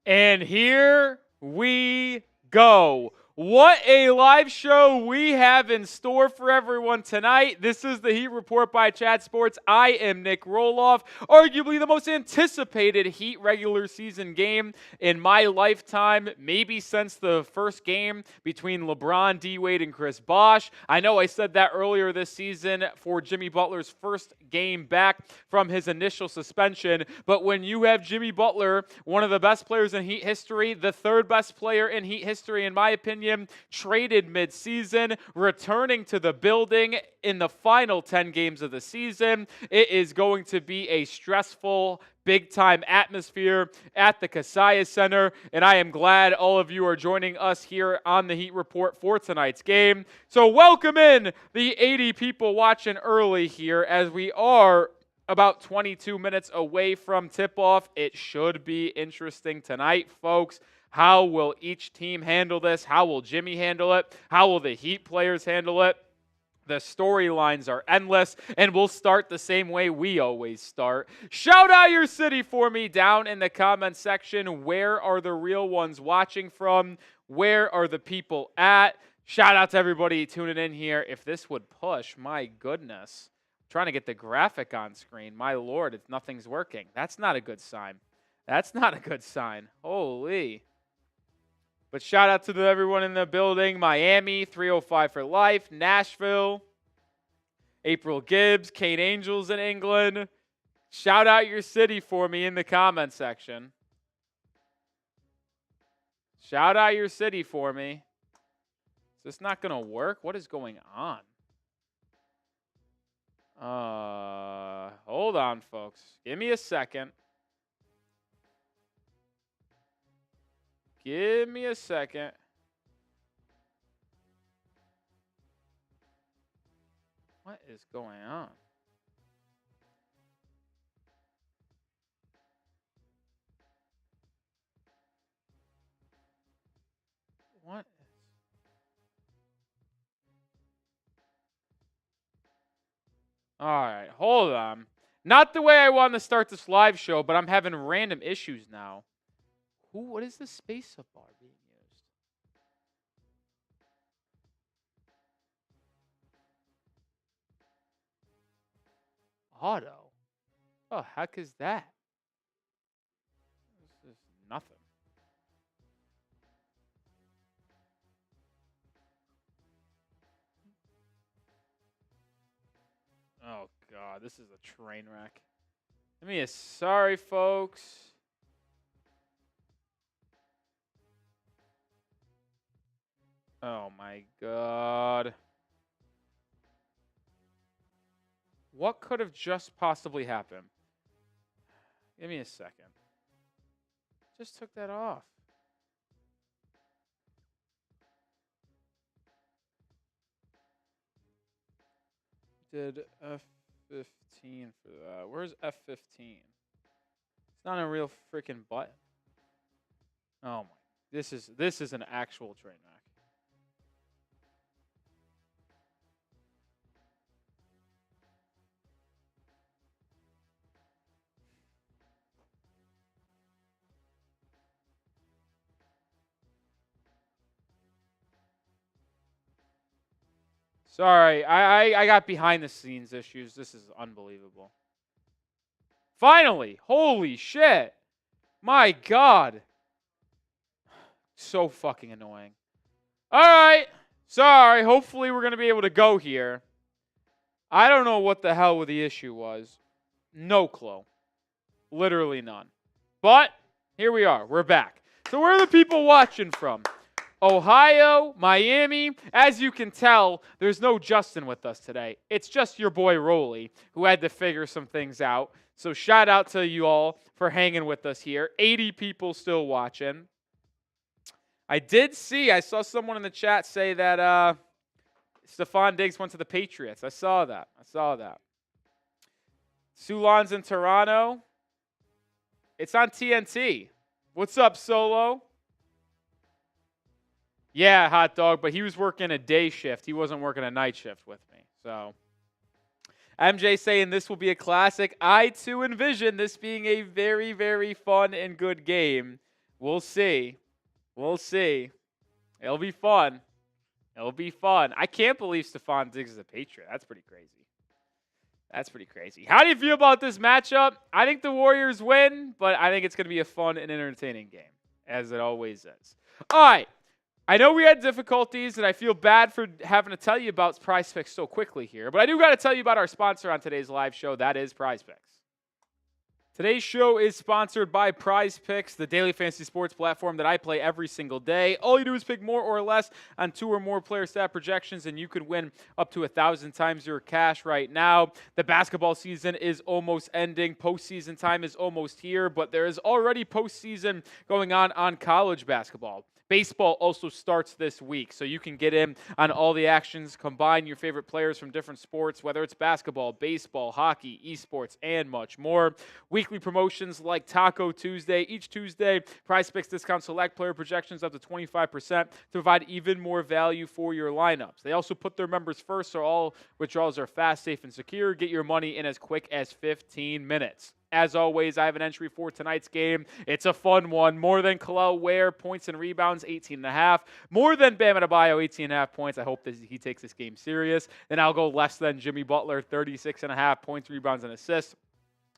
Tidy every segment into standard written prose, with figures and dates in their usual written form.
And here we go. What a live show we have in store for everyone tonight. This is the Heat Report by Chat Sports. I am Nic Rohloff, arguably the most anticipated Heat regular season game in my lifetime, maybe since the first game between LeBron, D-Wade, and Chris Bosh. I know I said that earlier this season for Jimmy Butler's first game back from his initial suspension, but when you have Jimmy Butler, one of the best players in Heat history, the third best player in Heat history in my opinion, traded mid-season, returning to the building in the final 10 games of the season, it is going to be a stressful, big-time atmosphere at the Kaseya Center, and I am glad all of you are joining us here on the Heat Report for tonight's game. So welcome in the 80 people watching early here as we are about 22 minutes away from tip-off. It should be interesting tonight, folks. How will each team handle this? How will Jimmy handle it? How will the Heat players handle it? The storylines are endless, and we'll start the same way we always start. Shout out your city for me down in the comment section. Where are the real ones watching from? Where are the people at? Shout out to everybody tuning in here. If this would push, my goodness. I'm trying to get the graphic on screen. My Lord, nothing's working. That's not a good sign. That's not a good sign. Holy. But shout out to everyone in the building. Miami, 305 for life. Nashville. April Gibbs, Kane Angels in England. Shout out your city for me in the comment section. Shout out your city for me. Is this not going to work? What is going on? Hold on, folks. Give me a second. Give me a second. What is going on? What? All right, hold on. Not the way I wanted to start this live show, but I'm having random issues now. What is the space bar being used? Auto. Oh, heck is that? This is nothing. Oh, God, this is a train wreck. Sorry, folks. Oh, my God. What could have just possibly happened? Give me a second. Just took that off. Did F15 for that. Where's F15? It's not a real freaking button. Oh my. This is an actual train wreck. Sorry, I got behind the scenes issues. This is unbelievable. Finally, holy shit. My God. So fucking annoying. All right. Sorry, hopefully we're going to be able to go here. I don't know what the hell the issue was. No clue. Literally none. But here we are. We're back. So where are the people watching from? Ohio, Miami. As you can tell, there's no Justin with us today. It's just your boy Rolly who had to figure some things out. So shout out to you all for hanging with us here. 80 people still watching. I saw someone in the chat say that Stephon Diggs went to the Patriots. I saw that. Sulan's in Toronto. It's on TNT. What's up, Solo? Yeah, hot dog, but he was working a day shift. He wasn't working a night shift with me. So, MJ saying this will be a classic. I, too, envision this being a very, very fun and good game. We'll see. We'll see. It'll be fun. It'll be fun. I can't believe Stephon Diggs is a Patriot. That's pretty crazy. That's pretty crazy. How do you feel about this matchup? I think the Warriors win, but I think it's going to be a fun and entertaining game, as it always is. All right. I know we had difficulties, and I feel bad for having to tell you about PrizePicks so quickly here, but I do got to tell you about our sponsor on today's live show. That is PrizePicks. Today's show is sponsored by PrizePicks, the daily fantasy sports platform that I play every single day. All you do is pick more or less on 2 or more player stat projections, and you could win up to 1,000 times your cash right now. The basketball season is almost ending. Postseason time is almost here, but there is already postseason going on college basketball. Baseball also starts this week, so you can get in on all the actions, combine your favorite players from different sports, whether it's basketball, baseball, hockey, esports, and much more. Weekly promotions like Taco Tuesday. Each Tuesday, PrizePicks discounts select player projections up to 25% to provide even more value for your lineups. They also put their members first, so all withdrawals are fast, safe, and secure. Get your money in as quick as 15 minutes. As always, I have an entry for tonight's game. It's a fun one. More than Kel'el Ware, points and rebounds, 18.5. More than Bam Adebayo, 18.5 points. I hope that he takes this game serious. Then I'll go less than Jimmy Butler, 36.5 points, rebounds, and assists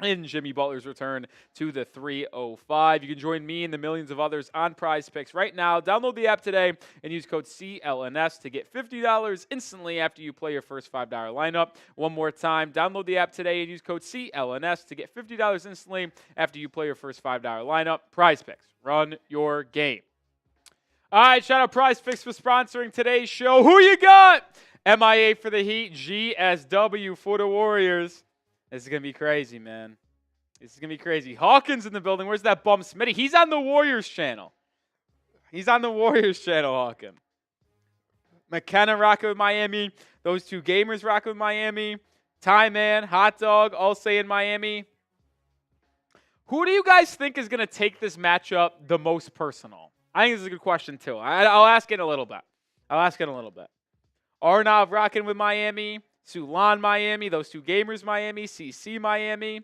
in Jimmy Butler's return to the 305. You can join me and the millions of others on PrizePicks right now. Download the app today and use code CLNS to get $50 instantly after you play your first $5 lineup. One more time, download the app today and use code CLNS to get $50 instantly after you play your first $5 lineup. PrizePicks, run your game. All right, shout out PrizePicks for sponsoring today's show. Who you got? MIA for the Heat, GSW for the Warriors. This is going to be crazy, man. This is going to be crazy. Hawkins in the building. Where's that bum Smitty? He's on the Warriors channel. He's on the Warriors channel, Hawkins. McKenna rocking with Miami. Those two gamers rocking with Miami. Ty Man, Hot Dog, all saying Miami. Who do you guys think is going to take this matchup the most personal? I think this is a good question, too. I'll ask it in a little bit. Arnav rocking with Miami. Sulan, Miami. Those two gamers, Miami. CC, Miami.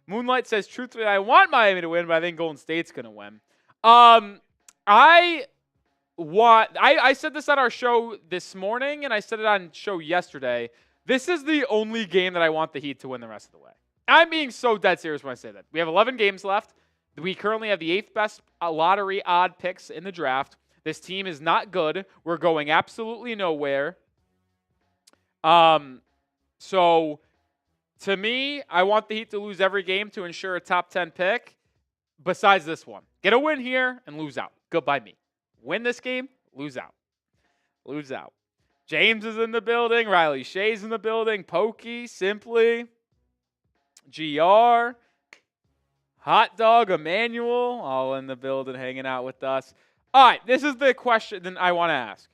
Moonlight says, truthfully, I want Miami to win, but I think Golden State's going to win. I said this on our show this morning, and I said it on show yesterday. This is the only game that I want the Heat to win the rest of the way. I'm being so dead serious when I say that. We have 11 games left. We currently have the 8th best lottery odd picks in the draft. This team is not good. We're going absolutely nowhere. So to me, I want the Heat to lose every game to ensure a top 10 pick. Besides this one, get a win here and lose out. Goodbye me. Win this game, lose out. Lose out. James is in the building. Riley Shea's in the building. Pokey, Simply, GR, Hot Dog, Emmanuel, all in the building hanging out with us. All right, this is the question that I want to ask.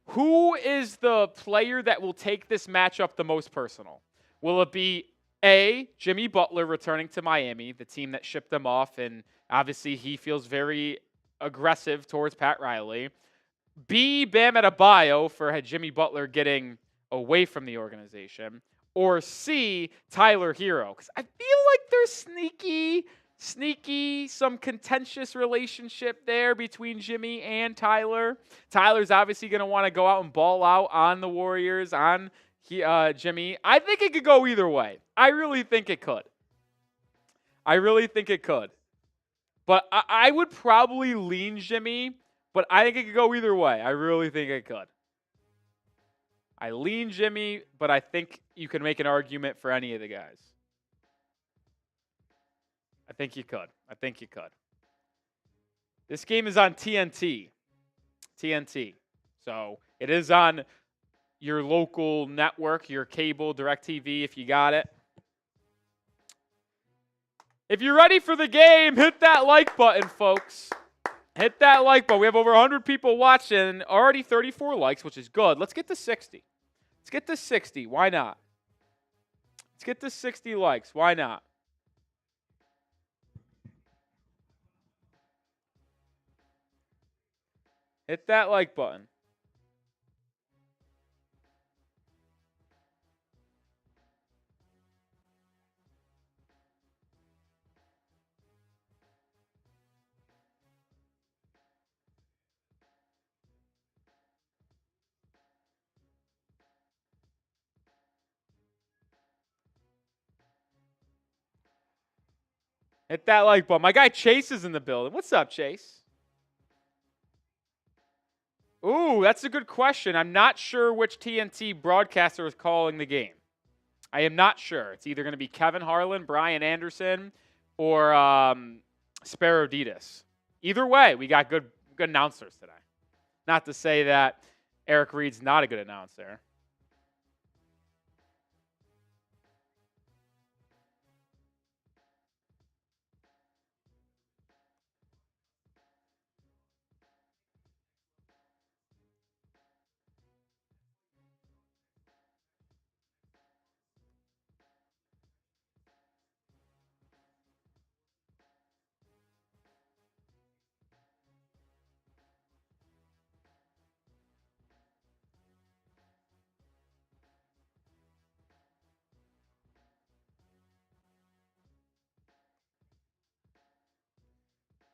Who is the player that will take this matchup the most personal? Will it be A, Jimmy Butler returning to Miami, the team that shipped them off, and obviously he feels very aggressive towards Pat Riley. B, Bam Adebayo for Jimmy Butler getting away from the organization. Or C, Tyler Hero. Because I feel like there's sneaky, some contentious relationship there between Jimmy and Tyler. Tyler's obviously going to want to go out and ball out on the Warriors, on Jimmy. I think it could go either way. I really think it could. But I would probably lean Jimmy, but I think it could go either way. I really think it could. I lean Jimmy, but I think you can make an argument for any of the guys. I think you could. This game is on TNT. So it is on your local network, your cable, DirecTV, if you got it. If you're ready for the game, hit that like button, folks. Hit that like button. We have over 100 people watching, already 34 likes, which is good. Let's get to 60. Why not? Let's get to 60 likes. Why not? Hit that like button. Hit that like button. My guy Chase is in the building. What's up, Chase? Ooh, that's a good question. I'm not sure which TNT broadcaster is calling the game. I am not sure. It's either going to be Kevin Harlan, Brian Anderson, or Sparrow Ditas. Either way, we got good announcers today. Not to say that Eric Reed's not a good announcer.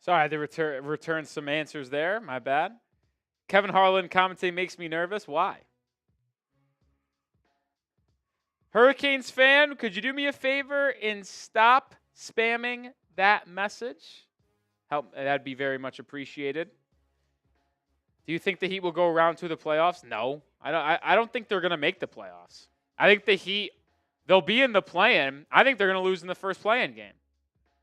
Sorry, I had to return some answers there. My bad. Kevin Harlan commentating makes me nervous. Why? Hurricanes fan, could you do me a favor and stop spamming that message? That'd be very much appreciated. Do you think the Heat will go around to the playoffs? No. I don't think they're going to make the playoffs. I think the Heat, they'll be in the play-in. I think they're going to lose in the first play-in game.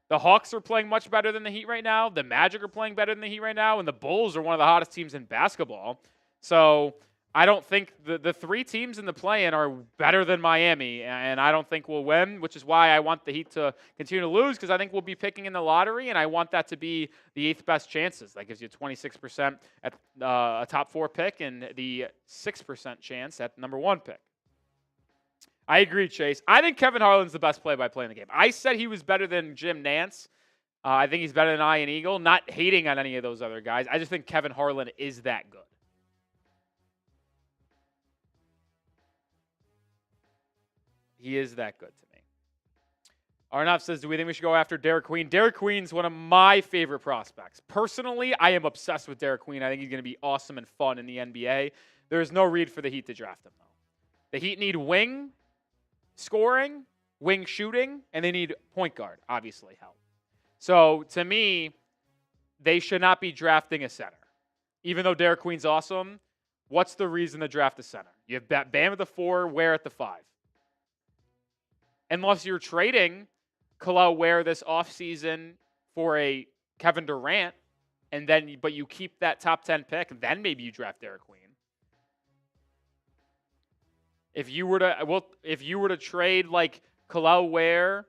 The Hawks are playing much better than the Heat right now. The Magic are playing better than the Heat right now. And the Bulls are one of the hottest teams in basketball. So I don't think the three teams in the play-in are better than Miami. And I don't think we'll win, which is why I want the Heat to continue to lose, because I think we'll be picking in the lottery. And I want that to be the 8th best chances. That gives you 26% at a top 4 pick and the 6% chance at number 1 pick. I agree, Chase. I think Kevin Harlan's the best play-by-play in the game. I said he was better than Jim Nance. I think he's better than Ian Eagle. Not hating on any of those other guys. I just think Kevin Harlan is that good. He is that good to me. Arnav says, do we think we should go after Derek Queen? Derek Queen's one of my favorite prospects. Personally, I am obsessed with Derek Queen. I think he's going to be awesome and fun in the NBA. There is no read for the Heat to draft him, though. The Heat need wing scoring, wing shooting, and they need point guard, obviously, help. So, to me, they should not be drafting a center. Even though Derek Queen's awesome, what's the reason to draft a center? You have Bam at the 4, Ware at the 5. Unless you're trading Kalal Ware this offseason for a Kevin Durant, but you keep that top 10 pick, then maybe you draft Derek Queen. If you were to trade like Kalal Ware,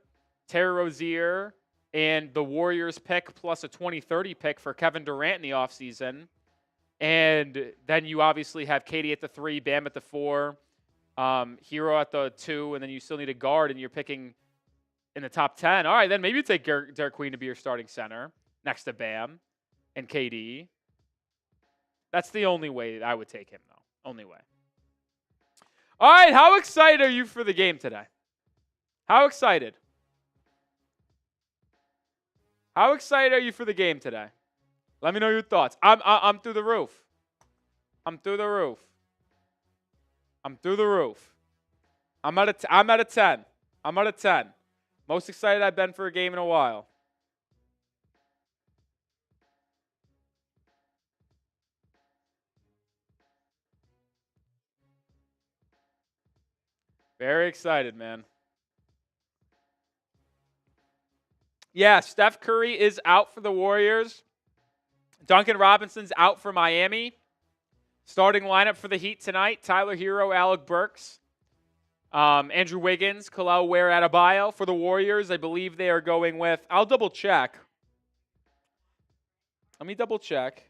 Terry Rozier, and the Warriors pick plus a 2030 pick for Kevin Durant in the offseason, and then you obviously have Katie at the 3, Bam at the 4, Hero at the 2, and then you still need a guard, and you're picking in the top 10. All right, then maybe you take Derek Queen to be your starting center next to Bam and KD. That's the only way I would take him, though. Only way. All right, how excited are you for the game today? How excited? How excited are you for the game today? Let me know your thoughts. I'm through the roof. I'm through the roof. I'm through the roof. I'm at a 10. I'm at a 10. Most excited I've been for a game in a while. Very excited, man. Yeah, Steph Curry is out for the Warriors. Duncan Robinson's out for Miami. Starting lineup for the Heat tonight: Tyler Hero, Alec Burks, Andrew Wiggins, Kalal Ware, Adebayo. For the Warriors, I believe they are going with, I'll double check. Let me double check.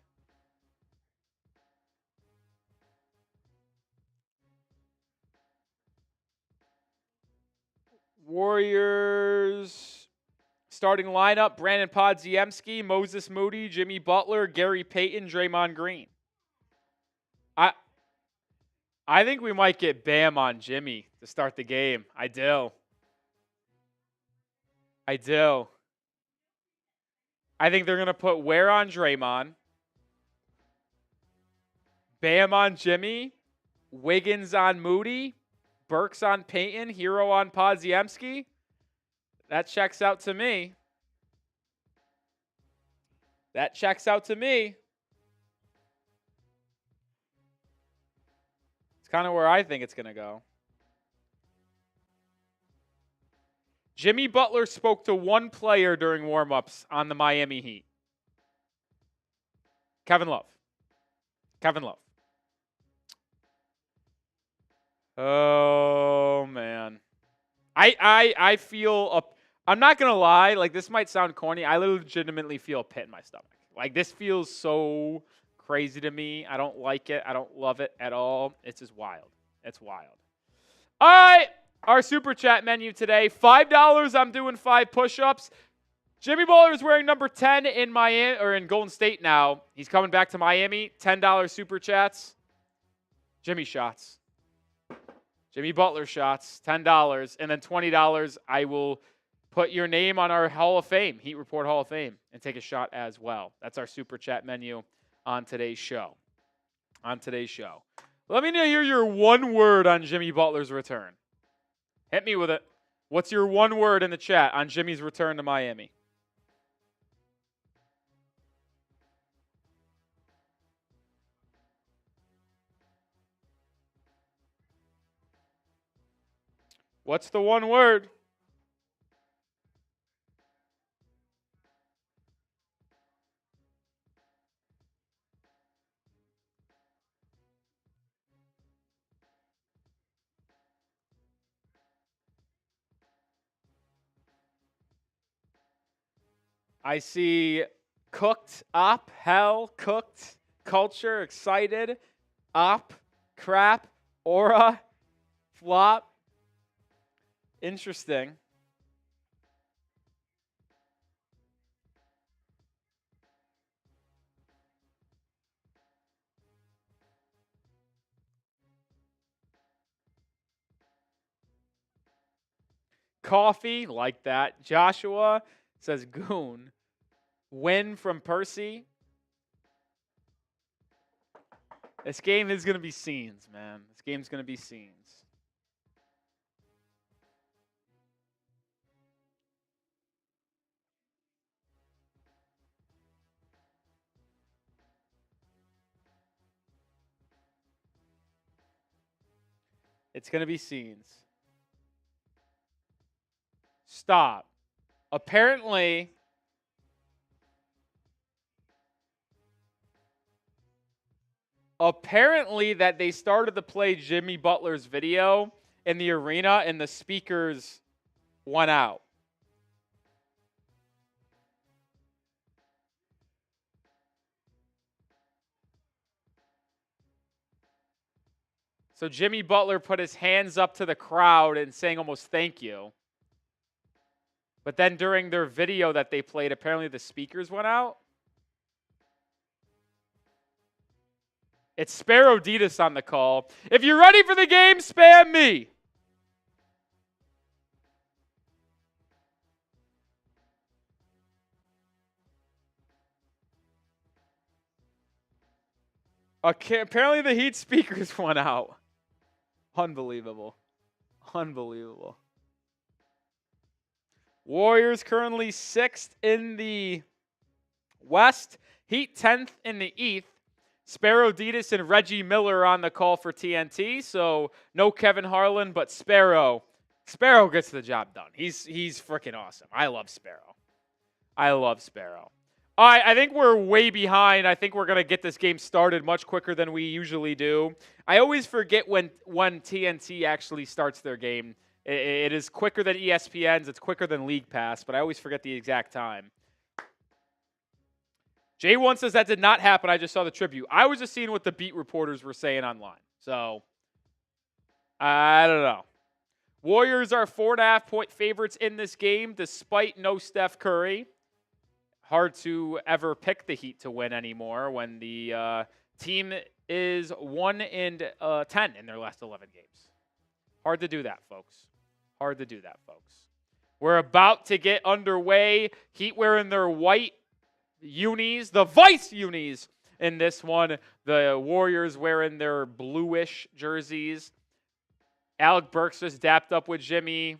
Warriors starting lineup: Brandon Podziemski, Moses Moody, Jimmy Butler, Gary Payton, Draymond Green. I think we might get Bam on Jimmy to start the game. I do. I think they're going to put Ware on Draymond, Bam on Jimmy, Wiggins on Moody, Burks on Payton, Hero on Podziemski. That checks out to me. That checks out to me. It's kind of where I think it's going to go. Jimmy Butler spoke to one player during warmups on the Miami Heat. Kevin Love. Kevin Love. Oh, man. I feel I'm not going to lie. Like, this might sound corny. I legitimately feel a pit in my stomach. Like, this feels so crazy to me. I don't like it. I don't love it at all. It's just wild. It's wild. All right. Our super chat menu today. $5. I'm doing 5 push-ups. Jimmy Butler is wearing number 10 in Miami or in Golden State now. He's coming back to Miami. $10 super chats. Jimmy shots. Jimmy Butler shots. $10. And then $20, I will put your name on our Hall of Fame, Heat Report Hall of Fame, and take a shot as well. That's our super chat menu on today's show. Let me hear your one word on Jimmy Butler's return. Hit me with it. What's your one word in the chat on Jimmy's return to Miami? What's the one word? I see cooked, op, hell, cooked, culture, excited, op, crap, aura, flop. Interesting. Coffee, like that. Joshua says goon. Win from Percy. This game is going to be scenes, man. This game's going to be scenes. It's going to be scenes. Stop. Apparently, that they started to play Jimmy Butler's video in the arena and the speakers went out. So Jimmy Butler put his hands up to the crowd and saying almost thank you. But then during their video that they played, apparently the speakers went out. It's Sparrow Ditas on the call. If you're ready for the game, spam me. Okay, apparently the Heat speakers went out. Unbelievable. Warriors currently 6th in the West. Heat 10th in the East. Sparrow Ditas and Reggie Miller on the call for TNT. So no Kevin Harlan, but Sparrow. Sparrow gets the job done. He's freaking awesome. I love Sparrow. All right, I think we're way behind. I think we're going to get this game started much quicker than we usually do. I always forget when TNT actually starts their game. It is quicker than ESPN's. It's quicker than League Pass, but I always forget the exact time. J1 says that did not happen. I just saw the tribute. I was just seeing what the beat reporters were saying online. So, I don't know. Warriors are 4.5-point favorites in this game despite no Steph Curry. Hard to ever pick the Heat to win anymore when the team is 1-10 in their last 11 games. Hard to do that, folks. We're about to get underway. Heat wearing their white unis, the Vice unis in this one. The Warriors wearing their bluish jerseys. Alec Burks just dapped up with Jimmy.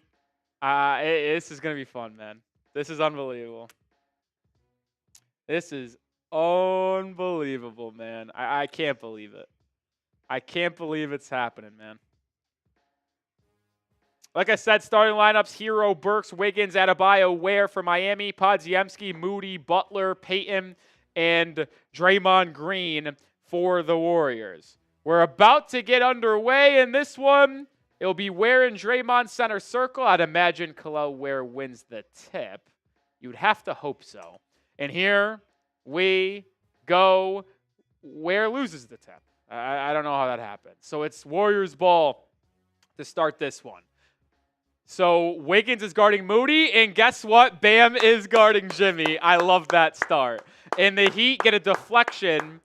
This is going to be fun, man. This is unbelievable. This is unbelievable, man. I can't believe it. I can't believe it's happening, man. Like I said, starting lineups: Hero, Burks, Wiggins, Adebayo, Ware for Miami, Podziemski, Moody, Butler, Payton, and Draymond Green for the Warriors. We're about to get underway in this one. It'll be Ware and Draymond center circle. I'd imagine Khalil Ware wins the tip. You'd have to hope so. And here we go. Ware loses the tip. I don't know how that happened. So it's Warriors ball to start this one. So Wiggins is guarding Moody, and guess what? Bam is guarding Jimmy. I love that start. And the Heat get a deflection.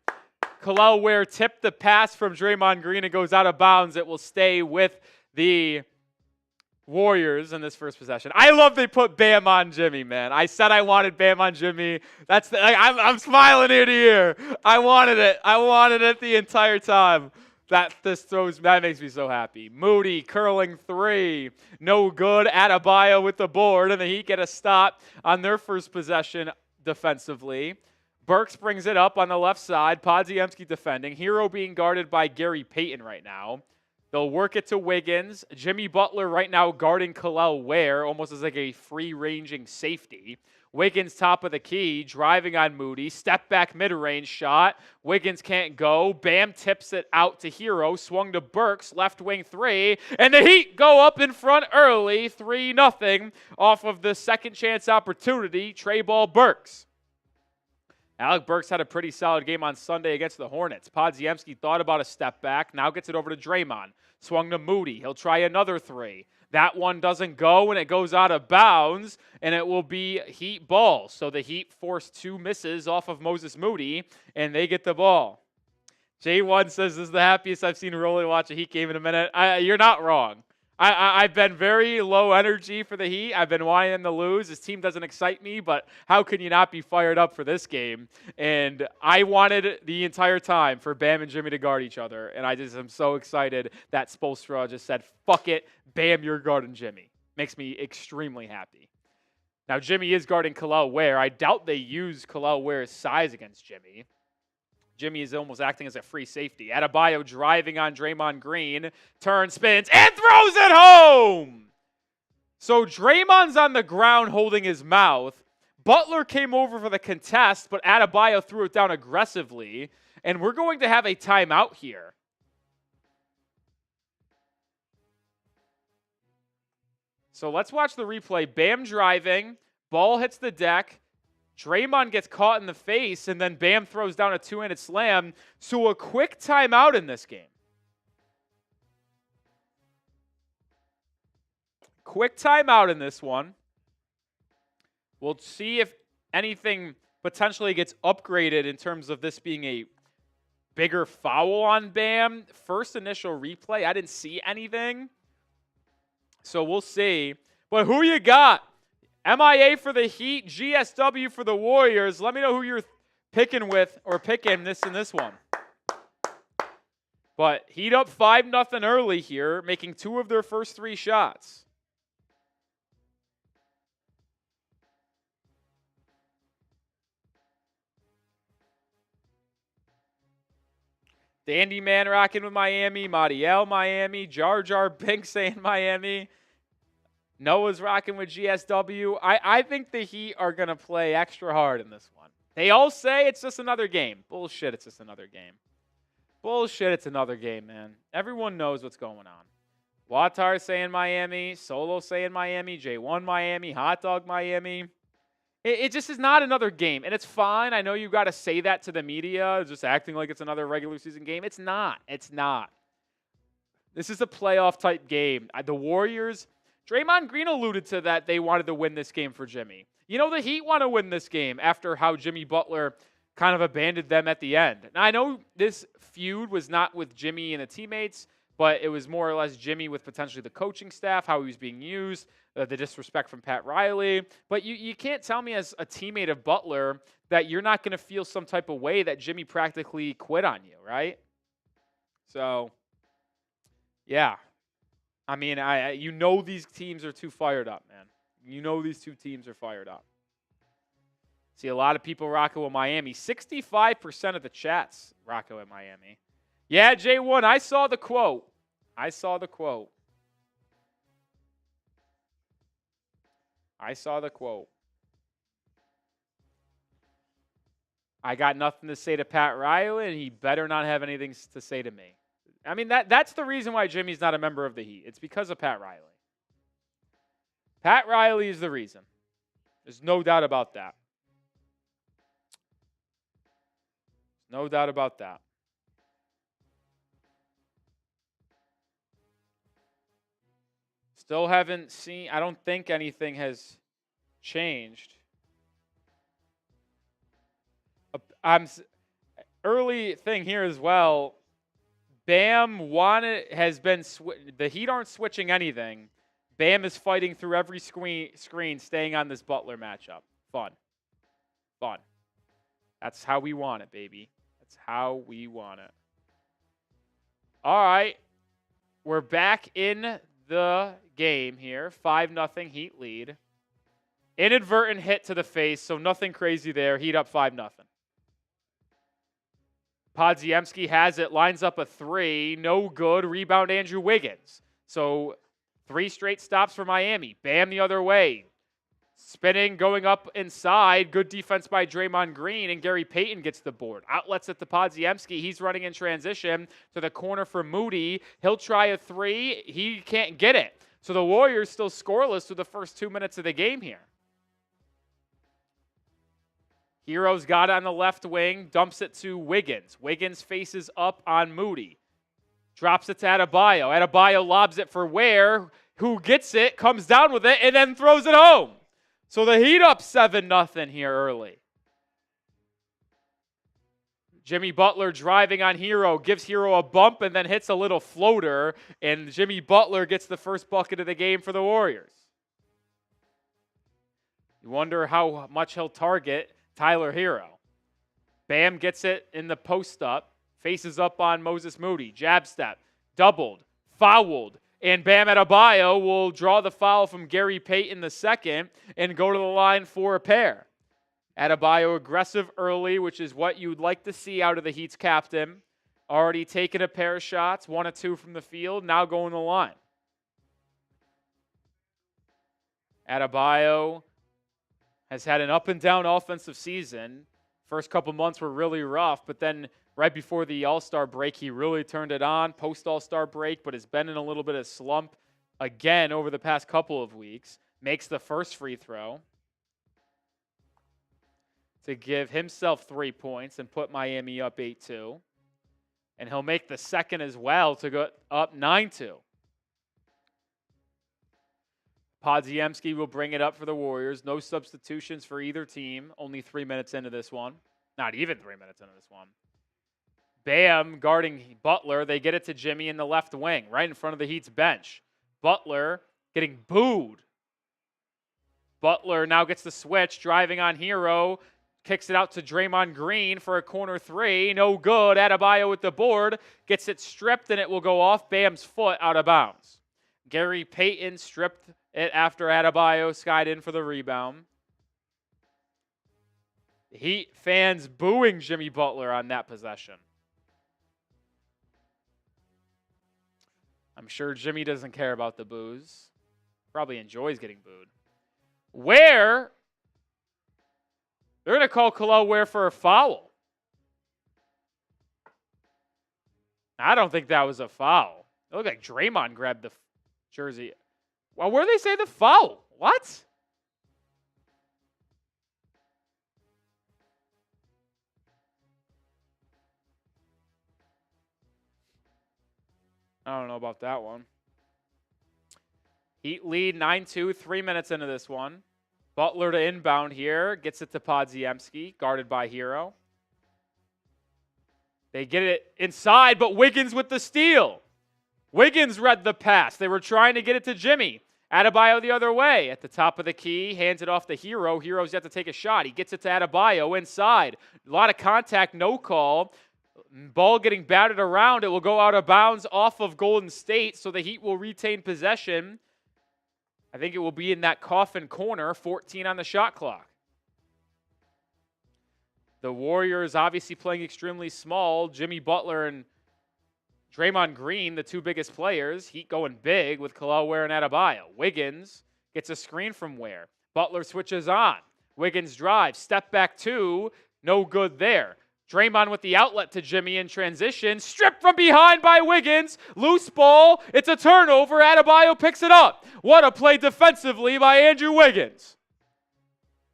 Khalil Ware tipped the pass from Draymond Green and goes out of bounds. It will stay with the Warriors in this first possession. I love they put Bam on Jimmy, man. I said I wanted Bam on Jimmy. I'm smiling ear to ear. I wanted it. I wanted it the entire time. That makes me so happy. Moody curling three. No good. Adebayo with the board, and the Heat get a stop on their first possession defensively. Burks brings it up on the left side. Podziemski defending. Hero being guarded by Gary Payton right now. They'll work it to Wiggins. Jimmy Butler right now guarding Khalil Ware, almost as like a free-ranging safety. Wiggins top of the key, driving on Moody. Step back mid-range shot. Wiggins can't go. Bam tips it out to Hero. Swung to Burks, left wing three. And the Heat go up in front early, 3-0 off of the second chance opportunity. Trey ball Burks. Alec Burks had a pretty solid game on Sunday against the Hornets. Podziemski thought about a step back. Now gets it over to Draymond. Swung to Moody. He'll try another three. That one doesn't go, and it goes out of bounds, and it will be Heat ball. So the Heat force two misses off of Moses Moody, and they get the ball. J1 says, this is the happiest I've seen Rolly watch a Heat game in a minute. You're not wrong. I've been very low energy for the Heat. I've been wanting them to lose. This team doesn't excite me, but how can you not be fired up for this game? And I wanted the entire time for Bam and Jimmy to guard each other, and I just am so excited that Spoelstra just said, fuck it, Bam, you're guarding Jimmy. Makes me extremely happy. Now, Jimmy is guarding Khalil Ware. I doubt they use Khalil Ware's size against Jimmy. Jimmy is almost acting as a free safety. Adebayo driving on Draymond Green. Turns, spins, and throws it home! So Draymond's on the ground holding his mouth. Butler came over for the contest, but Adebayo threw it down aggressively. And we're going to have a timeout here. So let's watch the replay. Bam driving. Ball hits the deck. Draymond gets caught in the face, and then Bam throws down a two-handed slam. So a quick timeout in this game. Quick timeout in this one. We'll see if anything potentially gets upgraded in terms of this being a bigger foul on Bam. First initial replay, I didn't see anything. So we'll see. But who you got? MIA for the Heat, GSW for the Warriors. Let me know who you're picking with or picking this in this one. But Heat up 5-0 early here, making two of their first three shots. Dandy Man rocking with Miami. Madiel Miami. Jar Jar Binks saying Miami. Noah's rocking with GSW. I think the Heat are going to play extra hard in this one. They all say it's just another game. Bullshit, it's just another game. Bullshit, it's another game, man. Everyone knows what's going on. Watar saying Miami. Solo saying Miami. J1 Miami. Hot Dog Miami. It just is not another game. And it's fine. I know you got to say that to the media, just acting like it's another regular season game. It's not. It's not. This is a playoff type game. The Warriors... Draymond Green alluded to that they wanted to win this game for Jimmy. You know, the Heat want to win this game after how Jimmy Butler kind of abandoned them at the end. Now, I know this feud was not with Jimmy and the teammates, but it was more or less Jimmy with potentially the coaching staff, how he was being used, the disrespect from Pat Riley. But you can't tell me as a teammate of Butler that you're not going to feel some type of way that Jimmy practically quit on you, right? So, yeah. I mean, you know these teams are too fired up, man. You know these two teams are fired up. See a lot of people rocking with Miami. 65% of the chats rocking with Miami. Yeah, J1, I saw the quote. I saw the quote. I got nothing to say to Pat Riley, and he better not have anything to say to me. I mean, that's the reason why Jimmy's not a member of the Heat. It's because of Pat Riley. Pat Riley is the reason. There's no doubt about that. No doubt about that. Still haven't seen, I don't think anything has changed. Early thing here as well. Bam the Heat aren't switching anything. Bam is fighting through every screen, staying on this Butler matchup. Fun. That's how we want it, baby. That's how we want it. All right. We're back in the game here. 5-0 Heat lead. Inadvertent hit to the face, so nothing crazy there. Heat up 5-0. Podziemski has it, lines up a 3. No good. Rebound, Andrew Wiggins. So 3 straight stops for Miami. Bam the other way. Spinning, going up inside. Good defense by Draymond Green, and Gary Payton gets the board. Outlets it to Podziemski. He's running in transition to the corner for Moody. He'll try a 3. He can't get it. So the Warriors still scoreless through the first 2 minutes of the game here. Hero's got it on the left wing, dumps it to Wiggins. Wiggins faces up on Moody. Drops it to Adebayo. Adebayo lobs it for Ware, who gets it, comes down with it, and then throws it home. So the Heat up 7-0 here early. Jimmy Butler driving on Hero, gives Hero a bump and then hits a little floater, and Jimmy Butler gets the first bucket of the game for the Warriors. You wonder how much he'll target Tyler Hero. Bam gets it in the post up, faces up on Moses Moody, jab step, doubled, fouled, and Bam Adebayo will draw the foul from Gary Payton II and go to the line for a pair. Adebayo aggressive early, which is what you'd like to see out of the Heat's captain. Already taken a pair of shots, 1 of 2 from the field, now going to the line. Adebayo has had an up-and-down offensive season. First couple months were really rough, but then right before the All-Star break, he really turned it on, post-All-Star break, but has been in a little bit of slump again over the past couple of weeks. Makes the first free throw to give himself 3 points and put Miami up 8-2. And he'll make the second as well to go up 9-2. Podziemski will bring it up for the Warriors. No substitutions for either team. Only 3 minutes into this one. Not even 3 minutes into this one. Bam guarding Butler. They get it to Jimmy in the left wing, right in front of the Heat's bench. Butler getting booed. Butler now gets the switch, driving on Hero. Kicks it out to Draymond Green for a corner 3. No good. Adebayo with the board. Gets it stripped, and it will go off Bam's foot out of bounds. Gary Payton stripped it after Adebayo skied in for the rebound. Heat fans booing Jimmy Butler on that possession. I'm sure Jimmy doesn't care about the boos. Probably enjoys getting booed. Ware, they're going to call Kel'el Ware for a foul. I don't think that was a foul. It looked like Draymond grabbed the jersey. Well, where do they say the foul? What? I don't know about that one. Heat lead 9-2, 3 minutes into this one. Butler to inbound here. Gets it to Podziemski, guarded by Hero. They get it inside, but Wiggins with the steal. Wiggins read the pass. They were trying to get it to Jimmy. Adebayo the other way. At the top of the key, hands it off to Hero. Hero's yet to take a shot. He gets it to Adebayo inside. A lot of contact, no call. Ball getting batted around. It will go out of bounds off of Golden State, so the Heat will retain possession. I think it will be in that coffin corner, 14 on the shot clock. The Warriors obviously playing extremely small. Jimmy Butler and Draymond Green, the two biggest players. Heat going big with Nikola, Ware, and Adebayo. Wiggins gets a screen from Ware. Butler switches on. Wiggins drives. Step back two. No good there. Draymond with the outlet to Jimmy in transition. Stripped from behind by Wiggins. Loose ball. It's a turnover. Adebayo picks it up. What a play defensively by Andrew Wiggins.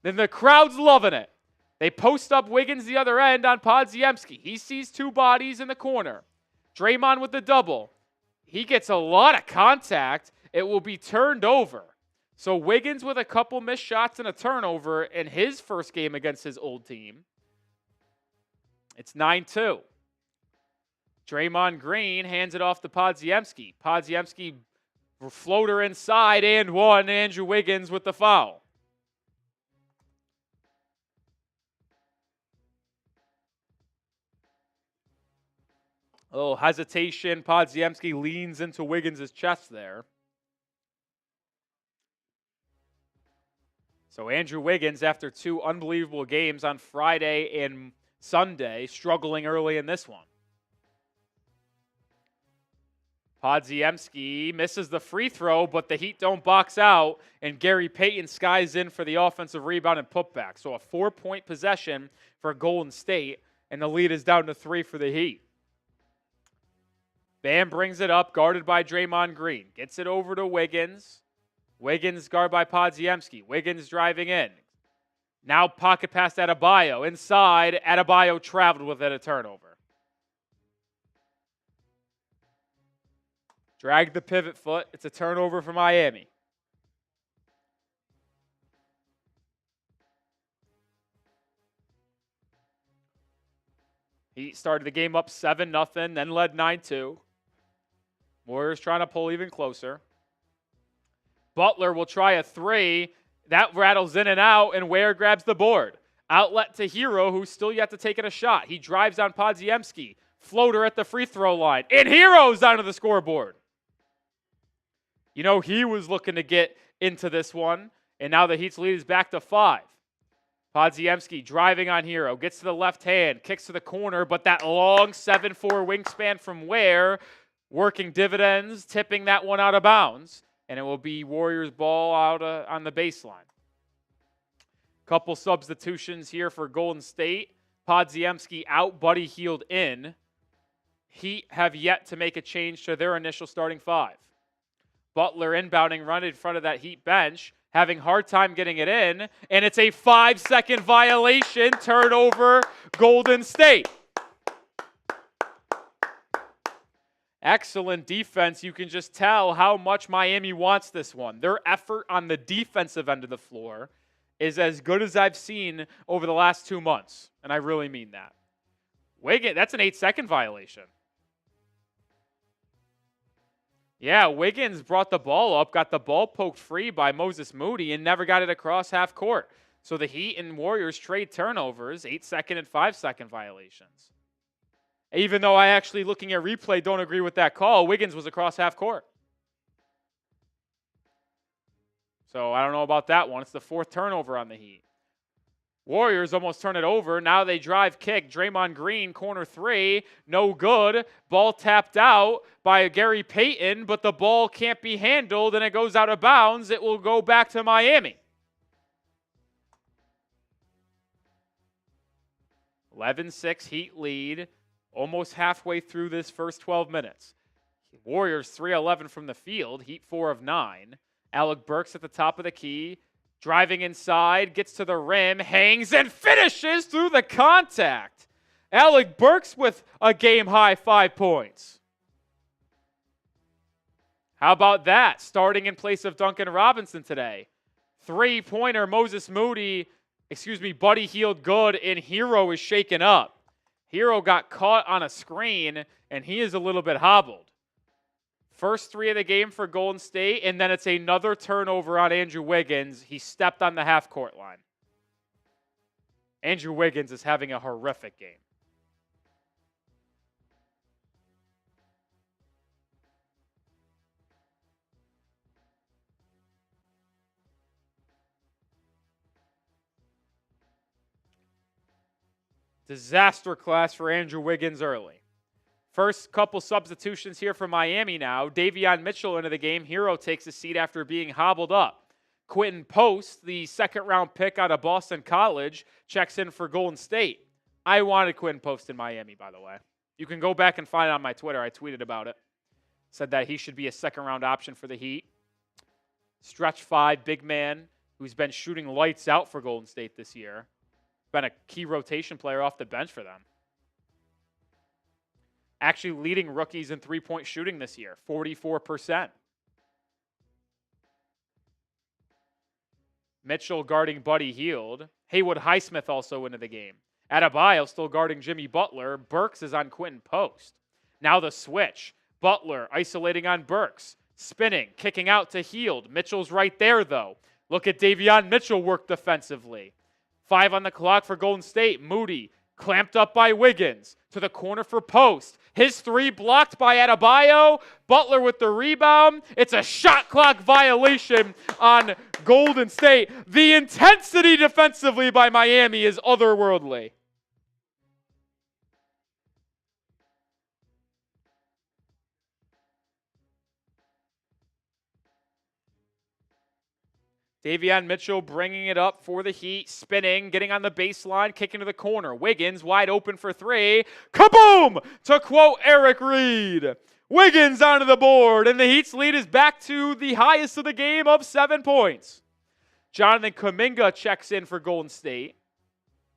Then the crowd's loving it. They post up Wiggins the other end on PrizePicks. He sees two bodies in the corner. Draymond with the double. He gets a lot of contact. It will be turned over. So Wiggins with a couple missed shots and a turnover in his first game against his old team. It's 9-2. Draymond Green hands it off to PrizePicks. PrizePicks floater inside and one. Andrew Wiggins with the foul. A little hesitation. PrizePicks leans into Wiggins' chest there. So Andrew Wiggins, after two unbelievable games on Friday and Sunday, struggling early in this one. PrizePicks misses the free throw, but the Heat don't box out, and Gary Payton skies in for the offensive rebound and putback. So a 4-point possession for Golden State, and the lead is down to 3 for the Heat. Bam brings it up, guarded by Draymond Green. Gets it over to Wiggins. Wiggins guarded by PrizePicks. Wiggins driving in. Now pocket pass to Adebayo. Inside, Adebayo traveled with it, a turnover. Dragged the pivot foot. It's a turnover for Miami. He started the game up 7-0, then led 9-2. Warriors trying to pull even closer. Butler will try a three. That rattles in and out, and Ware grabs the board. Outlet to Hero, who's still yet to take it a shot. He drives on PrizePicks. Floater at the free throw line. And Hero's down to the scoreboard. You know, he was looking to get into this one, and now the Heat's lead is back to 5. PrizePicks driving on Hero. Gets to the left hand. Kicks to the corner, but that long 7'4" wingspan from Ware working dividends, tipping that one out of bounds. And it will be Warriors ball out on the baseline. Couple substitutions here for Golden State. PrizePicks out, Buddy Hield in. Heat have yet to make a change to their initial starting 5. Butler inbounding run in front of that Heat bench, having hard time getting it in, and it's a 5-second violation, turnover, Golden State. Excellent defense. You can just tell how much Miami wants this one. Their effort on the defensive end of the floor is as good as I've seen over the last 2 months, and I really mean that. Wiggins, that's an 8-second violation. Yeah, Wiggins brought the ball up, got the ball poked free by Moses Moody, and never got it across half court. So the Heat and Warriors trade turnovers, 8-second and 5-second violations. Even though I actually, looking at replay, don't agree with that call, Wiggins was across half court. So I don't know about that one. It's the 4th turnover on the Heat. Warriors almost turn it over. Now they drive kick. Draymond Green, corner 3. No good. Ball tapped out by Gary Payton, but the ball can't be handled, and it goes out of bounds. It will go back to Miami. 11-6 Heat lead. Almost halfway through this first 12 minutes. Warriors 3-11 from the field. Heat 4 of 9. Alec Burks at the top of the key. Driving inside. Gets to the rim. Hangs and finishes through the contact. Alec Burks with a game-high 5 points. How about that? Starting in place of Duncan Robinson today. 3-pointer Buddy Hield good, and Hero is shaken up. Hero got caught on a screen, and he is a little bit hobbled. First 3 of the game for Golden State, and then it's another turnover on Andrew Wiggins. He stepped on the half-court line. Andrew Wiggins is having a horrific game. Disaster class for Andrew Wiggins early. First couple substitutions here for Miami now. Davion Mitchell into the game. Hero takes a seat after being hobbled up. Quentin Post, the second-round pick out of Boston College, checks in for Golden State. I wanted Quentin Post in Miami, by the way. You can go back and find it on my Twitter. I tweeted about it. Said that he should be a second-round option for the Heat. Stretch 5, big man, who's been shooting lights out for Golden State this year. Been a key rotation player off the bench for them. Actually leading rookies in three-point shooting this year, 44%. Mitchell guarding Buddy Hield. Haywood Highsmith also into the game. Adebayo still guarding Jimmy Butler. Burks is on Quentin Post. Now the switch. Butler isolating on Burks. Spinning, kicking out to Hield. Mitchell's right there, though. Look at Davion Mitchell work defensively. 5 on the clock for Golden State. Moody clamped up by Wiggins. To the corner for Post. His 3 blocked by Adebayo. Butler with the rebound. It's a shot clock violation on Golden State. The intensity defensively by Miami is otherworldly. Davion Mitchell bringing it up for the Heat, spinning, getting on the baseline, kicking to the corner. Wiggins wide open for 3. Kaboom! To quote Eric Reed. Wiggins onto the board, and the Heat's lead is back to the highest of the game of 7 points. Jonathan Kuminga checks in for Golden State.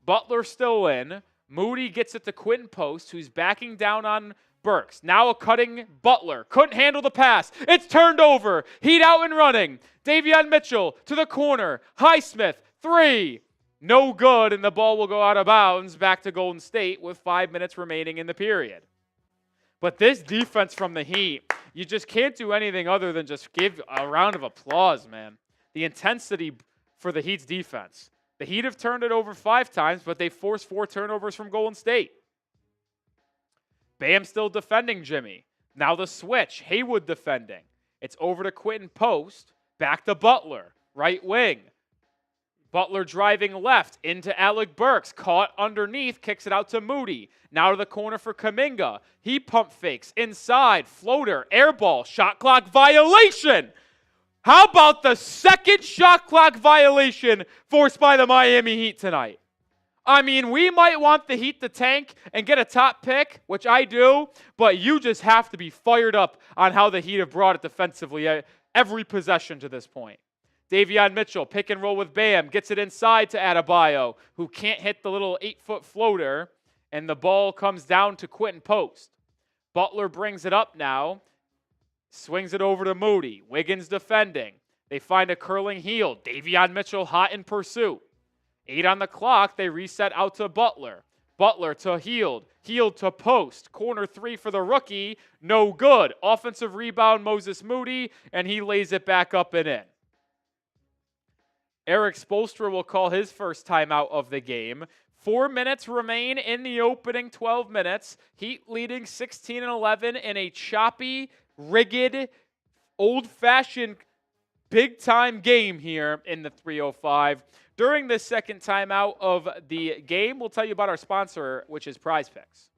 Butler still in. Moody gets it to Quentin Post, who's backing down on Burks. Now a cutting Butler. Couldn't handle the pass. It's turned over. Heat out and running. Davion Mitchell to the corner. Highsmith, 3. No good, and the ball will go out of bounds back to Golden State with 5 minutes remaining in the period. But this defense from the Heat, you just can't do anything other than just give a round of applause, man. The intensity for the Heat's defense. The Heat have turned it over 5 times, but they forced 4 turnovers from Golden State. Bam still defending Jimmy. Now the switch. Haywood defending. It's over to Quentin Post. Back to Butler. Right wing. Butler driving left into Alec Burks. Caught underneath. Kicks it out to Moody. Now to the corner for Kuminga. He pump fakes. Inside. Floater. Air ball. Shot clock violation. How about the second shot clock violation forced by the Miami Heat tonight? I mean, we might want the Heat to tank and get a top pick, which I do, but you just have to be fired up on how the Heat have brought it defensively every possession to this point. Davion Mitchell, pick and roll with Bam, gets it inside to Adebayo, who can't hit the little 8-foot floater, and the ball comes down to Quentin Post. Butler brings it up now, swings it over to Moody. Wiggins defending. They find a curling heel. Davion Mitchell hot in pursuit. 8 on the clock, they reset out to Butler. Butler to Hield. Hield to Post. Corner 3 for the rookie. No good. Offensive rebound, Moses Moody, and he lays it back up and in. Eric Spoelstra will call his first timeout of the game. 4 minutes remain in the opening 12 minutes. Heat leading 16-11 in a choppy, rigged, old-fashioned, big-time game here in the 3:05. During the second timeout of the game, we'll tell you about our sponsor, which is PrizePicks.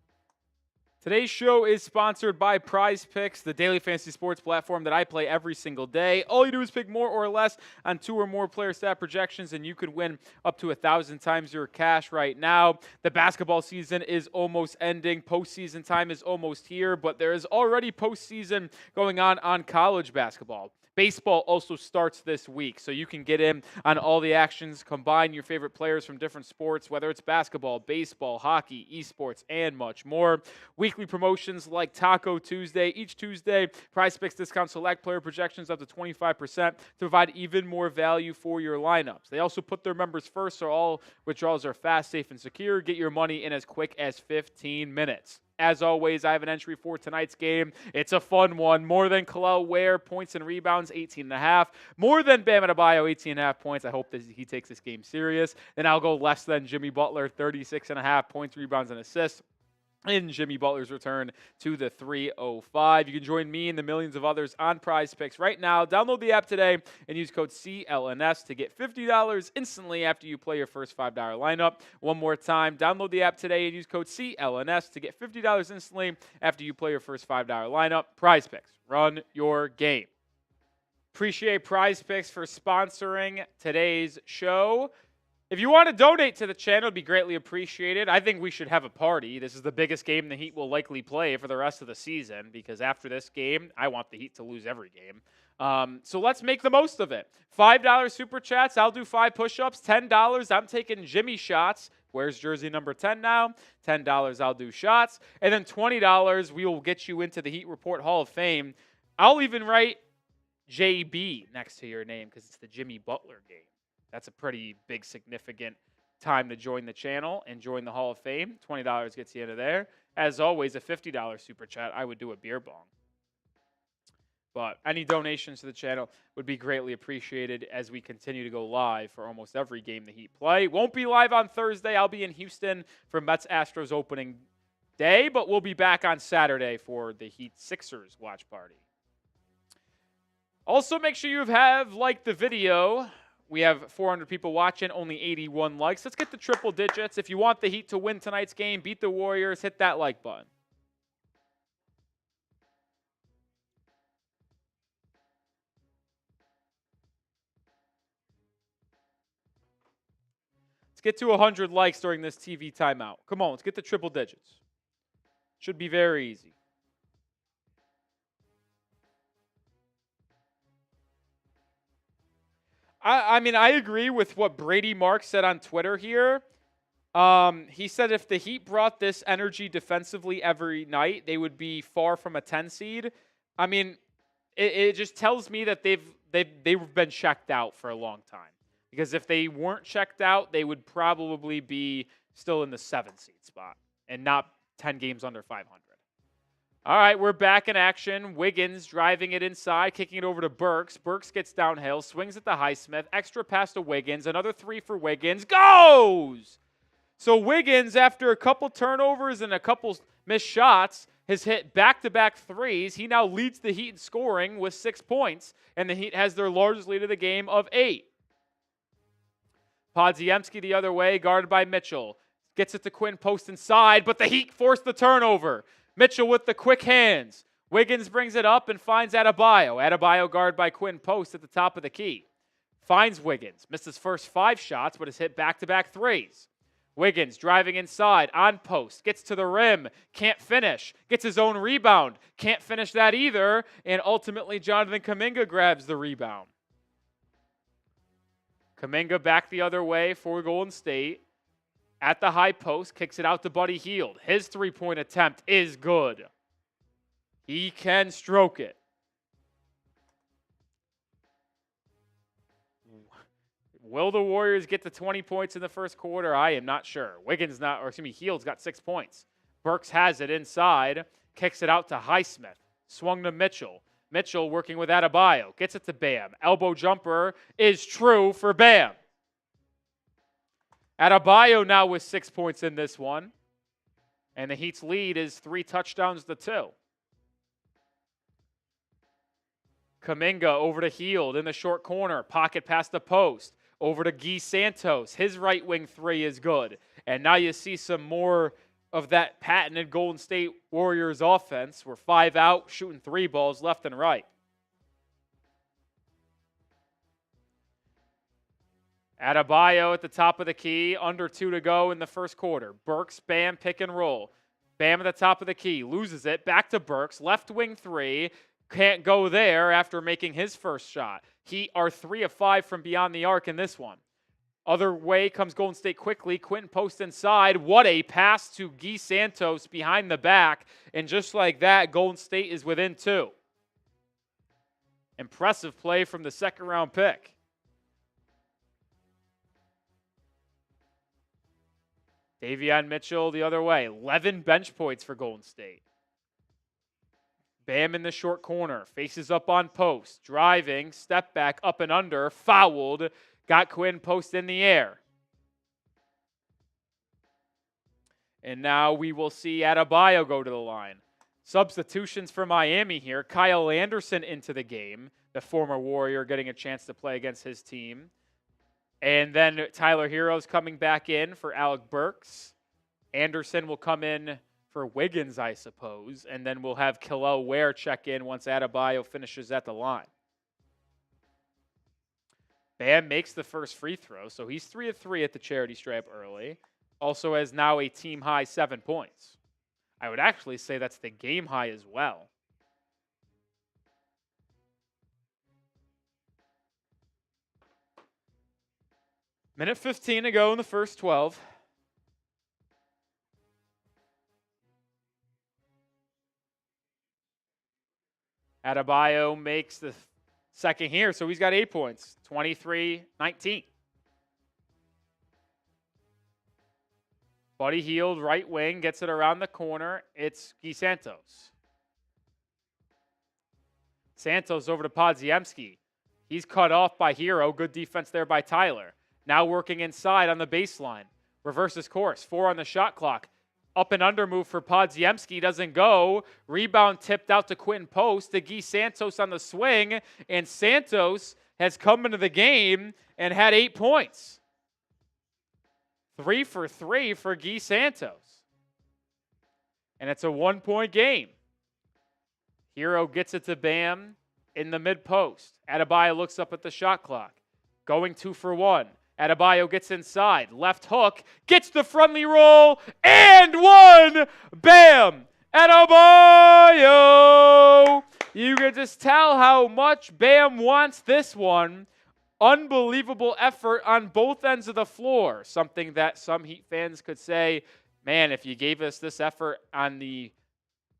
Today's show is sponsored by PrizePicks, the daily fantasy sports platform that I play every single day. All you do is pick more or less on 2 or more player stat projections, and you could win up to 1,000 times your cash right now. The basketball season is almost ending. Postseason time is almost here, but there is already postseason going on college basketball. Baseball also starts this week, so you can get in on all the actions, combine your favorite players from different sports, whether it's basketball, baseball, hockey, esports, and much more. Weekly promotions like Taco Tuesday. Each Tuesday, PrizePicks discounts select player projections up to 25% to provide even more value for your lineups. They also put their members first, so all withdrawals are fast, safe, and secure. Get your money in as quick as 15 minutes. As always, I have an entry for tonight's game. It's a fun one. More than Kel'el Ware, points and rebounds, 18.5. More than Bam Adebayo, 18.5 points. I hope that he takes this game serious. Then I'll go less than Jimmy Butler, 36.5 points, rebounds, and assists. in Jimmy Butler's return to the 305. You can join me and the millions of others on PrizePicks right now. Download the app today and use code CLNS to get $50 instantly after you play your first $5 lineup. One more time, download the app today and use code CLNS to get $50 instantly after you play your first $5 lineup. PrizePicks, run your game. Appreciate PrizePicks for sponsoring today's show. If you want to donate to the channel, it'd be greatly appreciated. I think we should have a party. This is the biggest game the Heat will likely play for the rest of the season because after this game, I want the Heat to lose every game. So let's make the most of it. $5 super chats, I'll do 5 push-ups. $10, I'm taking Jimmy shots. Where's jersey number 10 now? $10, I'll do shots. And then $20, we will get you into the Heat Report Hall of Fame. I'll even write JB next to your name because it's the Jimmy Butler game. That's a pretty big, significant time to join the channel and join the Hall of Fame. $20 gets you into there. As always, a $50 super chat, I would do a beer bong. But any donations to the channel would be greatly appreciated as we continue to go live for almost every game the Heat play. Won't be live on Thursday. I'll be in Houston for Mets-Astros opening day, but we'll be back on Saturday for the Heat-Sixers watch party. Also, make sure you have liked the video. We have 400 people watching, only 81 likes. Let's get the triple digits. If you want the Heat to win tonight's game, beat the Warriors, hit that like button. Let's get to 100 likes during this TV timeout. Come on, let's get the triple digits. Should be very easy. I mean, I agree with what Brady Mark said on Twitter here. He said if the Heat brought this energy defensively every night, they would be far from a 10 seed. I mean, it just tells me that they've been checked out for a long time. Because if they weren't checked out, they would probably be still in the 7 seed spot and not 10 games under 500. All right, we're back in action. Wiggins driving it inside, kicking it over to Burks. Burks gets downhill, swings at the Highsmith. Extra pass to Wiggins. Another 3 for Wiggins. Goes! So Wiggins, after a couple turnovers and a couple missed shots, has hit back-to-back threes. He now leads the Heat in scoring with 6 points, and the Heat has their largest lead of the game of 8. Podziemski the other way, guarded by Mitchell. Gets it to Quinn, post inside, but the Heat forced the turnover. Mitchell with the quick hands. Wiggins brings it up and finds Adebayo. Adebayo guarded by Quinn, post at the top of the key. Finds Wiggins. Missed his first 5 shots, but has hit back-to-back threes. Wiggins driving inside, on post, gets to the rim, can't finish, gets his own rebound, can't finish that either, and ultimately Jonathan Kuminga grabs the rebound. Kuminga back the other way for Golden State. At the high post, kicks it out to Buddy Hield. His 3-point attempt is good. He can stroke it. Will the Warriors get to 20 points in the first quarter? I am not sure. Hield's got 6 points. Burks has it inside, kicks it out to Highsmith. Swung to Mitchell. Mitchell working with Adebayo. Gets it to Bam. Elbow jumper is true for Bam. Adebayo now with 6 points in this one. And the Heat's lead is 3 touchdowns to 2. Kuminga over to Hield in the short corner. Pocket past the post. Over to Guy Santos. His right wing 3 is good. And now you see some more of that patented Golden State Warriors offense. We're 5 out, shooting 3 balls left and right. Adebayo at the top of the key, under 2 to go in the first quarter. Burks, Bam, pick and roll. Bam at the top of the key, loses it, back to Burks, left wing 3, can't go there after making his first shot. Heat are 3 of 5 from beyond the arc in this one. Other way comes Golden State quickly, Quentin post inside. What a pass to Guy Santos behind the back, and just like that, Golden State is within 2. Impressive play from the second round pick. Davion Mitchell the other way. 11 bench points for Golden State. Bam in the short corner. Faces up on post. Driving. Step back. Up and under. Fouled. Got Quinn post in the air. And now we will see Adebayo go to the line. Substitutions for Miami here. Kyle Anderson into the game, the former Warrior getting a chance to play against his team. And then Tyler Hero's coming back in for Alec Burks. Anderson will come in for Wiggins, I suppose. And then we'll have Kel'el Ware check in once Adebayo finishes at the line. Bam makes the first free throw, so he's 3 of 3 at the charity stripe early. Also has now a team-high 7 points. I would actually say that's the game high as well. Minute 15 to go in the first 12. Adebayo makes the second here, so he's got 8 points, 23-19. Buddy Hield, right wing, gets it around the corner. It's Guy Santos. Santos over to Podziemski. He's cut off by Hero. Good defense there by Tyler. Now working inside on the baseline. Reverses course. 4 on the shot clock. Up and under move for Podziemski. Doesn't go. Rebound tipped out to Quentin Post. To Guy Santos on the swing. And Santos has come into the game and had 8 points. 3 for 3 for Guy Santos. And it's a 1-point game. Hero gets it to Bam in the mid-post. Adebayo looks up at the shot clock. Going 2 for 1. Adebayo gets inside. Left hook. Gets the friendly roll. And 1. Bam! Adebayo! You can just tell how much Bam wants this one. Unbelievable effort on both ends of the floor. Something that some Heat fans could say, man, if you gave us this effort on the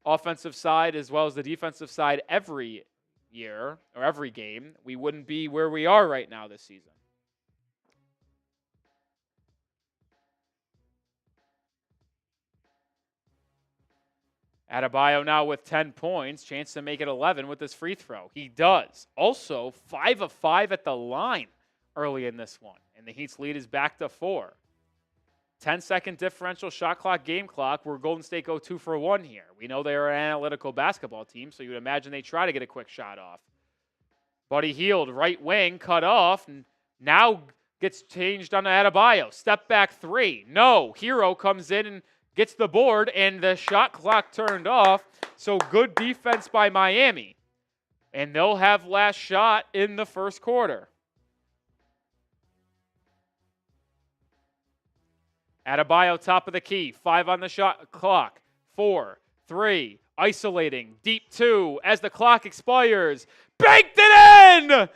offensive side as well as the defensive side every year or every game, we wouldn't be where we are right now this season. Adebayo now with 10 points, chance to make it 11 with this free throw. He does. Also, 5 of 5 at the line early in this one, and the Heat's lead is back to 4. 10-second differential shot clock, game clock, where Golden State go 2 for 1 here. We know they are an analytical basketball team, so you would imagine they try to get a quick shot off. Buddy Hield, right wing, cut off, and now gets changed on to Adebayo. Step back 3. No. Hero comes in and gets the board, and the shot clock turned off. So good defense by Miami. And they'll have last shot in the first quarter. Adebayo top of the key. 5 on the shot clock. 4, 3, isolating. Deep 2 as the clock expires. Banked it in!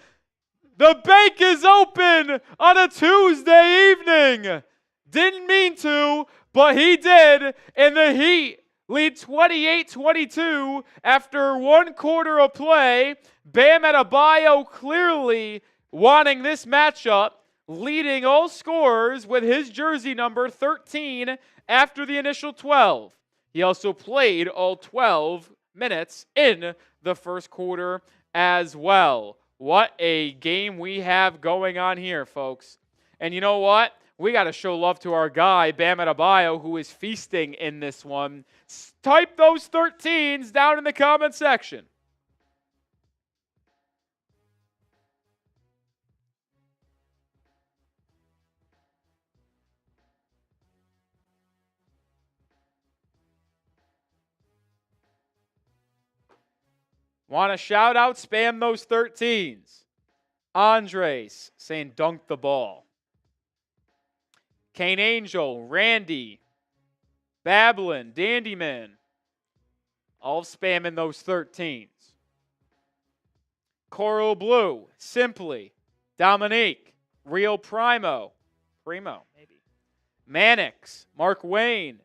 The bank is open on a Tuesday evening. Didn't mean to, but he did, and the Heat lead 28-22 after 1 quarter of play. Bam Adebayo clearly wanting this matchup, leading all scorers with his jersey number 13 after the initial 12. He also played all 12 minutes in the first quarter as well. What a game we have going on here, folks. And you know what? We got to show love to our guy, Bam Adebayo, who is feasting in this one. Type those 13s down in the comment section. Want to shout out, spam those 13s. Andres saying dunk the ball. Kane Angel, Randy, Babylon, Dandyman, all spamming those 13s. Coral Blue, Simply, Dominique, Real Primo, maybe. Mannix, Mark Wayne,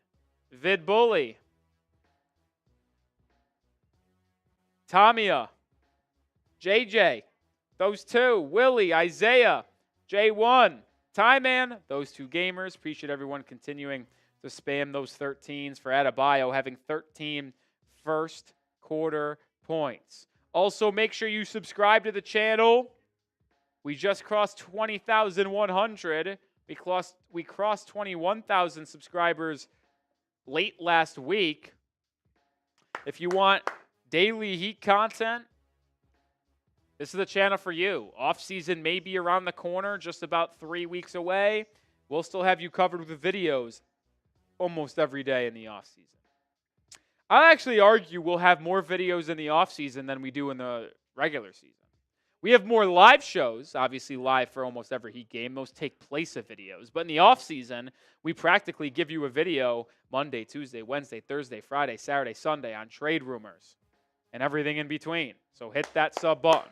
Vid Bully, Tamia, JJ, those 2, Willie, Isaiah, J1, Time Man, those 2 gamers. Appreciate everyone continuing to spam those 13s for Adebayo, having 13 first quarter points. Also, make sure you subscribe to the channel. We just crossed 20,100. We crossed 21,000 subscribers late last week. If you want daily Heat content, this is the channel for you. Off-season may be around the corner, just about 3 weeks away. We'll still have you covered with videos almost every day in the off-season. I actually argue we'll have more videos in the off-season than we do in the regular season. We have more live shows, obviously live for almost every Heat game. Those take place of videos. But in the off-season, we practically give you a video Monday, Tuesday, Wednesday, Thursday, Friday, Saturday, Sunday on trade rumors and everything in between. So hit that sub button.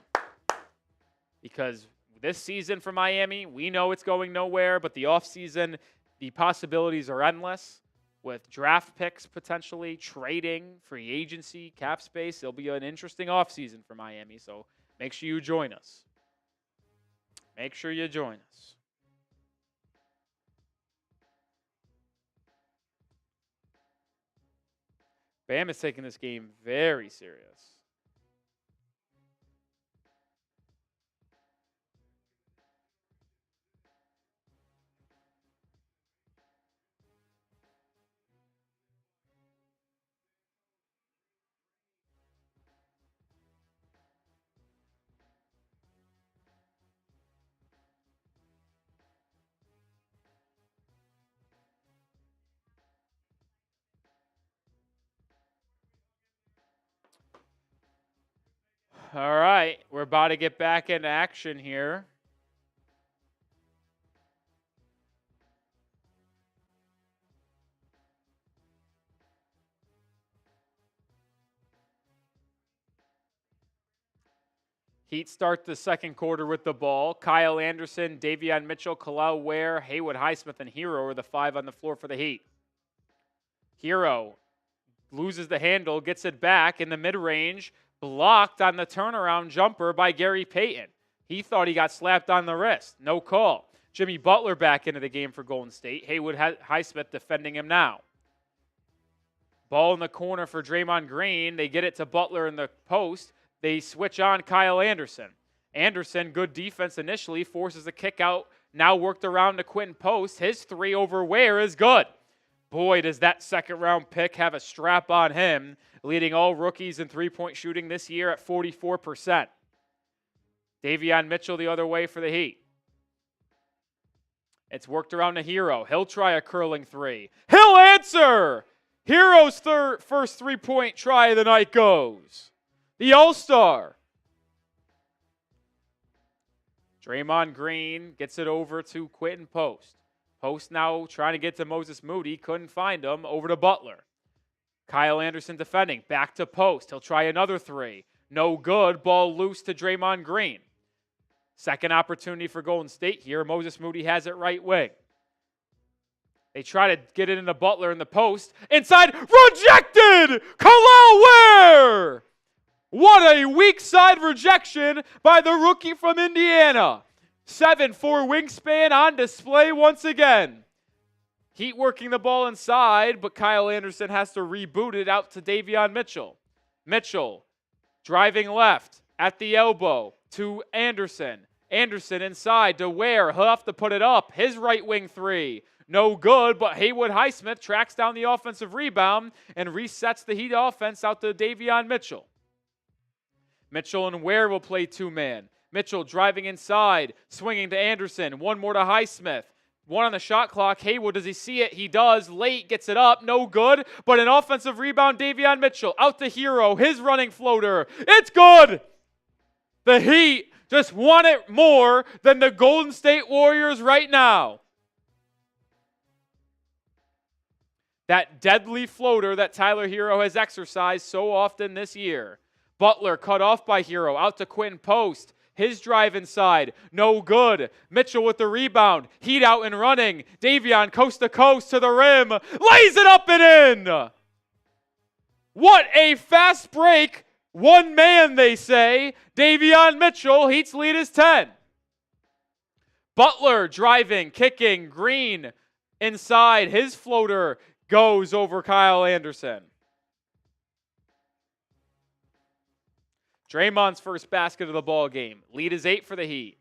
Because this season for Miami, we know it's going nowhere, but the off-season, the possibilities are endless. With draft picks potentially, trading, free agency, cap space, it'll be an interesting offseason for Miami. So make sure you join us. Make sure you join us. Bam is taking this game very serious. All right, we're about to get back into action here. Heat start the second quarter with the ball. Kyle Anderson, Davion Mitchell, Kalal Ware, Haywood Highsmith, and Hero are the 5 on the floor for the Heat. Hero loses the handle, gets it back in the mid-range, blocked on the turnaround jumper by Gary Payton. He thought he got slapped on the wrist. No call. Jimmy Butler back into the game for Golden State. Haywood Highsmith defending him now. Ball in the corner for Draymond Green. They get it to Butler in the post. They switch on Kyle Anderson. Anderson, good defense initially, forces a kick out. Now worked around to Quentin Post. His 3 over Ware is good. Boy, does that second-round pick have a strap on him, leading all rookies in three-point shooting this year at 44%. Davion Mitchell the other way for the Heat. It's worked around to Hero. He'll try a curling 3. He'll answer! Hero's first three-point try of the night goes. The All-Star. Draymond Green gets it over to Quentin Post. Post now trying to get to Moses Moody. Couldn't find him. Over to Butler. Kyle Anderson defending. Back to Post. He'll try another 3. No good. Ball loose to Draymond Green. Second opportunity for Golden State here. Moses Moody has it right wing. They try to get it into Butler in the post. Inside. Rejected! Kalal Ware! What a weak side rejection by the rookie from Indiana. 7'4" wingspan on display once again. Heat working the ball inside, but Kyle Anderson has to reboot it out to Davion Mitchell. Mitchell driving left at the elbow to Anderson. Anderson inside to Ware. He'll have to put it up. His right wing 3. No good, but Haywood Highsmith tracks down the offensive rebound and resets the Heat offense out to Davion Mitchell. Mitchell and Ware will play 2-man. Mitchell driving inside, swinging to Anderson. One more to Highsmith. 1 on the shot clock. Haywood, does he see it? He does. Late, gets it up. No good. But an offensive rebound, Davion Mitchell. Out to Hero. His running floater. It's good! The Heat just want it more than the Golden State Warriors right now. That deadly floater that Tyler Hero has exercised so often this year. Butler cut off by Hero. Out to Quentin Post. His drive inside. No good. Mitchell with the rebound. Heat out and running. Davion coast to coast to the rim. Lays it up and in. What a fast break. 1 man, they say. Davion Mitchell. Heat's lead is 10. Butler driving, kicking. Green inside. His floater goes over Kyle Anderson. Draymond's first basket of the ball game. Lead is 8 for the Heat.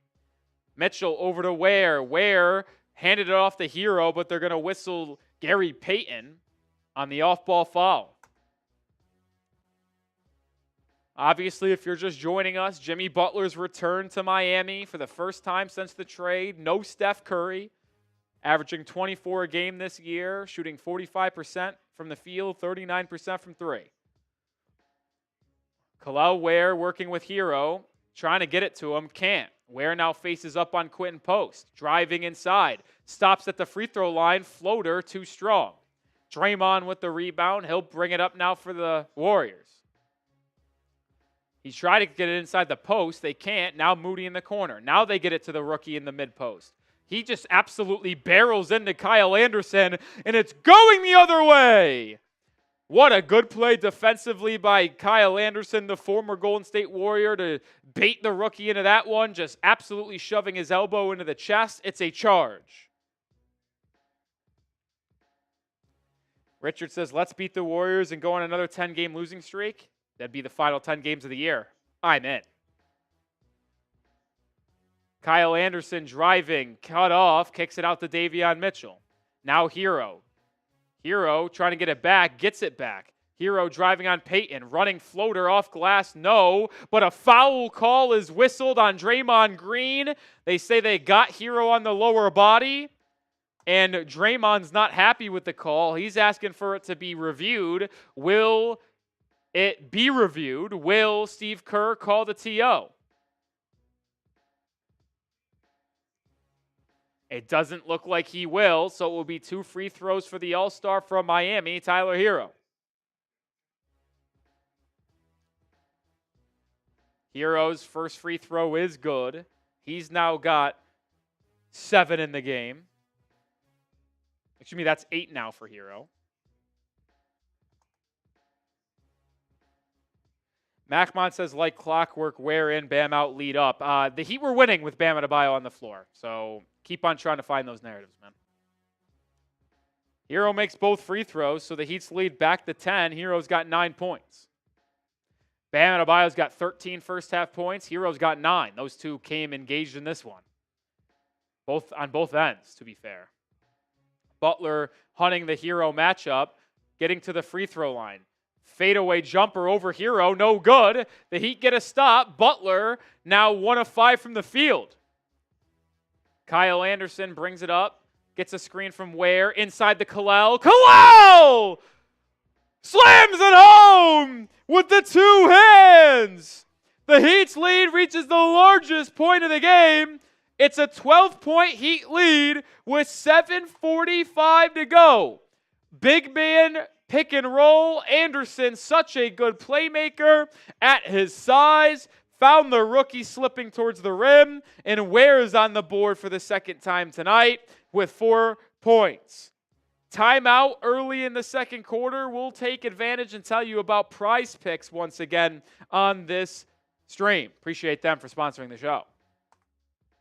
Mitchell over to Ware. Ware handed it off to Hero, but they're going to whistle Gary Payton on the off-ball foul. Obviously, if you're just joining us, Jimmy Butler's return to Miami for the first time since the trade. No Steph Curry, averaging 24 a game this year, shooting 45% from the field, 39% from three. Kalel Ware working with Hero, trying to get it to him, can't. Ware now faces up on Quentin Post, driving inside, stops at the free throw line, floater too strong. Draymond with the rebound, he'll bring it up now for the Warriors. He's trying to get it inside the post. They can't. Now Moody in the corner. Now they get it to the rookie in the mid-post. He just absolutely barrels into Kyle Anderson, and it's going the other way. What a good play defensively by Kyle Anderson, the former Golden State Warrior, to bait the rookie into that one, just absolutely shoving his elbow into the chest. It's a charge. Richard says, let's beat the Warriors and go on another 10-game losing streak. That'd be the final 10 games of the year. I'm in. Kyle Anderson driving, cut off, kicks it out to Davion Mitchell. Now Hero. Hero trying to get it back, gets it back. Hero driving on Payton, running floater off glass, no. But a foul call is whistled on Draymond Green. They say they got Hero on the lower body. And Draymond's not happy with the call. He's asking for it to be reviewed. Will it be reviewed? Will Steve Kerr call the TO? It doesn't look like he will, so it will be 2 free throws for the All-Star from Miami, Tyler Hero. Hero's first free throw is good. He's now got 7 in the game. Excuse me, that's 8 now for Hero. Macmon says, like clockwork, Ware in, Bam out, lead up. The Heat were winning with Bam Adebayo on the floor, so keep on trying to find those narratives, man. Hero makes both free throws, so the Heat's lead back to 10. Hero's got 9 points. Bam Adebayo's got 13 first-half points. Hero's got 9. Those two came engaged in this one. Both on both ends, to be fair. Butler hunting the Hero matchup, getting to the free throw line. Fadeaway jumper over Hero, no good. The Heat get a stop. Butler now 1 of 5 from the field. Kyle Anderson brings it up, gets a screen from Ware inside the Kalel. Kalel slams it home with the 2 hands. The Heat's lead reaches the largest point of the game. It's a 12-point Heat lead with 7:45 to go. Big man pick and roll. Anderson, such a good playmaker at his size. Found the rookie slipping towards the rim. And Ware is on the board for the second time tonight with 4 points. Timeout early in the second quarter. We'll take advantage and tell you about PrizePicks once again on this stream. Appreciate them for sponsoring the show.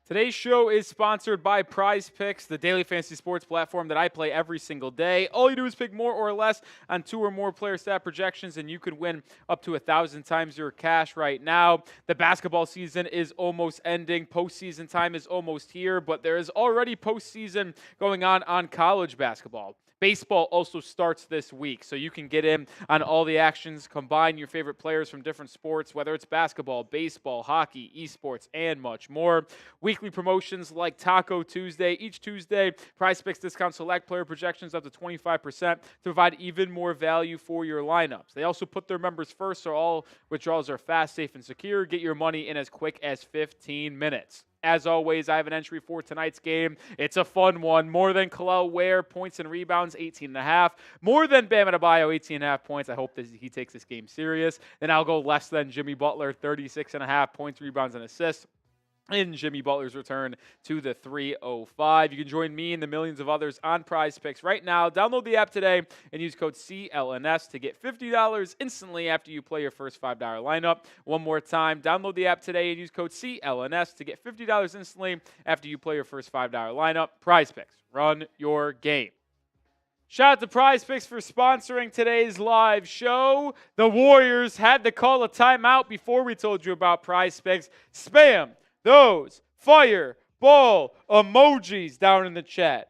Today's show is sponsored by PrizePicks, the daily fantasy sports platform that I play every single day. All you do is pick more or less on 2 or more player stat projections, and you could win up to 1,000 times your cash right now. The basketball season is almost ending. Postseason time is almost here, but there is already postseason going on college basketball. Baseball also starts this week, so you can get in on all the actions, combine your favorite players from different sports, whether it's basketball, baseball, hockey, esports, and much more. Weekly promotions like Taco Tuesday. Each Tuesday, PrizePicks discounts select player projections up to 25% to provide even more value for your lineups. They also put their members first, so all withdrawals are fast, safe, and secure. Get your money in as quick as 15 minutes. As always, I have an entry for tonight's game. It's a fun one. More than Kalel Ware, points and rebounds, 18.5. More than Bam Adebayo, 18.5 points. I hope that he takes this game serious. Then I'll go less than Jimmy Butler, 36.5 points, rebounds, and assists in Jimmy Butler's return to the 305. You can join me and the millions of others on PrizePicks right now. Download the app today and use code CLNS to get $50 instantly after you play your first $5 lineup. One more time, download the app today and use code CLNS to get $50 instantly after you play your first $5 lineup. PrizePicks, run your game. Shout out to PrizePicks for sponsoring today's live show. The Warriors had to call a timeout before we told you about PrizePicks. Spam those fireball emojis down in the chat.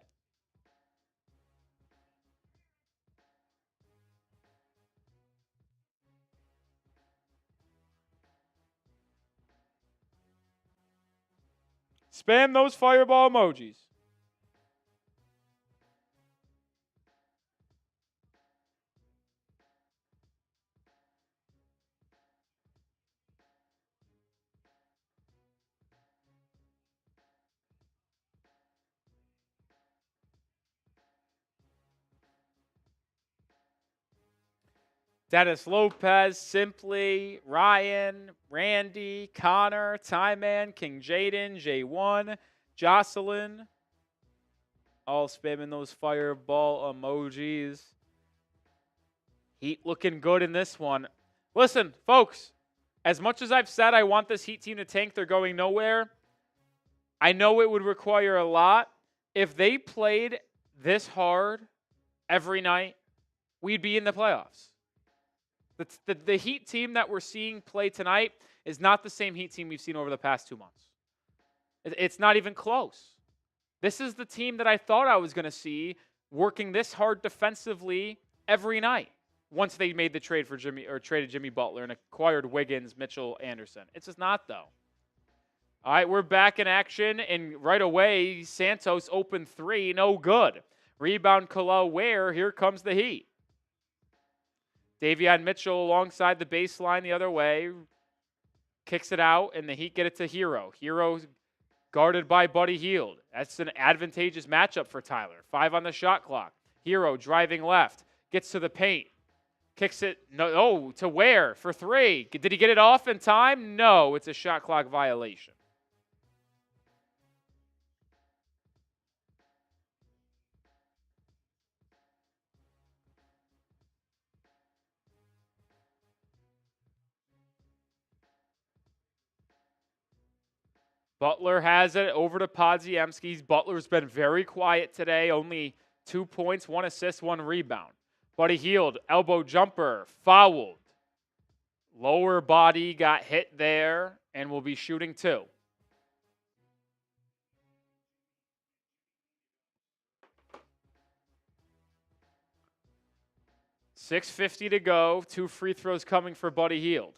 Spam those fireball emojis. Dennis Lopez, Simply, Ryan, Randy, Connor, Tyman, King Jaden, J1, Jocelyn, all spamming those fireball emojis. Heat looking good in this one. Listen, folks, as much as I've said I want this Heat team to tank, they're going nowhere. I know it would require a lot. If they played this hard every night, we'd be in the playoffs. The Heat team that we're seeing play tonight is not the same Heat team we've seen over the past 2 months. It's not even close. This is the team that I thought I was going to see working this hard defensively every night once they made the trade for traded Jimmy Butler and acquired Wiggins, Mitchell, Anderson. It's just not, though. All right, we're back in action, and right away, Santos open three, no good. Rebound, Nikola, where? Here comes the Heat. Davion Mitchell alongside the baseline the other way. Kicks it out, and the Heat get it to Hero. Hero guarded by Buddy Hield. That's an advantageous matchup for Tyler. 5 on the shot clock. Hero driving left. Gets to the paint. Kicks it, to where? For 3. Did he get it off in time? No, it's a shot clock violation. Butler has it over to Podziemski. Butler's been very quiet today. Only 2 points, 1 assist, 1 rebound. Buddy Hield, elbow jumper, fouled. Lower body got hit there and will be shooting 2. .650 to go. 2 free throws coming for Buddy Hield.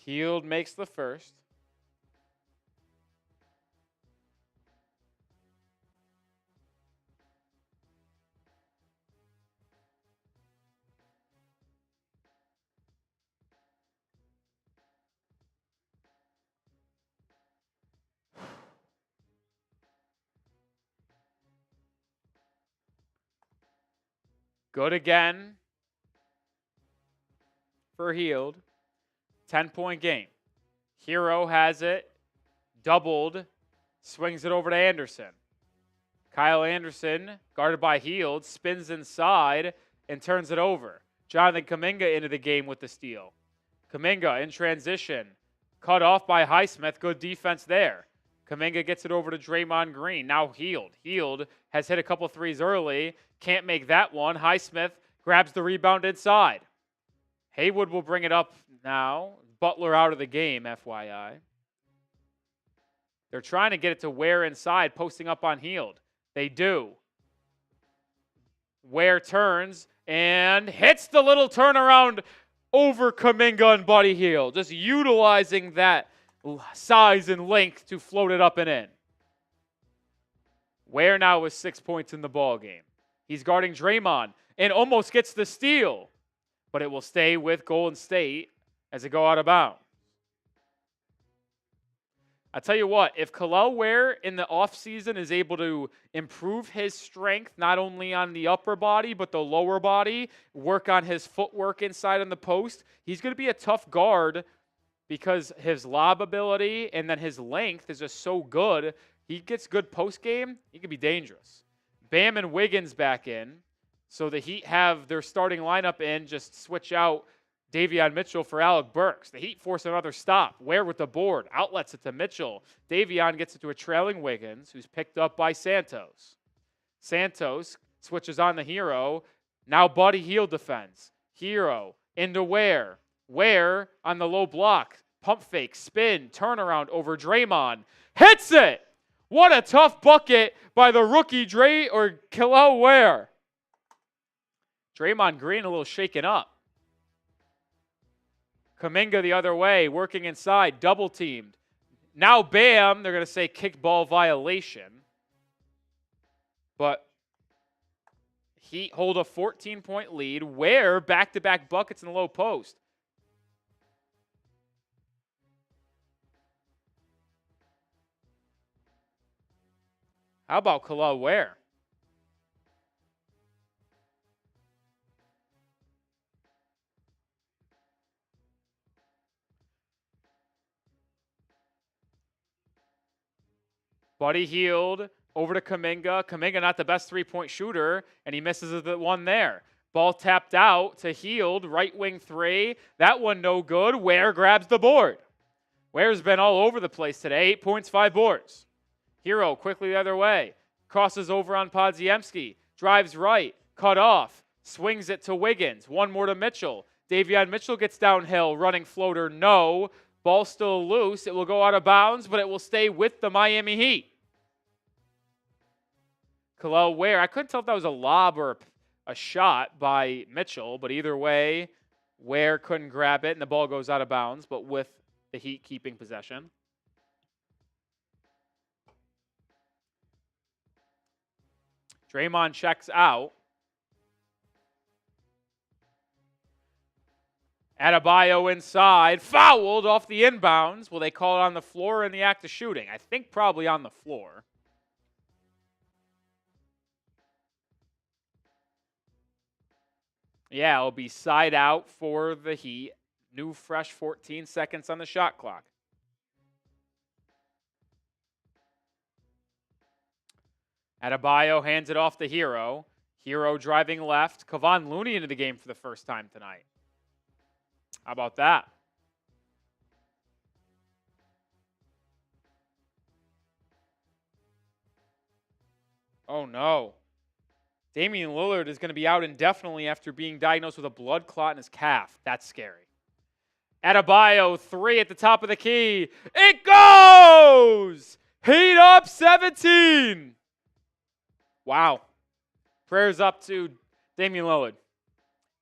Hield makes the first. Good again for Hield. 10-point game. Hero has it. Doubled. Swings it over to Anderson. Kyle Anderson, guarded by Hield, spins inside and turns it over. Jonathan Kuminga into the game with the steal. Kuminga in transition. Cut off by Highsmith. Good defense there. Kuminga gets it over to Draymond Green. Now Hield. Hield has hit a couple threes early. Can't make that one. Highsmith grabs the rebound inside. Haywood will bring it up now. Butler out of the game, FYI. They're trying to get it to Ware inside, posting up on Hield. They do. Ware turns and hits the little turnaround over Kuminga and Buddy Hield. Just utilizing that size and length to float it up and in. Ware now with 6 points in the ball game. He's guarding Draymond and almost gets the steal, but it will stay with Golden State as it go out of bounds. I tell you what, if Kel'el Ware in the offseason is able to improve his strength, not only on the upper body, but the lower body, work on his footwork inside on the post, he's going to be a tough guard because his lob ability and then his length is just so good. He gets good post game, he can be dangerous. Bam and Wiggins back in, so the Heat have their starting lineup in, just switch out Davion Mitchell for Alec Burks. The Heat force another stop. Ware with the board. Outlets it to Mitchell. Davion gets it to a trailing Wiggins, who's picked up by Santos. Santos switches on the Hero. Now Buddy Hield defends. Hero into Ware. Ware on the low block. Pump fake, spin, turnaround over Draymond. Hits it! What a tough bucket by the rookie Kel'el Ware. Draymond Green a little shaken up. Kuminga the other way, working inside, double teamed. Now, bam, they're going to say kickball violation. But Heat hold a 14-point lead. Ware back-to-back buckets in the low post. How about Kel'el Ware? Buddy Hield over to Kuminga. Kuminga not the best three-point shooter, and he misses the one there. Ball tapped out to Hield, right wing three. That one no good. Ware grabs the board. Ware's been all over the place today. 8 points, 5 boards. Hero quickly the other way. Crosses over on Podziemski. Drives right. Cut off. Swings it to Wiggins. One more to Mitchell. Davion Mitchell gets downhill. Running floater, no. Ball still loose. It will go out of bounds, but it will stay with the Miami Heat. Kel'el Ware, I couldn't tell if that was a lob or a shot by Mitchell, but either way, Ware couldn't grab it, and the ball goes out of bounds, but with the Heat keeping possession. Draymond checks out. Adebayo inside, fouled off the inbounds. Will they call it on the floor or in the act of shooting? I think probably on the floor. Yeah, it'll be side out for the Heat. New fresh 14 seconds on the shot clock. Adebayo hands it off to Hero. Hero driving left. Kevon Looney into the game for the first time tonight. How about that? Oh, no. Damian Lillard is going to be out indefinitely after being diagnosed with a blood clot in his calf. That's scary. Adebayo, three at the top of the key. It goes! Heat up 17. Wow. Prayers up to Damian Lillard.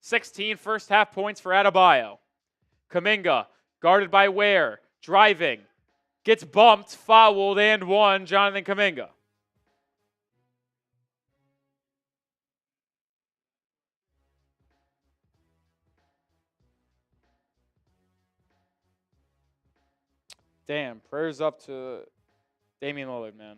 16 first half points for Adebayo. Kuminga, guarded by Ware, driving. Gets bumped, fouled, and one. Jonathan Kuminga. Damn, prayers up to Damian Lillard, man.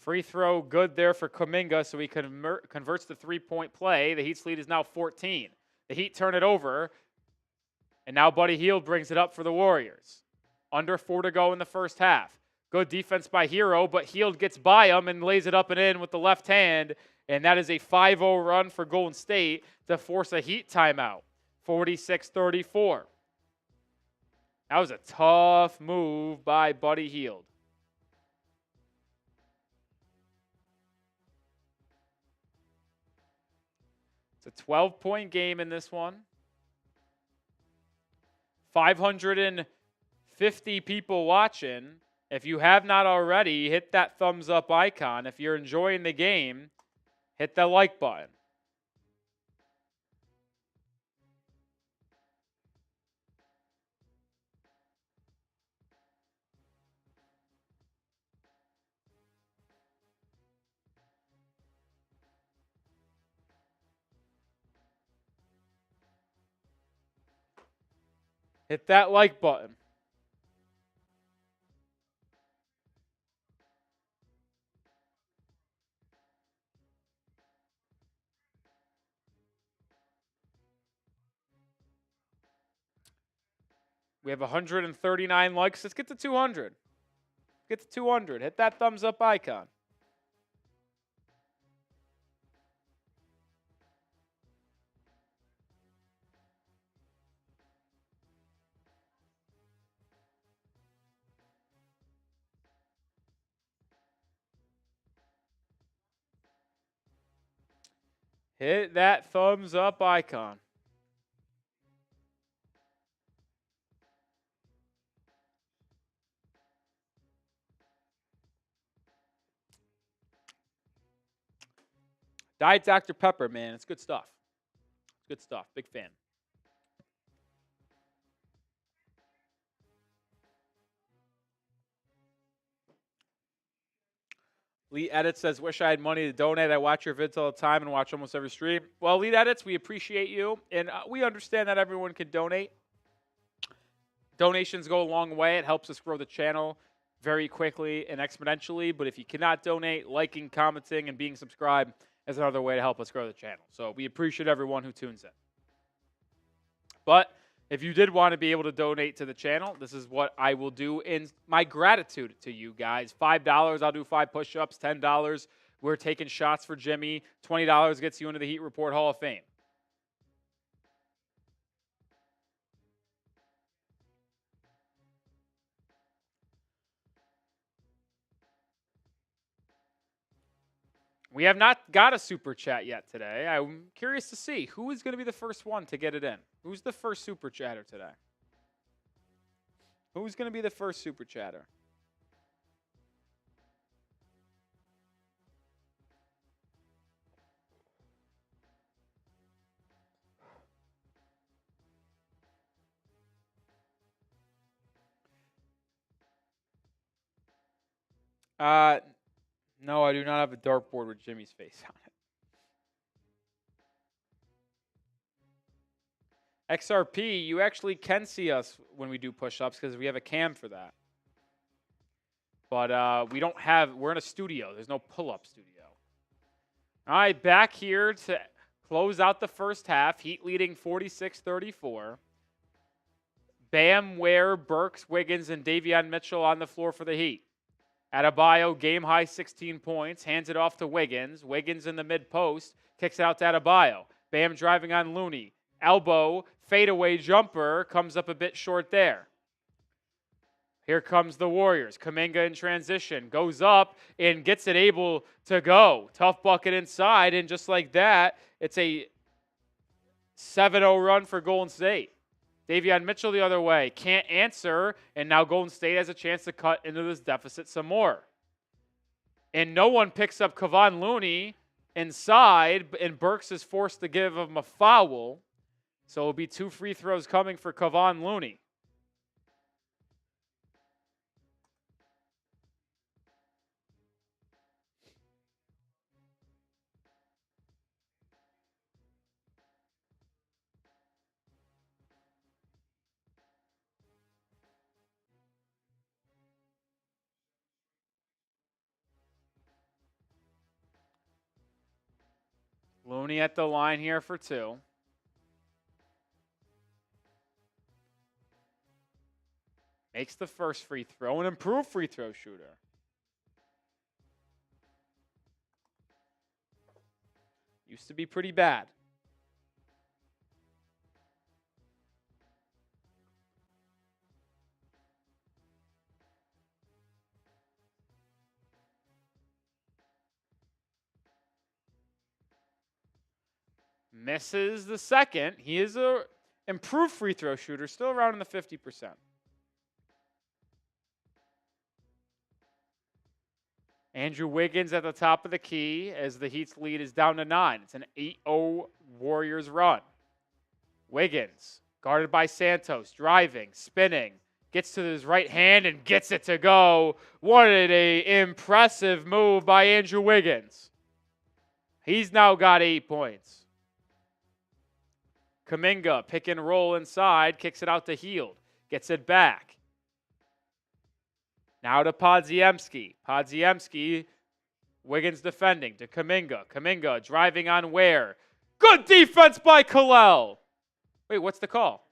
Free throw good there for Kuminga, so he converts the three-point play. The Heat's lead is now 14. The Heat turn it over, and now Buddy Hield brings it up for the Warriors. Under 4 to go in the first half. Good defense by Hero, but Hield gets by him and lays it up and in with the left hand, and that is a 5-0 run for Golden State to force a Heat timeout. 46-34. That was a tough move by Buddy Hield. It's a 12-point game in this one. 550 people watching. If you have not already, hit that thumbs up icon. If you're enjoying the game, hit the like button. Hit that like button. We have 139 likes. Let's get to 200. Get to 200. Hit that thumbs up icon. Hit that thumbs up icon. Diet Dr. Pepper, man. It's good stuff. It's good stuff. Big fan. Lee Edits says, wish I had money to donate. I watch your vids all the time and watch almost every stream. Well, Lee Edits, we appreciate you. And we understand that everyone can donate. Donations go a long way. It helps us grow the channel very quickly and exponentially. But if you cannot donate, liking, commenting, and being subscribed is another way to help us grow the channel. So we appreciate everyone who tunes in. But if you did want to be able to donate to the channel, this is what I will do in my gratitude to you guys. $5, I'll do 5 push-ups. $10, we're taking shots for Jimmy. $20 gets you into the Heat Report Hall of Fame. We have not got a super chat yet today. I'm curious to see who is going to be the first one to get it in. Who's the first super chatter today? Who's going to be the first super chatter? No, I do not have a dartboard with Jimmy's face on it. XRP, you actually can see us when we do push-ups because we have a cam for that. But we don't have, we're in a studio. There's no pull-up studio. All right, back here to close out the first half. Heat leading 46-34. Bam, Ware, Burks, Wiggins, and Davion Mitchell on the floor for the Heat. Adebayo, game-high 16 points, hands it off to Wiggins. Wiggins in the mid-post, kicks it out to Adebayo. Bam driving on Looney. Elbow, fadeaway jumper, comes up a bit short there. Here comes the Warriors. Kuminga in transition, goes up and gets it able to go. Tough bucket inside, and just like that, it's a 7-0 run for Golden State. Davion Mitchell the other way. Can't answer, and now Golden State has a chance to cut into this deficit some more. And no one picks up Kevon Looney inside, and Burks is forced to give him a foul. So it'll be 2 free throws coming for Kevon Looney. Looney at the line here for 2. Makes the first free throw, an improved free throw shooter. Used to be pretty bad. Misses the second. He is a improved free throw shooter, still around in the 50%. Andrew Wiggins at the top of the key as the Heat's lead is down to 9. It's an 8-0 Warriors run. Wiggins, guarded by Santos, driving, spinning, gets to his right hand and gets it to go. What an impressive move by Andrew Wiggins. He's now got 8 points. Kuminga, pick and roll inside, kicks it out to Hield, gets it back. Now to Podziemski. Podziemski, Wiggins defending to Kuminga. Kuminga driving on Ware. Good defense by Kalel. Wait, what's the call?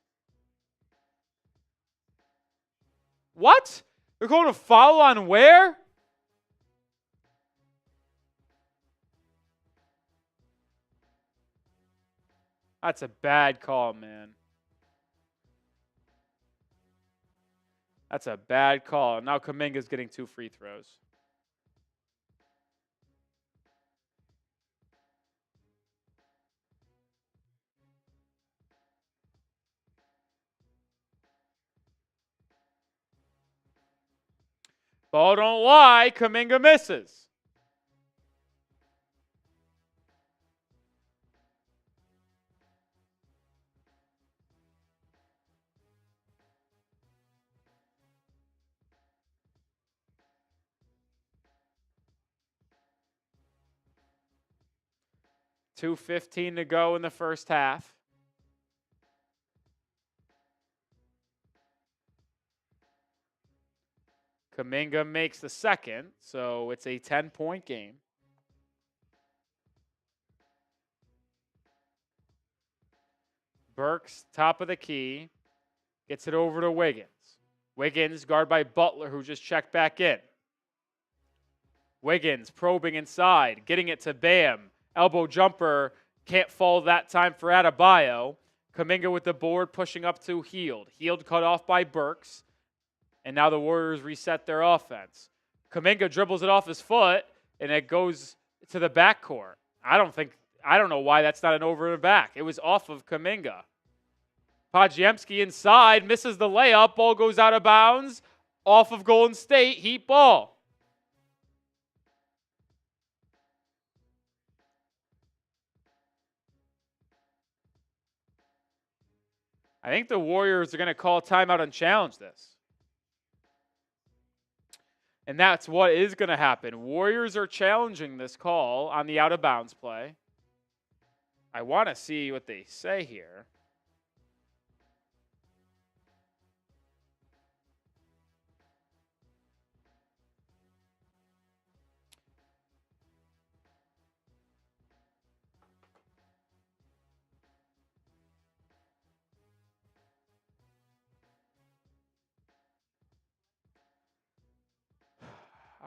What? They're going to foul on Ware? That's a bad call, man. That's a bad call. Now Kuminga's getting 2 free throws. Ball don't lie. Kuminga misses. $2:15 to go in the first half. Kuminga makes the second, so it's a 10-point game. Burks, top of the key, gets it over to Wiggins. Wiggins, guard by Butler, who just checked back in. Wiggins probing inside, getting it to Bam. Elbow jumper, can't fall that time for Adebayo. Kuminga with the board, pushing up to Hield. Hield cut off by Burks. And now the Warriors reset their offense. Kuminga dribbles it off his foot, and it goes to the backcourt. I don't know why that's not an over and back. It was off of Kuminga. Podziemski inside, misses the layup. Ball goes out of bounds. Off of Golden State, Heat ball. I think the Warriors are going to call a timeout and challenge this. And that's what is going to happen. Warriors are challenging this call on the out-of-bounds play. I want to see what they say here.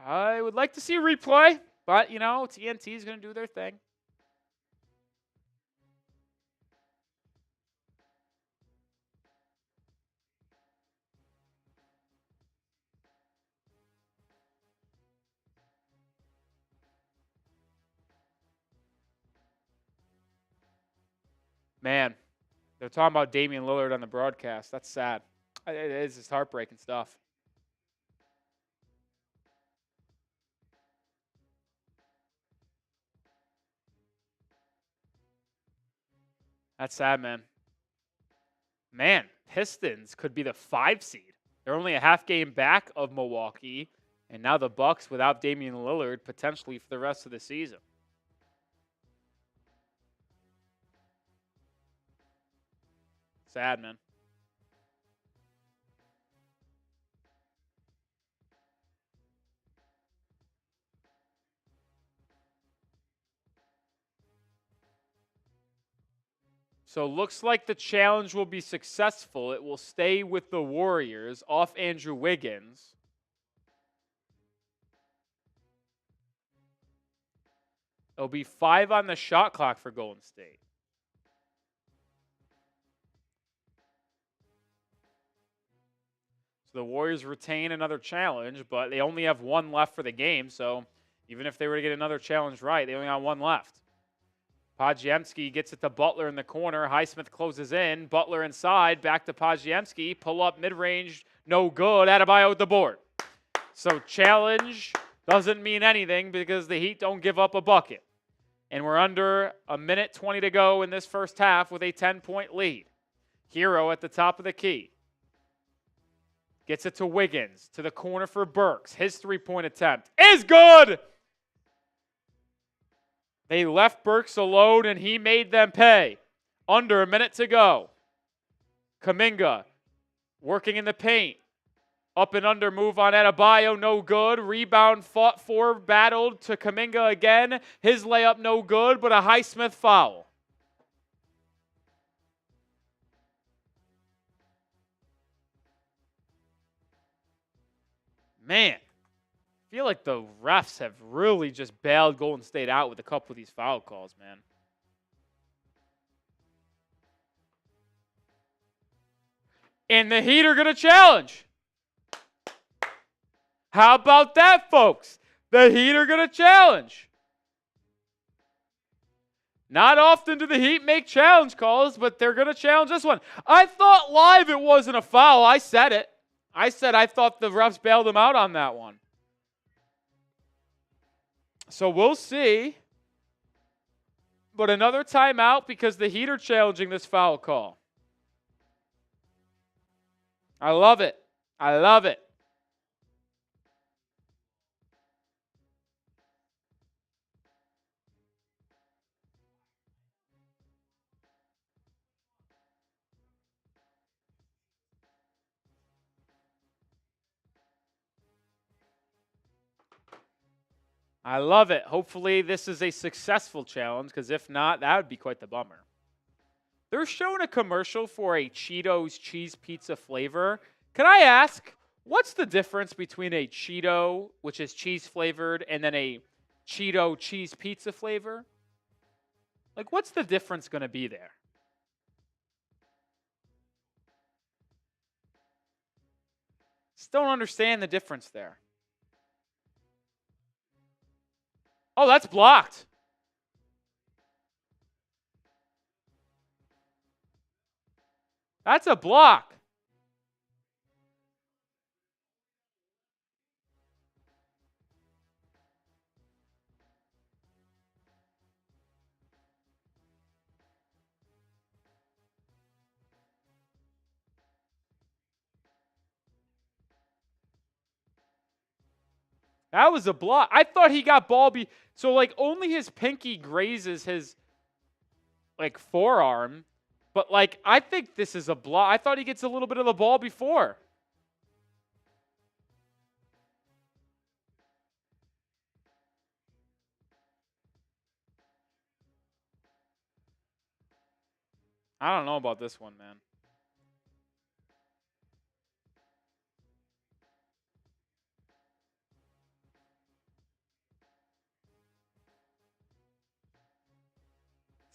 I would like to see a replay, but, TNT is going to do their thing. Man, they're talking about Damian Lillard on the broadcast. That's sad. It is just heartbreaking stuff. That's sad, man. Man, Pistons could be the 5 seed. They're only a half game back of Milwaukee, and now the Bucks without Damian Lillard potentially for the rest of the season. Sad, man. So looks like the challenge will be successful. It will stay with the Warriors off Andrew Wiggins. It'll be 5 on the shot clock for Golden State. So the Warriors retain another challenge, but they only have 1 left for the game. So even if they were to get another challenge right, they only got 1 left. Podziemski gets it to Butler in the corner. Highsmith closes in. Butler inside. Back to Podziemski. Pull up mid-range. No good. Adebayo with the board. So challenge doesn't mean anything because the Heat don't give up a bucket. And we're under 1:20 to go in this first half with a 10-point lead. Hero at the top of the key. Gets it to Wiggins. To the corner for Burks. His 3-point attempt is good! They left Burks alone, and he made them pay. Under 1 minute to go. Kuminga working in the paint. Up and under move on Adebayo, no good. Rebound fought for, battled to Kuminga again. His layup no good, but a Highsmith foul. Man. I feel like the refs have really just bailed Golden State out with a couple of these foul calls, man. And the Heat are going to challenge. How about that, folks? The Heat are going to challenge. Not often do the Heat make challenge calls, but they're going to challenge this one. I thought live it wasn't a foul. I said it. I said I thought the refs bailed them out on that one. So we'll see. But another timeout because the Heat are challenging this foul call. I love it. I love it. I love it. Hopefully this is a successful challenge, because if not, that would be quite the bummer. They're showing a commercial for a Cheetos cheese pizza flavor. Can I ask, what's the difference between a Cheeto, which is cheese flavored, and then a Cheeto cheese pizza flavor? Like, what's the difference going to be there? Just don't understand the difference there. Oh, that's blocked. That's a block. That was a block. I thought he got ball so like only his pinky grazes his like forearm, but like I think this is a block. I thought he gets a little bit of the ball before. I don't know about this one, man.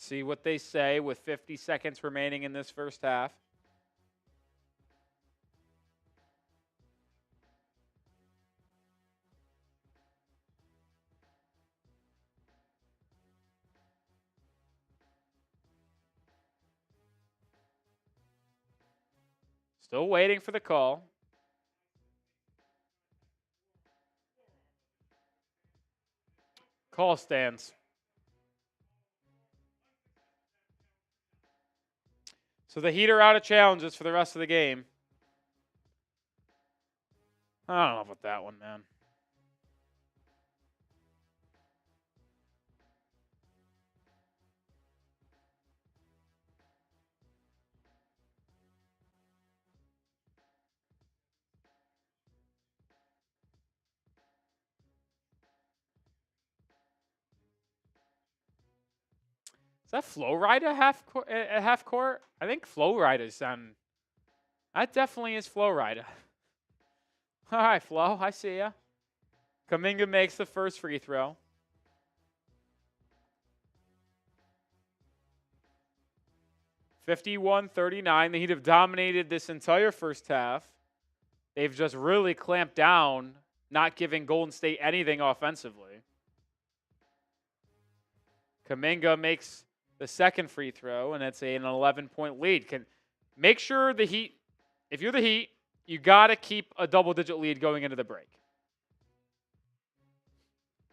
See what they say with 50 seconds remaining in this first half. Still waiting for the call. Call stands. So the Heat are out of challenges for the rest of the game. I don't know about that one, man. Is that Flow Rida half court? I think Flow Rida's on. That definitely is Flow Rida. All right, Flo, I see ya. Kuminga makes the first free throw. (51-39). The Heat have dominated this entire first half. They've just really clamped down, not giving Golden State anything offensively. Kuminga makes the second free throw, and it's an 11-point lead. Can make sure the Heat, if you're the Heat, you got to keep a double-digit lead going into the break.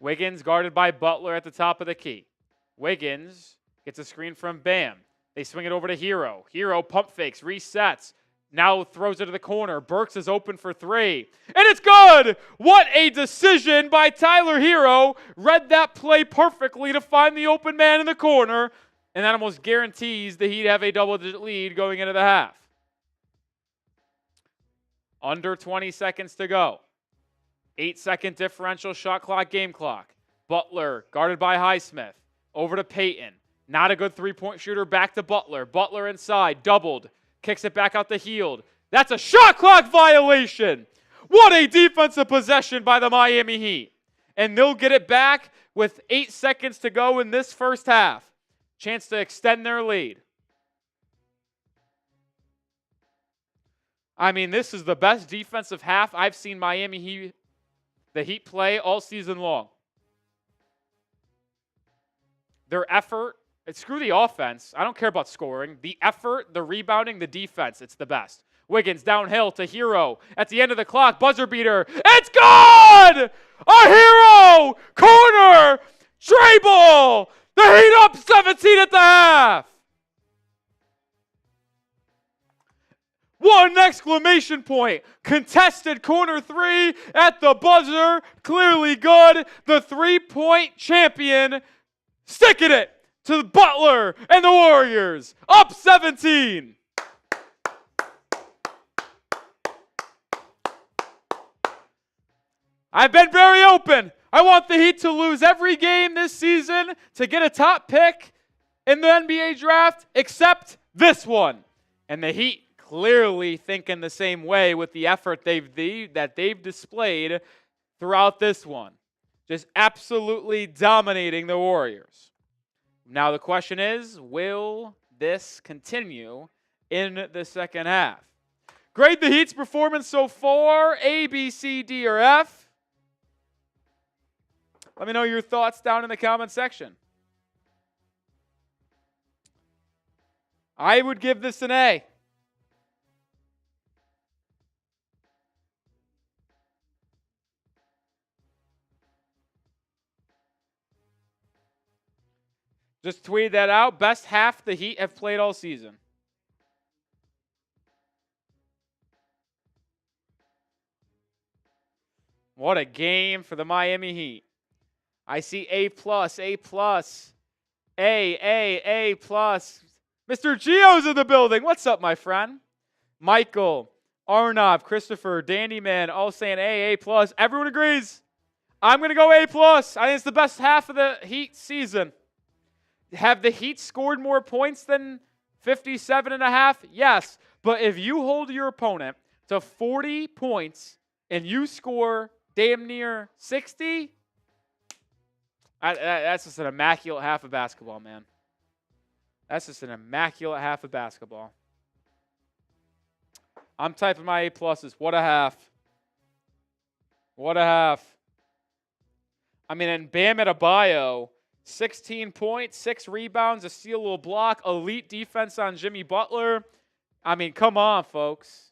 Wiggins guarded by Butler at the top of the key. Wiggins gets a screen from Bam. They swing it over to Hero. Hero pump fakes, resets. Now throws it to the corner. Burks is open for three. And it's good! What a decision by Tyler Hero. Read that play perfectly to find the open man in the corner. And that almost guarantees the Heat have a double-digit lead going into the half. Under 20 seconds to go. 8-second differential shot clock, game clock. Butler guarded by Highsmith. Over to Payton. Not a good three-point shooter. Back to Butler. Butler inside. Doubled. Kicks it back out to Hield. That's a shot clock violation. What a defensive possession by the Miami Heat. And they'll get it back with 8 seconds to go in this first half. Chance to extend their lead. I mean, this is the best defensive half I've seen the Heat play all season long. Their effort, screw the offense. I don't care about scoring. The effort, the rebounding, the defense, it's the best. Wiggins downhill to Hero. At the end of the clock, buzzer beater. It's good! A Hero! Corner! Trey ball! The Heat up 17 at the half! One exclamation point. Contested corner three at the buzzer. Clearly good. The three-point champion sticking it to Butler and the Warriors. Up 17. I've been very open. I want the Heat to lose every game this season to get a top pick in the NBA draft, except this one. And the Heat clearly thinking the same way with the effort that they've displayed throughout this one. Just absolutely dominating the Warriors. Now the question is, will this continue in the second half? Grade the Heat's performance so far, A, B, C, D, or F. Let me know your thoughts down in the comment section. I would give this an A. Just tweet that out. Best half the Heat have played all season. What a game for the Miami Heat. I see A+, A+, A+. Mr. Gio's in the building. What's up, my friend? Michael, Arnav, Christopher, Dandy Man, all saying A+. Everyone agrees. I'm going to go A+. I think it's the best half of the Heat season. Have the Heat scored more points than 57.5? Yes. But if you hold your opponent to 40 points and you score damn near 60, that's just an immaculate half of basketball, man. That's just an immaculate half of basketball. I'm typing my A+. What a half. What a half. I mean, and Bam Adebayo, 16 points, 6 rebounds, a steal, a block, elite defense on Jimmy Butler. I mean, come on, folks.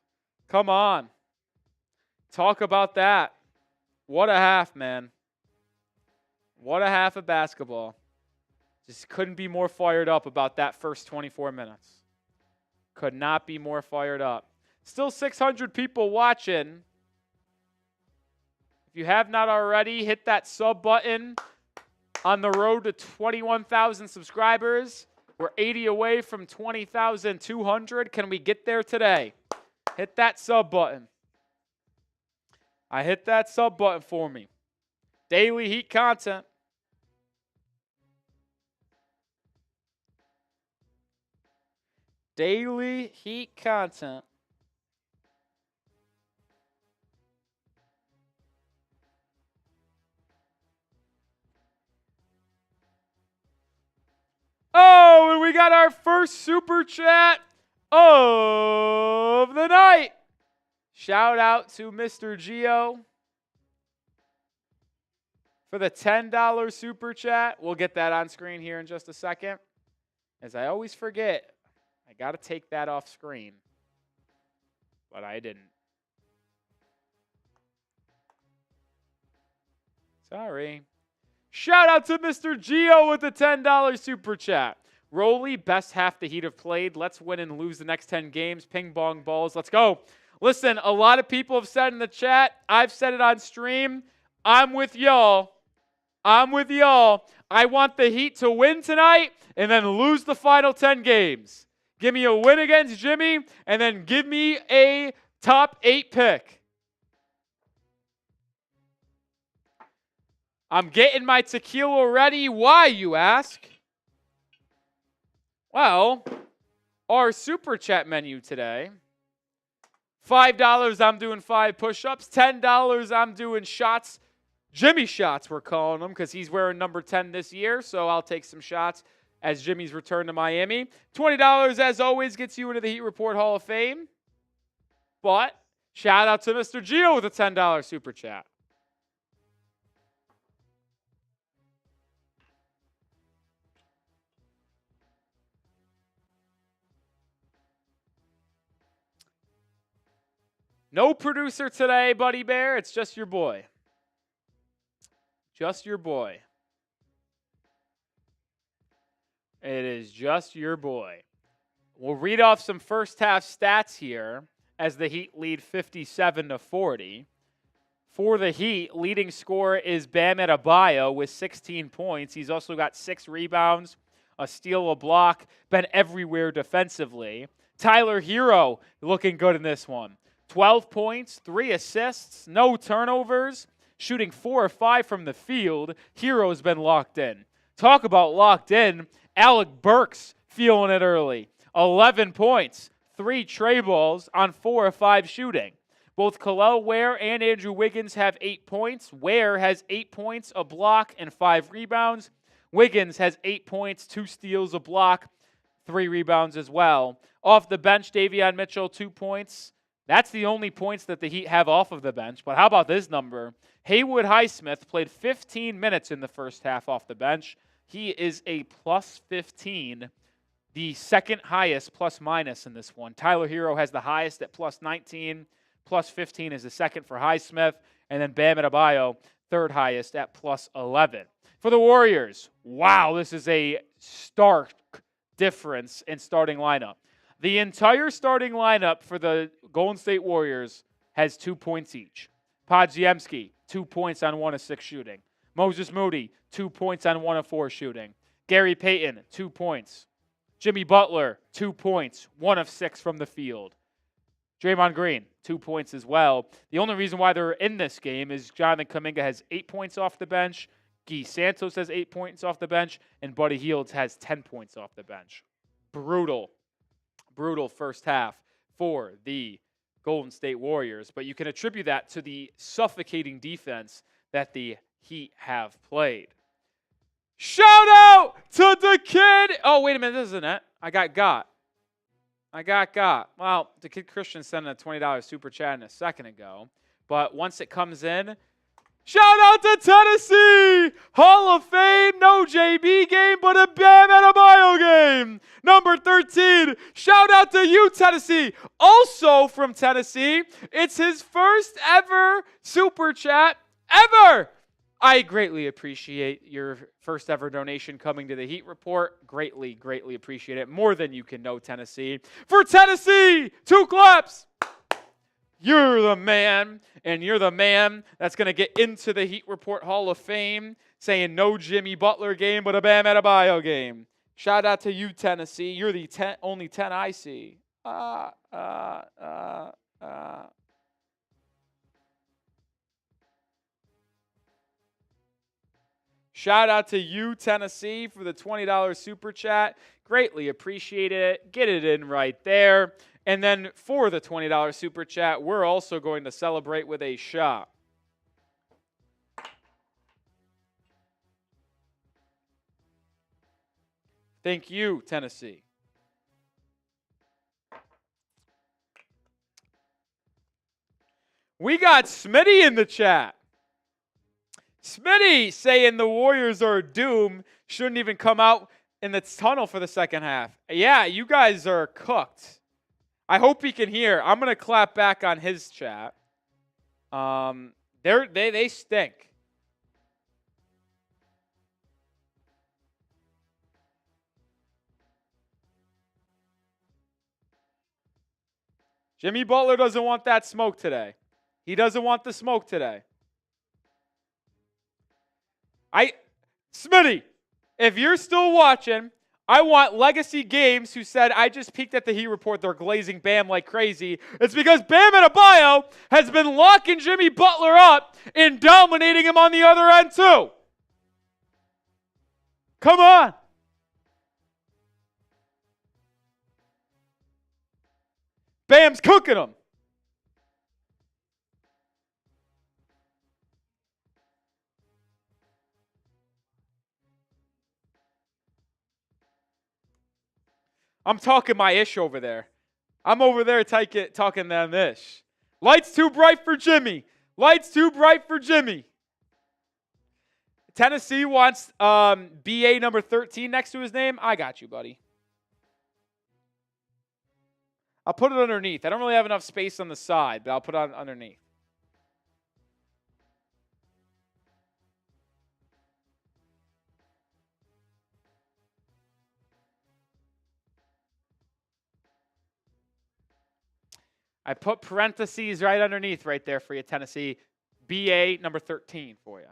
Come on. Talk about that. What a half, man. What a half of basketball. Just couldn't be more fired up about that first 24 minutes. Could not be more fired up. Still 600 people watching. If you have not already, hit that sub button. On the road to 21,000 subscribers. We're 80 away from 20,200. Can we get there today? Hit that sub button. I hit that sub button for me. Daily Heat content. Daily Heat content. Oh, and we got our first super chat of the night. Shout out to Mr. Gio for the $10 super chat. We'll get that on screen here in just a second. As I always forget, I got to take that off screen. But I didn't. Sorry. Shout out to Mr. Gio with the $10 super chat. Rolly, best half the Heat have played. Let's win and lose the next 10 games. Ping pong balls. Let's go. Listen, a lot of people have said in the chat. I've said it on stream. I'm with y'all. I'm with y'all. I want the Heat to win tonight and then lose the final 10 games. Give me a win against Jimmy and then give me a top 8 pick. I'm getting my tequila ready. Why, you ask? Well, our super chat menu today. $5, I'm doing 5 push-ups. $10, I'm doing shots. Jimmy shots, we're calling them, because he's wearing number 10 this year, so I'll take some shots as Jimmy's return to Miami. $20, as always, gets you into the Heat Report Hall of Fame. But shout out to Mr. Gio with a $10 super chat. No producer today, Buddy Bear. It's just your boy. Just your boy. It is just your boy. We'll read off some first half stats here as the Heat lead 57-40. For the Heat, leading scorer is Bam Adebayo with 16 points. He's also got 6 rebounds, a steal, a block, been everywhere defensively. Tyler Hero looking good in this one. 12 points, 3 assists, no turnovers, shooting 4 or 5 from the field. Hero's been locked in. Talk about locked in. Alec Burks feeling it early. 11 points, 3 tray balls on 4 or 5 shooting. Both Kel'el Ware and Andrew Wiggins have 8 points. Ware has 8 points, a block, and 5 rebounds. Wiggins has 8 points, 2 steals, a block, 3 rebounds as well. Off the bench, Davion Mitchell, 2 points. That's the only points that the Heat have off of the bench. But how about this number? Haywood Highsmith played 15 minutes in the first half off the bench. He is a plus 15, the second highest plus minus in this one. Tyler Hero has the highest at plus 19. Plus 15 is the second for Highsmith. And then Bam Adebayo, third highest at plus 11. For the Warriors, wow, this is a stark difference in starting lineup. The entire starting lineup for the Golden State Warriors has 2 points each. Podziemski, 2 points on 1 of 6 shooting. Moses Moody, 2 points on 1 of 4 shooting. Gary Payton, 2 points. Jimmy Butler, 2 points, 1 of 6 from the field. Draymond Green, 2 points as well. The only reason why they're in this game is Jonathan Kuminga has 8 points off the bench. Guy Santos has 8 points off the bench. And Buddy Hield has 10 points off the bench. Brutal first half for the Golden State Warriors. But you can attribute that to the suffocating defense that the Heat have played. Shout out to the kid. Oh, wait a minute. This isn't it. I got. Well, the kid Christian sent a $20 super chat a second ago. But once it comes in, shout out to Tennessee! Hall of Fame, no JB game, but a Bam Adebayo game. Number 13, shout out to you, Tennessee. Also from Tennessee, it's his first ever super chat ever. I greatly appreciate your first ever donation coming to the Heat Report. Greatly appreciate it. More than you can know, Tennessee. For Tennessee, 2 claps. You're the man, and you're the man that's going to get into the Heat Report Hall of Fame, saying no Jimmy Butler game, but a Bam Adebayo game. Shout out to you, Tennessee. You're the only 10 I see. Shout out to you, Tennessee, for the $20 super chat. Greatly appreciate it. Get it in right there. And then for the $20 super chat, we're also going to celebrate with a shot. Thank you, Tennessee. We got Smitty in the chat. Smitty saying the Warriors are doomed. Shouldn't even come out in the tunnel for the second half. Yeah, you guys are cooked. I hope he can hear. I'm going to clap back on his chat. They stink. Jimmy Butler doesn't want that smoke today. He doesn't want the smoke today. Smitty, if you're still watching, I want Legacy Games, who said, I just peeked at the Heat Report, they're glazing Bam like crazy. It's because Bam Adebayo has been locking Jimmy Butler up and dominating him on the other end too. Come on. Bam's cooking him. I'm talking my ish over there. I'm over there talking them ish. Lights too bright for Jimmy. Lights too bright for Jimmy. Tennessee wants BA number 13 next to his name. I got you, buddy. I'll put it underneath. I don't really have enough space on the side, but I'll put it underneath. I put parentheses right underneath right there for you, Tennessee. BA number 13 for you.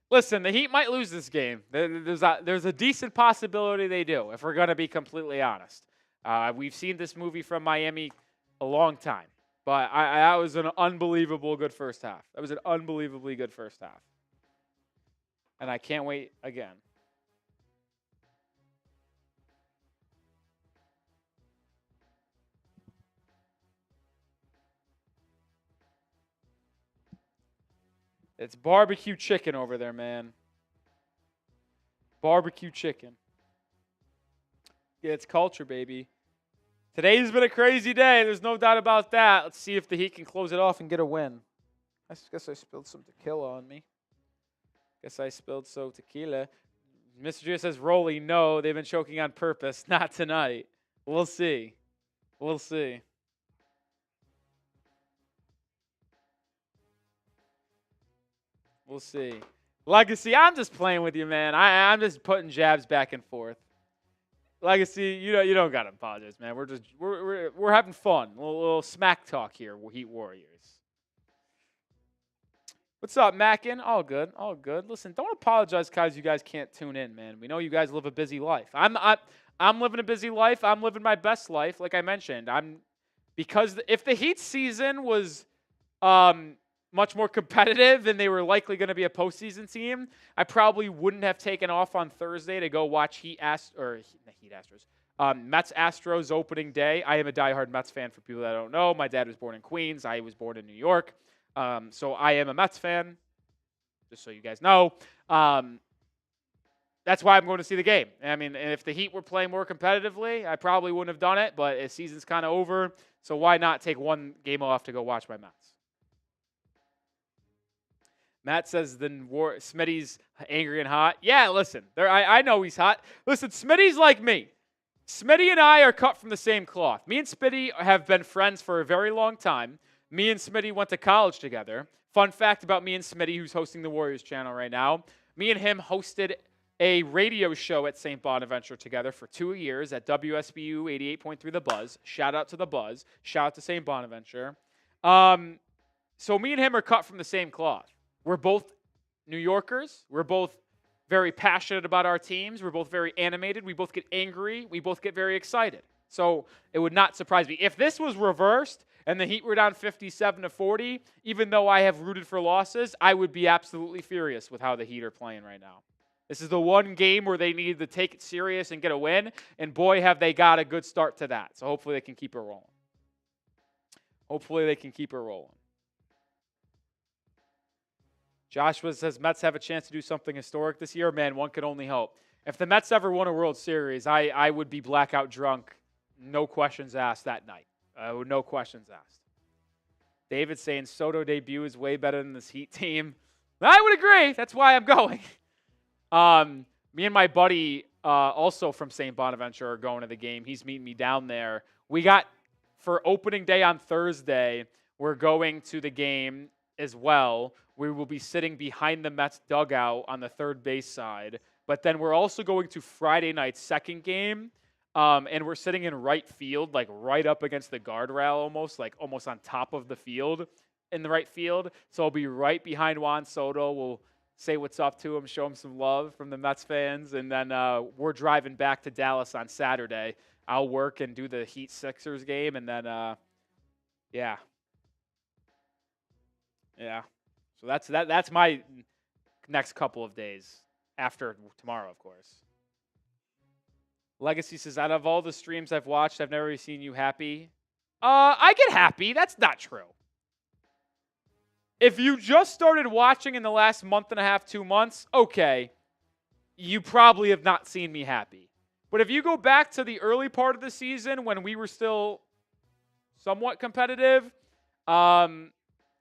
Listen, the Heat might lose this game. There's a decent possibility they do, if we're going to be completely honest. We've seen this movie from Miami a long time. But that was an unbelievable good first half. That was an unbelievably good first half. And I can't wait again. It's barbecue chicken over there, man. Barbecue chicken. Yeah, it's culture, baby. Today's been a crazy day. There's no doubt about that. Let's see if the Heat can close it off and get a win. I guess I spilled some tequila on me. Guess I spilled some tequila. Mr. G says, Rolly, no, they've been choking on purpose. Not tonight. We'll see. We'll see. We'll see. Legacy, I'm just playing with you, man. I'm just putting jabs back and forth. Legacy, you don't gotta apologize, man. We're having fun. A little smack talk here, Heat Warriors. What's up, Mackin? All good, all good. Listen, don't apologize because you guys can't tune in, man. We know you guys live a busy life. I'm living a busy life. I'm living my best life, like I mentioned. Because if the Heat season was much more competitive and they were likely going to be a postseason team, I probably wouldn't have taken off on Thursday to go watch Mets Astros opening day. I am a diehard Mets fan for people that don't know. My dad was born in Queens. I was born in New York. So I am a Mets fan, just so you guys know. That's why I'm going to see the game. I mean, if the Heat were playing more competitively, I probably wouldn't have done it, but the season's kind of over, so why not take one game off to go watch my Mets? Matt says Smitty's angry and hot. Yeah, listen, I know he's hot. Listen, Smitty's like me. Smitty and I are cut from the same cloth. Me and Smitty have been friends for a very long time. Me and Smitty went to college together. Fun fact about me and Smitty, who's hosting the Warriors channel right now. Me and him hosted a radio show at St. Bonaventure together for 2 years at WSBU 88.3 The Buzz. Shout out to The Buzz. Shout out to St. Bonaventure. So me and him are cut from the same cloth. We're both New Yorkers. We're both very passionate about our teams. We're both very animated. We both get angry. We both get very excited. So it would not surprise me. If this was reversed and the Heat were down 57-40, even though I have rooted for losses, I would be absolutely furious with how the Heat are playing right now. This is the one game where they needed to take it serious and get a win, and boy, have they got a good start to that. So hopefully they can keep it rolling. Hopefully they can keep it rolling. Joshua says, Mets have a chance to do something historic this year. Man, one could only hope. If the Mets ever won a World Series, I would be blackout drunk, no questions asked that night. No questions asked. David saying Soto debut is way better than this Heat team. I would agree. That's why I'm going. Me and my buddy, also from St. Bonaventure, are going to the game. He's meeting me down there. For opening day on Thursday, we're going to the game as well. We will be sitting behind the Mets dugout on the third base side. But then we're also going to Friday night's second game, and we're sitting in right field, like right up against the guardrail almost, like almost on top of the field in the right field. So I'll be right behind Juan Soto. We'll say what's up to him, show him some love from the Mets fans, and then we're driving back to Dallas on Saturday. I'll work and do the Heat-Sixers game, and then, yeah. So that's my next couple of days after tomorrow, of course. Legacy says, out of all the streams I've watched, I've never seen you happy. I get happy. That's not true. If you just started watching in the last month and a half, 2 months, okay, you probably have not seen me happy. But if you go back to the early part of the season when we were still somewhat competitive,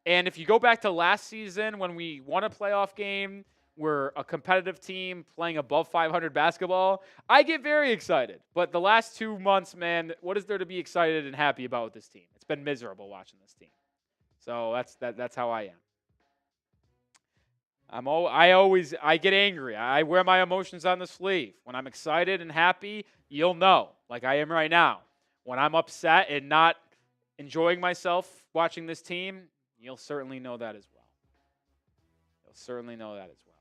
And if you go back to last season when we won a playoff game, we're a competitive team playing above 500 basketball, I get very excited. But the last 2 months, man, what is there to be excited and happy about with this team? It's been miserable watching this team. So that's how I am. I get angry. I wear my emotions on the sleeve. When I'm excited and happy, you'll know, like I am right now. When I'm upset and not enjoying myself watching this team, you'll certainly know that as well. You'll certainly know that as well.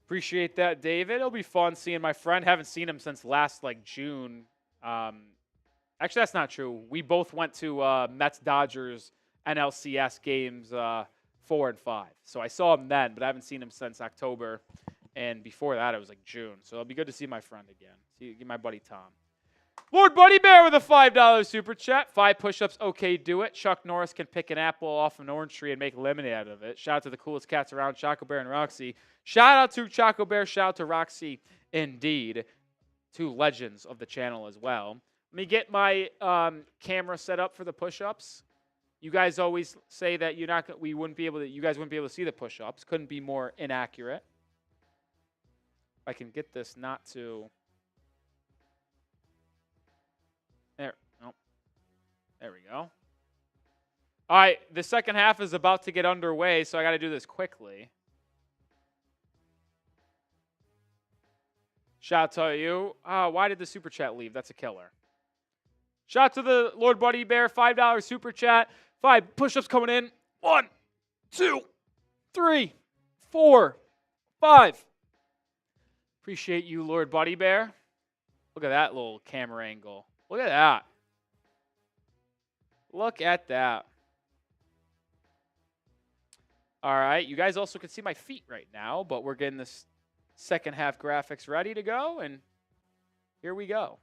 Appreciate that, David. It'll be fun seeing my friend. Haven't seen him since last June. Actually, that's not true. We both went to Mets-Dodgers NLCS games 4 and 5. So I saw him then, but I haven't seen him since October. And before that, it was June. So it'll be good to see my friend again. See my buddy Tom. Lord Buddy Bear with a $5 super chat. 5 push-ups, okay, do it. Chuck Norris can pick an apple off an orange tree and make lemonade out of it. Shout out to the coolest cats around, Choco Bear and Roxy. Shout out to Choco Bear. Shout out to Roxy, indeed. 2 legends of the channel as well. Let me get my camera set up for the push-ups. You guys always say that you guys wouldn't be able to see the push-ups. Couldn't be more inaccurate. If I can get this not to. There. Nope. There we go. All right, the second half is about to get underway, so I got to do this quickly. Shout out to you. Why did the super chat leave? That's a killer. Shout out to the Lord Buddy Bear, $5 super chat. 5 push-ups coming in. 1, 2, 3, 4, 5. Appreciate you, Lord Buddy Bear. Look at that little camera angle. Look at that. Look at that. All right, you guys also can see my feet right now, but we're getting this second half graphics ready to go, and here we go.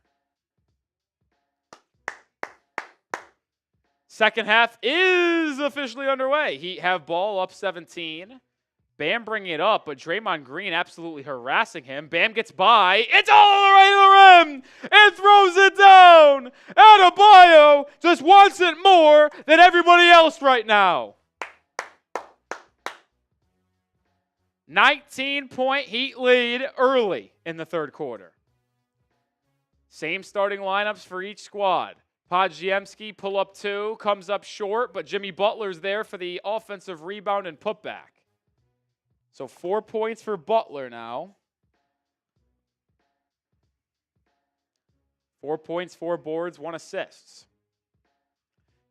Second half is officially underway. Heat have ball up 17. Bam bringing it up, but Draymond Green absolutely harassing him. Bam gets by. It's all the way to the rim and throws it down. Adebayo just wants it more than everybody else right now. 19-point Heat lead early in the third quarter. Same starting lineups for each squad. Podziemski pull up 2, comes up short, but Jimmy Butler's there for the offensive rebound and putback. So 4 points for Butler now. 4 points, 4 boards, 1 assist.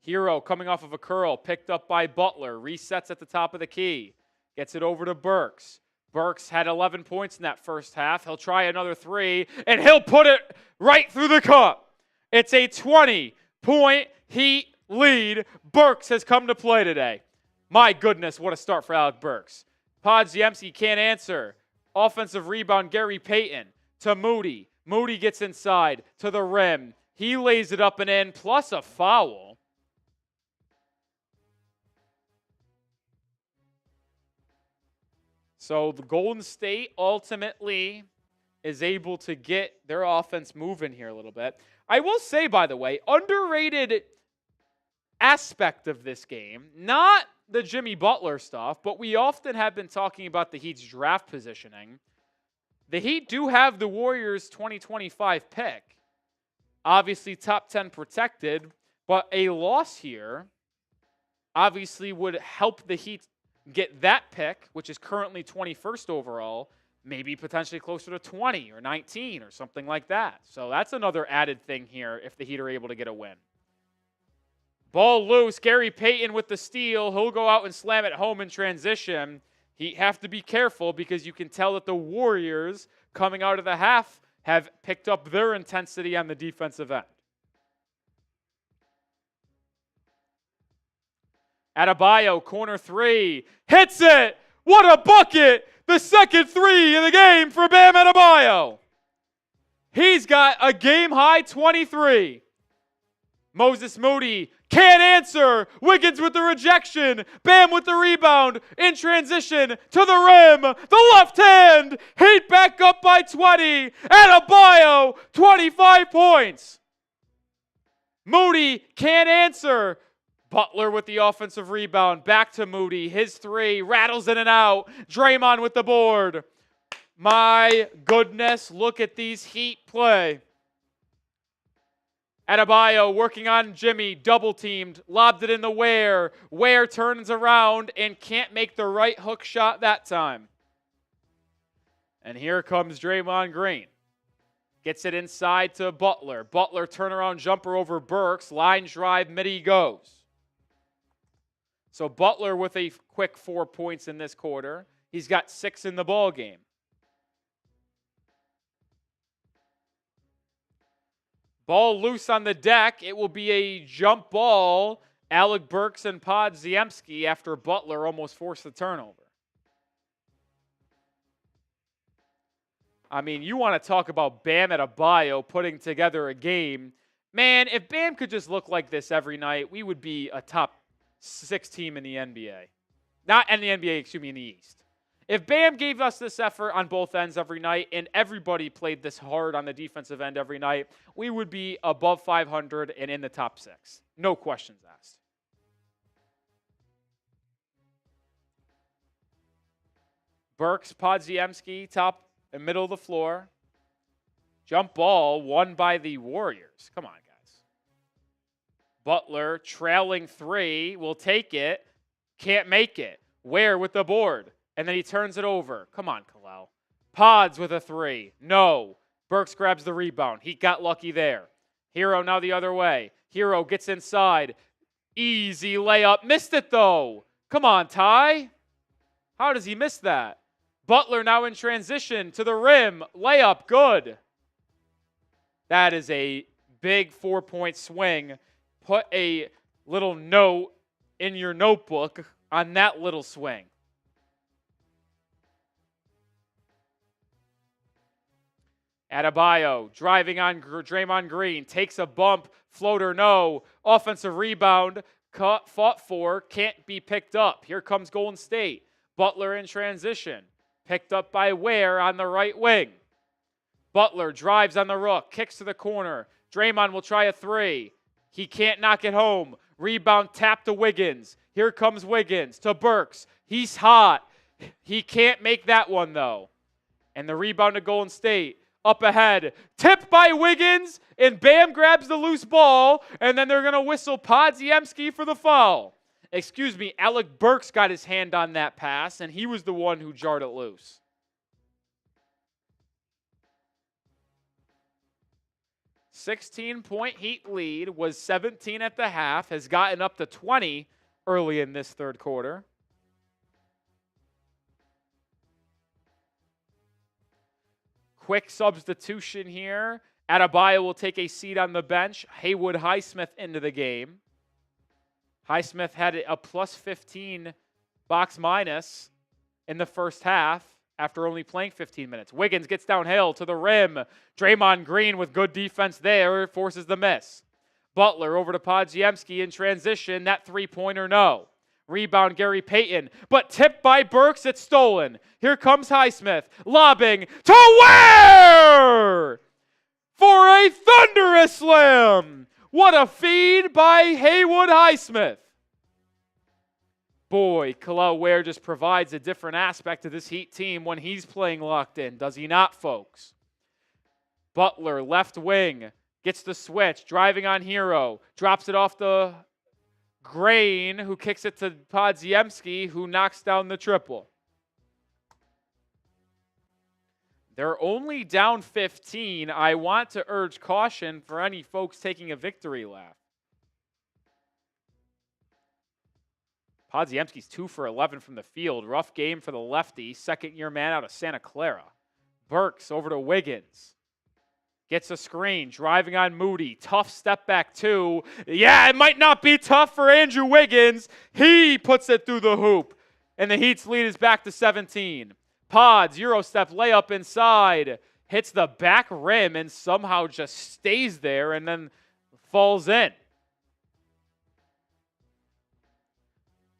Hero coming off of a curl, picked up by Butler, resets at the top of the key, gets it over to Burks. Burks had 11 points in that first half. He'll try another 3, and he'll put it right through the cup. It's a 20-point Heat lead. Burks has come to play today. My goodness, what a start for Alec Burks. Podziemski can't answer. Offensive rebound, Gary Payton to Moody. Moody gets inside to the rim. He lays it up and in, plus a foul. So the Golden State ultimately is able to get their offense moving here a little bit. I will say, by the way, underrated aspect of this game, not the Jimmy Butler stuff, but we often have been talking about the Heat's draft positioning. The Heat do have the Warriors' 2025 pick. Obviously, top 10 protected, but a loss here obviously would help the Heat get that pick, which is currently 21st overall, maybe potentially closer to 20 or 19 or something like that. So that's another added thing here if the Heat are able to get a win. Ball loose, Gary Payton with the steal. He'll go out and slam it home in transition. Heat have to be careful because you can tell that the Warriors coming out of the half have picked up their intensity on the defensive end. Adebayo, corner 3, hits it! What a bucket! The second 3 in the game for Bam Adebayo. He's got a game-high 23. Moses Moody can't answer. Wiggins with the rejection. Bam with the rebound. In transition to the rim. The left hand. Heat back up by 20. Adebayo, 25 points. Moody can't answer. Butler with the offensive rebound. Back to Moody. His three rattles in and out. Draymond with the board. My goodness, look at these Heat play. Adebayo working on Jimmy, double teamed, lobbed it in the Ware. Ware turns around and can't make the right hook shot that time. And here comes Draymond Green. Gets it inside to Butler. Butler turnaround jumper over Burks. Line drive, mid he goes. So Butler with a quick 4 points in this quarter. He's got 6 in the ball game. Ball loose on the deck. It will be a jump ball. Alec Burks and PrizePicks after Butler almost forced the turnover. I mean, you want to talk about Bam Adebayo putting together a game. Man, if Bam could just look like this every night, we would be a top 6 team in the NBA. Not in the NBA, excuse me, in the East. If Bam gave us this effort on both ends every night and everybody played this hard on the defensive end every night, we would be above 500 and in the top 6. No questions asked. Burks, PrizePicks, top and middle of the floor. Jump ball won by the Warriors. Come on, guys. Butler trailing 3 will take it. Can't make it. Ware with the board. And then he turns it over. Come on, Kalal. Pods with a 3. No. Burks grabs the rebound. He got lucky there. Hero now the other way. Hero gets inside. Easy layup. Missed it, though. Come on, Ty. How does he miss that? Butler now in transition to the rim. Layup. Good. That is a big 4-point swing. Put a little note in your notebook on that little swing. Adebayo driving on Draymond Green, takes a bump, floater no, offensive rebound, fought for, can't be picked up. Here comes Golden State. Butler in transition, picked up by Ware on the right wing. Butler drives on the rook, kicks to the corner. Draymond will try a 3. He can't knock it home. Rebound tap to Wiggins. Here comes Wiggins to Burks. He's hot. He can't make that one though. And the rebound to Golden State. Up ahead, tipped by Wiggins, and Bam grabs the loose ball, and then they're going to whistle PrizePicks for the foul. Excuse me, Alec Burks got his hand on that pass, and he was the one who jarred it loose. "16-point Heat lead, was 17 at the half, has gotten up to 20 early in this third quarter. Quick substitution here. Adebayo will take a seat on the bench. Haywood Highsmith into the game. Highsmith had a plus 15 box minus in the first half after only playing 15 minutes. Wiggins gets downhill to the rim. Draymond Green with good defense there forces the miss. Butler over to PrizePicks in transition. That three-pointer, no. Rebound, Gary Payton. But tipped by Burks, it's stolen. Here comes Highsmith. Lobbing to Ware! For a thunderous slam! What a feed by Haywood Highsmith. Boy, Kalal Ware just provides a different aspect to this Heat team when he's playing locked in. Does he not, folks? Butler, left wing. Gets the switch. Driving on Hero. Drops it off the Grain, who kicks it to PrizePicks, who knocks down the triple. They're only down 15. I want to urge caution for any folks taking a victory lap. PrizePicks 2 for 11 from the field. Rough game for the lefty. Second-year man out of Santa Clara. Burks over to Wiggins. Gets a screen, driving on Moody. Tough step back two. Yeah, it might not be tough for Andrew Wiggins. He puts it through the hoop. And the Heat's lead is back to 17. Pods, Euro step, layup inside. Hits the back rim and somehow just stays there and then falls in.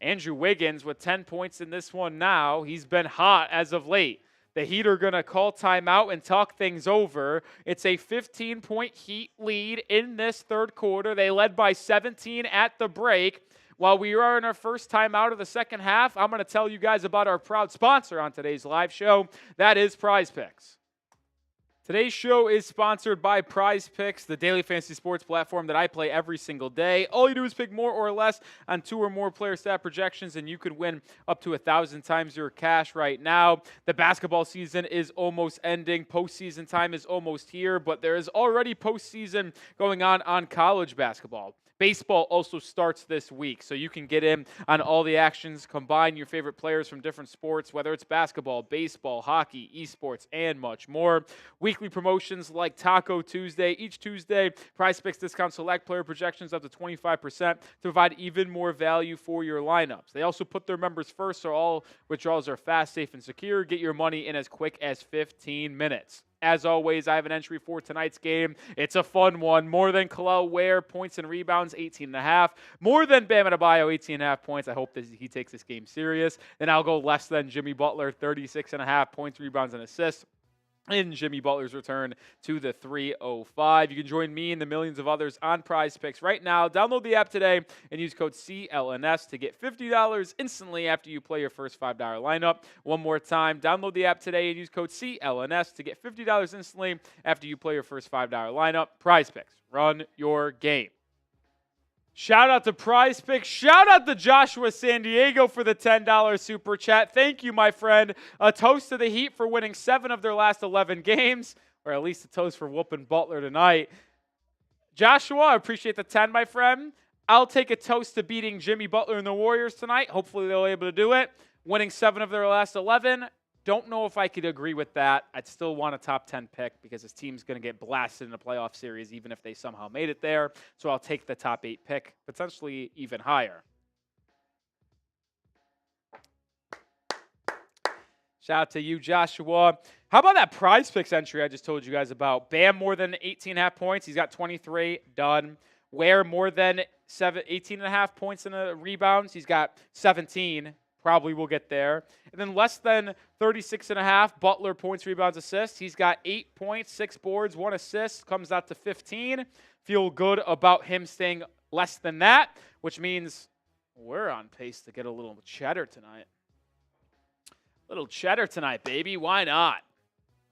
Andrew Wiggins with 10 points in this one now. He's been hot as of late. The Heat are going to call timeout and talk things over. It's a 15-point Heat lead in this third quarter. They led by 17 at the break. While we are in our first timeout of the second half, I'm going to tell you guys about our proud sponsor on today's live show. That is PrizePicks. Today's show is sponsored by PrizePicks, the daily fantasy sports platform that I play every single day. All you do is pick more or less on 2 or more player stat projections, and you could win up to 1,000 times your cash right now. The basketball season is almost ending. Postseason time is almost here, but there is already postseason going on college basketball. Baseball also starts this week, so you can get in on all the actions, combine your favorite players from different sports, whether it's basketball, baseball, hockey, esports, and much more. Weekly promotions like Taco Tuesday. Each Tuesday, PrizePicks discounts select player projections up to 25% to provide even more value for your lineups. They also put their members first, so all withdrawals are fast, safe, and secure. Get your money in as quick as 15 minutes. As always, I have an entry for tonight's game. It's a fun one. More than Kalel Ware, points and rebounds, 18.5. More than Bam Adebayo, 18.5 points. I hope that he takes this game serious. Then I'll go less than Jimmy Butler, 36.5 points, rebounds, and assists in Jimmy Butler's return to the 305. You can join me and the millions of others on PrizePicks right now. Download the app today and use code CLNS to get $50 instantly after you play your first $5 lineup. One more time, download the app today and use code CLNS to get $50 instantly after you play your first $5 lineup. PrizePicks, run your game. Shout out to PrizePicks. Shout out to Joshua San Diego for the $10 super chat. Thank you, my friend. A toast to the Heat for winning 7 of their last 11 games, or at least a toast for whooping Butler tonight. Joshua, I appreciate the 10, my friend. I'll take a toast to beating Jimmy Butler and the Warriors tonight. Hopefully they'll be able to do it. Winning 7 of their last 11. Don't know if I could agree with that. I'd still want a top 10 pick because this team's going to get blasted in a playoff series even if they somehow made it there. So I'll take the top 8 pick, potentially even higher. Shout out to you, Joshua. How about that PrizePicks entry I just told you guys about? Bam more than 18.5 points. He's got 23. Done. Ware more than 18.5 points in the rebounds. He's got 17. Probably will get there. And then less than 36.5, Butler points, rebounds, assists. He's got 8 points, 6 boards, 1 assist, comes out to 15. Feel good about him staying less than that, which means we're on pace to get a little cheddar tonight. Little cheddar tonight, baby. Why not?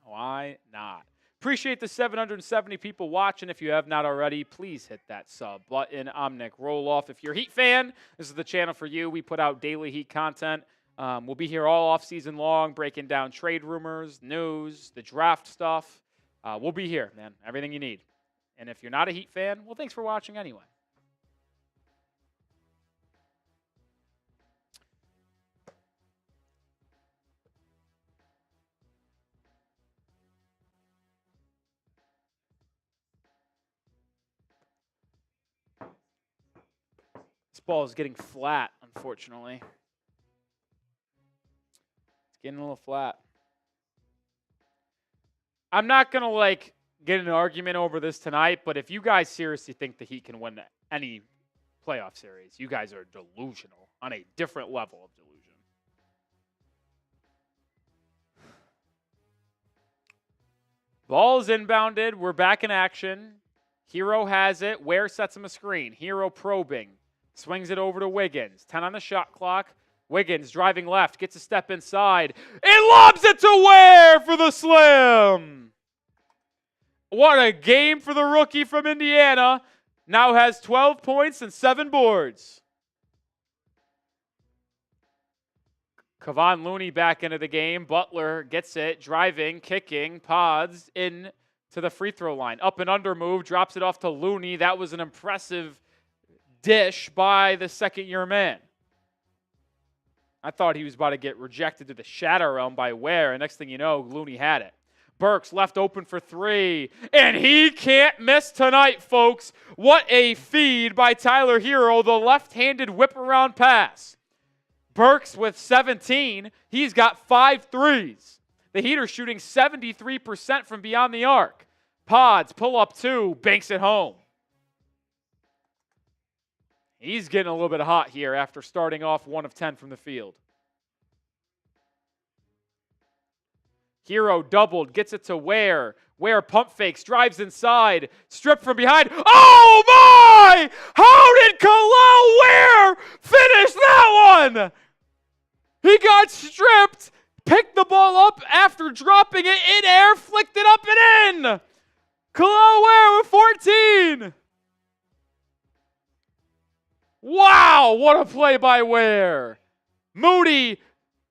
Why not? Appreciate the 770 people watching. If you have not already, please hit that sub button. I'm Nic Rohloff. If you're a Heat fan, this is the channel for you. We put out daily Heat content. We'll be here all off season long, breaking down trade rumors, news, the draft stuff. We'll be here, man. Everything you need. And if you're not a Heat fan, well, thanks for watching anyway. This ball is getting flat, unfortunately. It's getting a little flat. I'm not going to, get in an argument over this tonight, but if you guys seriously think the Heat can win any playoff series, you guys are delusional on a different level of delusion. Ball is inbounded. We're back in action. Hero has it. Ware sets him a screen. Hero probing. Swings it over to Wiggins. 10 on the shot clock. Wiggins driving left. Gets a step inside. And lobs it to Ware for the slam. What a game for the rookie from Indiana. Now has 12 points and 7 boards. Kevon Looney back into the game. Butler gets it. Driving, kicking, pods in to the free throw line. Up and under move. Drops it off to Looney. That was an impressive dish by the second-year man. I thought he was about to get rejected to the shadow realm by Ware, and next thing you know, Looney had it. Burks left open for 3, and he can't miss tonight, folks. What a feed by Tyler Hero, the left-handed whip-around pass. Burks with 17. He's got 5 threes. The Heat are shooting 73% from beyond the arc. Pods, pull up 2, banks it home. He's getting a little bit hot here after starting off 1 of 10 from the field. Hero doubled, gets it to Ware. Ware pump fakes, drives inside, stripped from behind. Oh my! How did Khalil Ware finish that one? He got stripped, picked the ball up after dropping it in air, flicked it up and in. Khalil Ware with 14. Wow, what a play by Ware. Moody,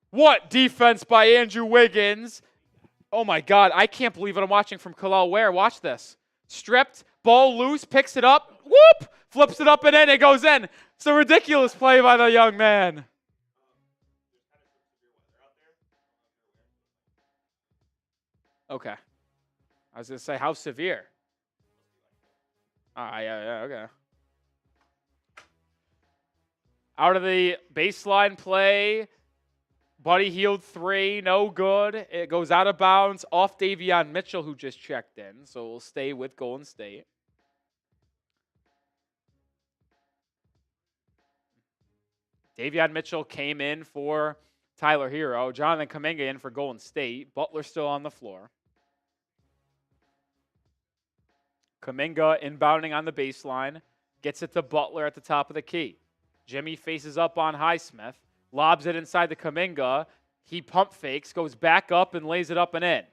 what defense by Andrew Wiggins. Oh my God, I can't believe what I'm watching from Khalil Ware. Watch this. Stripped, ball loose, picks it up, whoop, flips it up and in, it goes in. It's a ridiculous play by the young man. Okay. I was going to say, how severe? Yeah, okay. Out of the baseline play, Buddy Hield 3, no good. It goes out of bounds off Davion Mitchell, who just checked in. So we'll stay with Golden State. Davion Mitchell came in for Tyler Hero. Jonathan Kuminga in for Golden State. Butler still on the floor. Kuminga inbounding on the baseline. Gets it to Butler at the top of the key. Jimmy faces up on Highsmith. Lobs it inside the Kuminga. He pump fakes, goes back up and lays it up and in.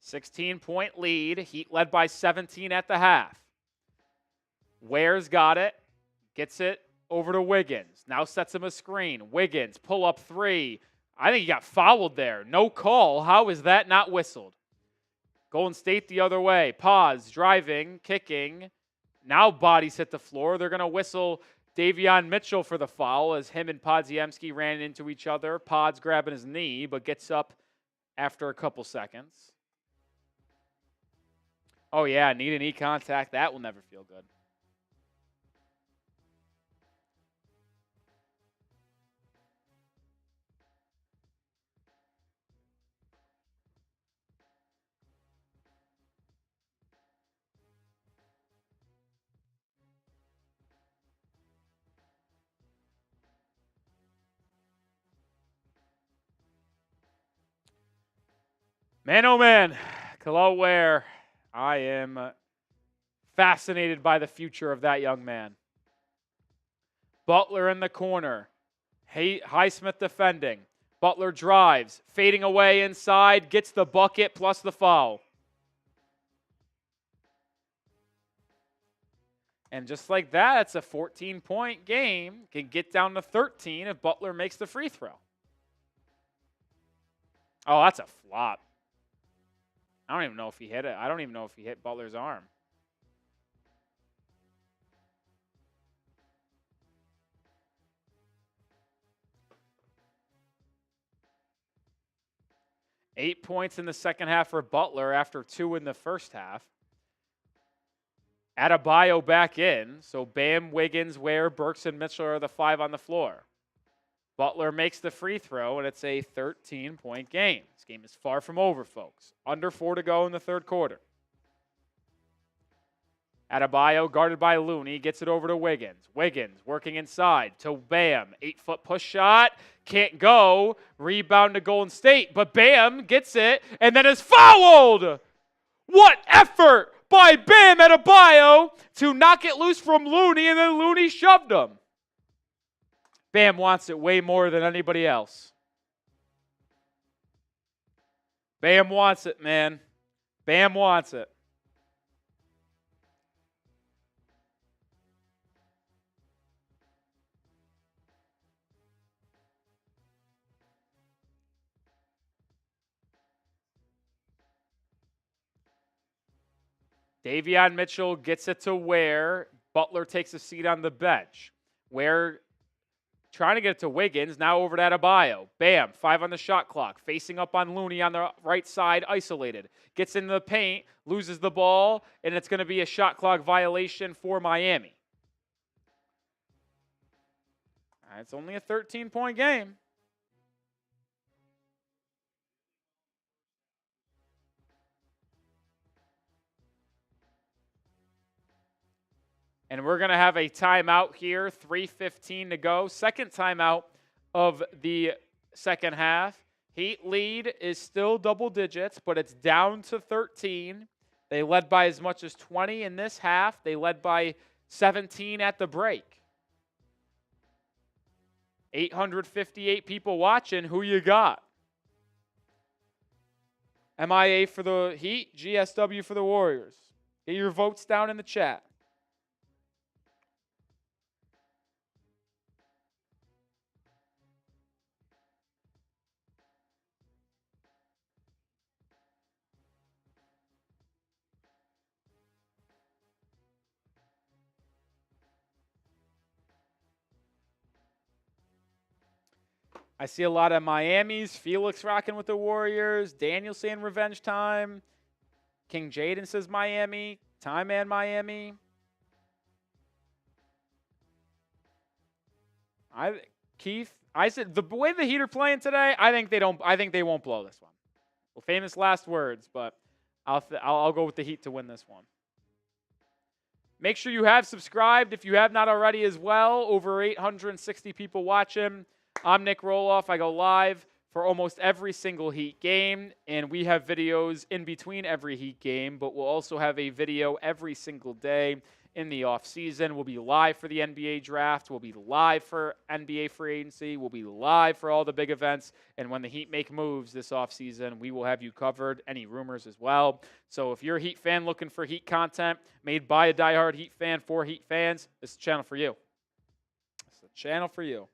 16-point lead. Heat led by 17 at the half. Ware's got it. Gets it over to Wiggins. Now sets him a screen. Wiggins, pull up 3. I think he got fouled there. No call. How is that not whistled? Golden State the other way. Pause, driving, kicking. Now bodies hit the floor. They're going to whistle Davion Mitchell for the foul as him and Podziemski ran into each other. Pods grabbing his knee, but gets up after a couple seconds. Oh, yeah, knee to knee contact. That will never feel good. Man, oh man, Khalil Ware, I am fascinated by the future of that young man. Butler in the corner. Highsmith defending. Butler drives, fading away inside, gets the bucket plus the foul. And just like that, it's a 14-point game. Can get down to 13 if Butler makes the free throw. Oh, that's a flop. I don't even know if he hit it. I don't even know if he hit Butler's arm. Eight points in the second half for Butler after 2 in the first half. Adebayo back in. So Bam, Wiggins, Ware, Burks, and Mitchell are the 5 on the floor. Butler makes the free throw, and it's a 13-point game. This game is far from over, folks. Under 4 to go in the third quarter. Adebayo guarded by Looney, gets it over to Wiggins. Wiggins working inside to Bam. 8-foot push shot, can't go. Rebound to Golden State, but Bam gets it and then is fouled. What effort by Bam Adebayo to knock it loose from Looney, and then Looney shoved him. Bam wants it way more than anybody else. Bam wants it, man. Bam wants it. Davion Mitchell gets it to Ware. Butler takes a seat on the bench. Ware trying to get it to Wiggins. Now over to Adebayo. Bam, 5 on the shot clock. Facing up on Looney on the right side, isolated. Gets into the paint, loses the ball, and it's going to be a shot clock violation for Miami. It's only a 13-point game. And we're going to have a timeout here, 3:15 to go. Second timeout of the second half. Heat lead is still double digits, but it's down to 13. They led by as much as 20 in this half. They led by 17 at the break. 858 people watching. Who you got? MIA for the Heat, GSW for the Warriors. Get your votes down in the chat. I see a lot of Miamis. Felix rocking with the Warriors. Daniel saying revenge time. King Jaden says Miami. Time Man Miami. Keith, I said the way the Heat are playing today, I think they won't blow this one. Well, famous last words, but I'll go with the Heat to win this one. Make sure you have subscribed if you have not already as well. Over 860 people watching. I'm Nic Rohloff. I go live for almost every single Heat game, and we have videos in between every Heat game, but we'll also have a video every single day in the offseason. We'll be live for the NBA draft. We'll be live for NBA free agency. We'll be live for all the big events, and when the Heat make moves this offseason, we will have you covered, any rumors as well. So if you're a Heat fan looking for Heat content made by a diehard Heat fan for Heat fans, this is the channel for you. It's the channel for you.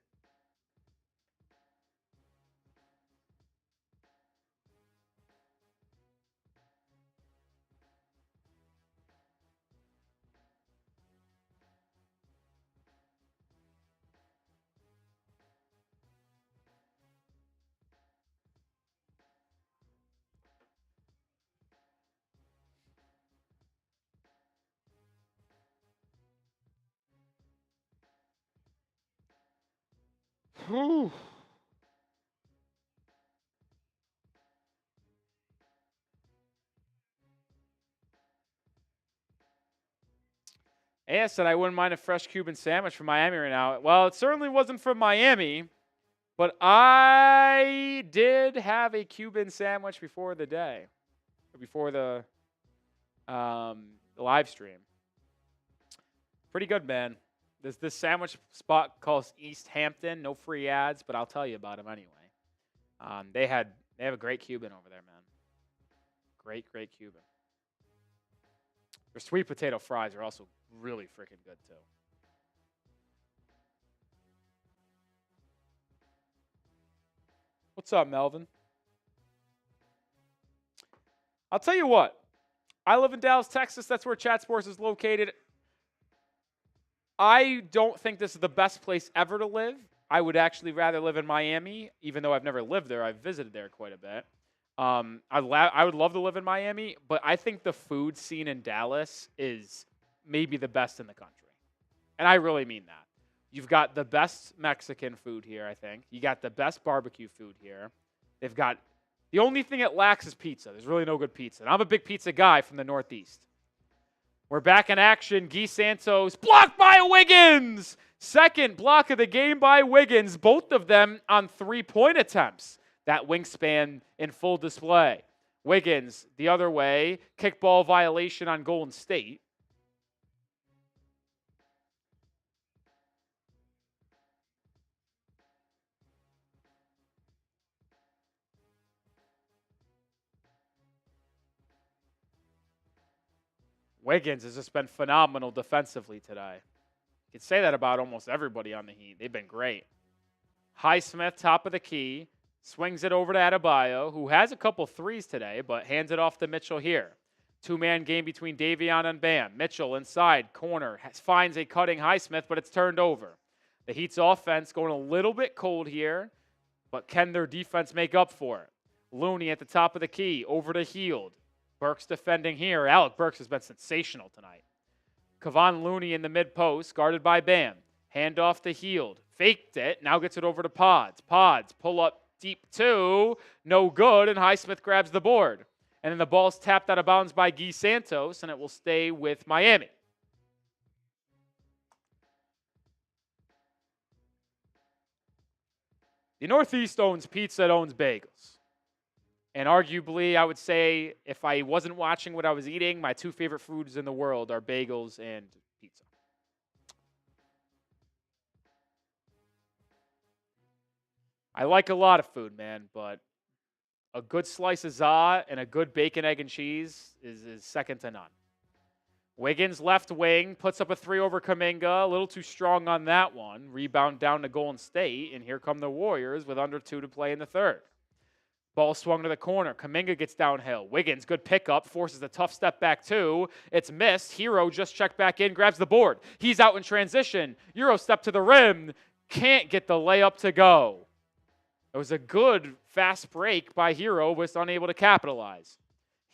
Whew. Aya said I wouldn't mind a fresh Cuban sandwich from Miami right now. Well, it certainly wasn't from Miami, but I did have a Cuban sandwich before the day, before the live stream. Pretty good, man. There's this sandwich spot called East Hampton. No free ads, but I'll tell you about them anyway. They have a great Cuban over there, man. Great Cuban. Their sweet potato fries are also really freaking good too. What's up, Melvin? I'll tell you what. I live in Dallas, Texas. That's where Chat Sports is located. I don't think this is the best place ever to live. I would actually rather live in Miami, even though I've never lived there. I've visited there quite a bit. I would love to live in Miami, but I think the food scene in Dallas is maybe the best in the country. And I really mean that. You've got the best Mexican food here, I think. You got the best barbecue food here. They've got the only thing it lacks is pizza. There's really no good pizza. And I'm a big pizza guy from the Northeast. We're back in action. Guy Santos blocked by Wiggins. Second block of the game by Wiggins. Both of them on three-point attempts. That wingspan in full display. Wiggins, the other way. Kickball violation on Golden State. Wiggins has just been phenomenal defensively today. You can say that about almost everybody on the Heat. They've been great. Highsmith, top of the key. Swings it over to Adebayo, who has a couple threes today, but hands it off to Mitchell here. Two-man game between Davion and Bam. Mitchell inside, corner, finds a cutting Highsmith, but it's turned over. The Heat's offense going a little bit cold here, but can their defense make up for it? Looney at the top of the key, over to Hield. Burks defending here. Alec Burks has been sensational tonight. Kevon Looney in the mid-post, guarded by Bam. Hand off to Hield. Faked it, now gets it over to Pods. Pods, pull up deep two, no good, and Highsmith grabs the board. And then the ball's tapped out of bounds by Guy Santos, and it will stay with Miami. The Northeast owns pizza, it owns bagels. And arguably, I would say, if I wasn't watching what I was eating, my two favorite foods in the world are bagels and pizza. I like a lot of food, man, but a good slice of za and a good bacon, egg, and cheese is second to none. Wiggins, left wing, puts up a three over Kuminga. A little too strong on that one. Rebound down to Golden State, and here come the Warriors with under 2 to play in the third. Ball swung to the corner. Kuminga gets downhill. Wiggins, good pickup, forces a tough step back too. It's missed. Hero just checked back in, grabs the board. He's out in transition. Euro step to the rim. Can't get the layup to go. It was a good fast break by Hero, but unable to capitalize.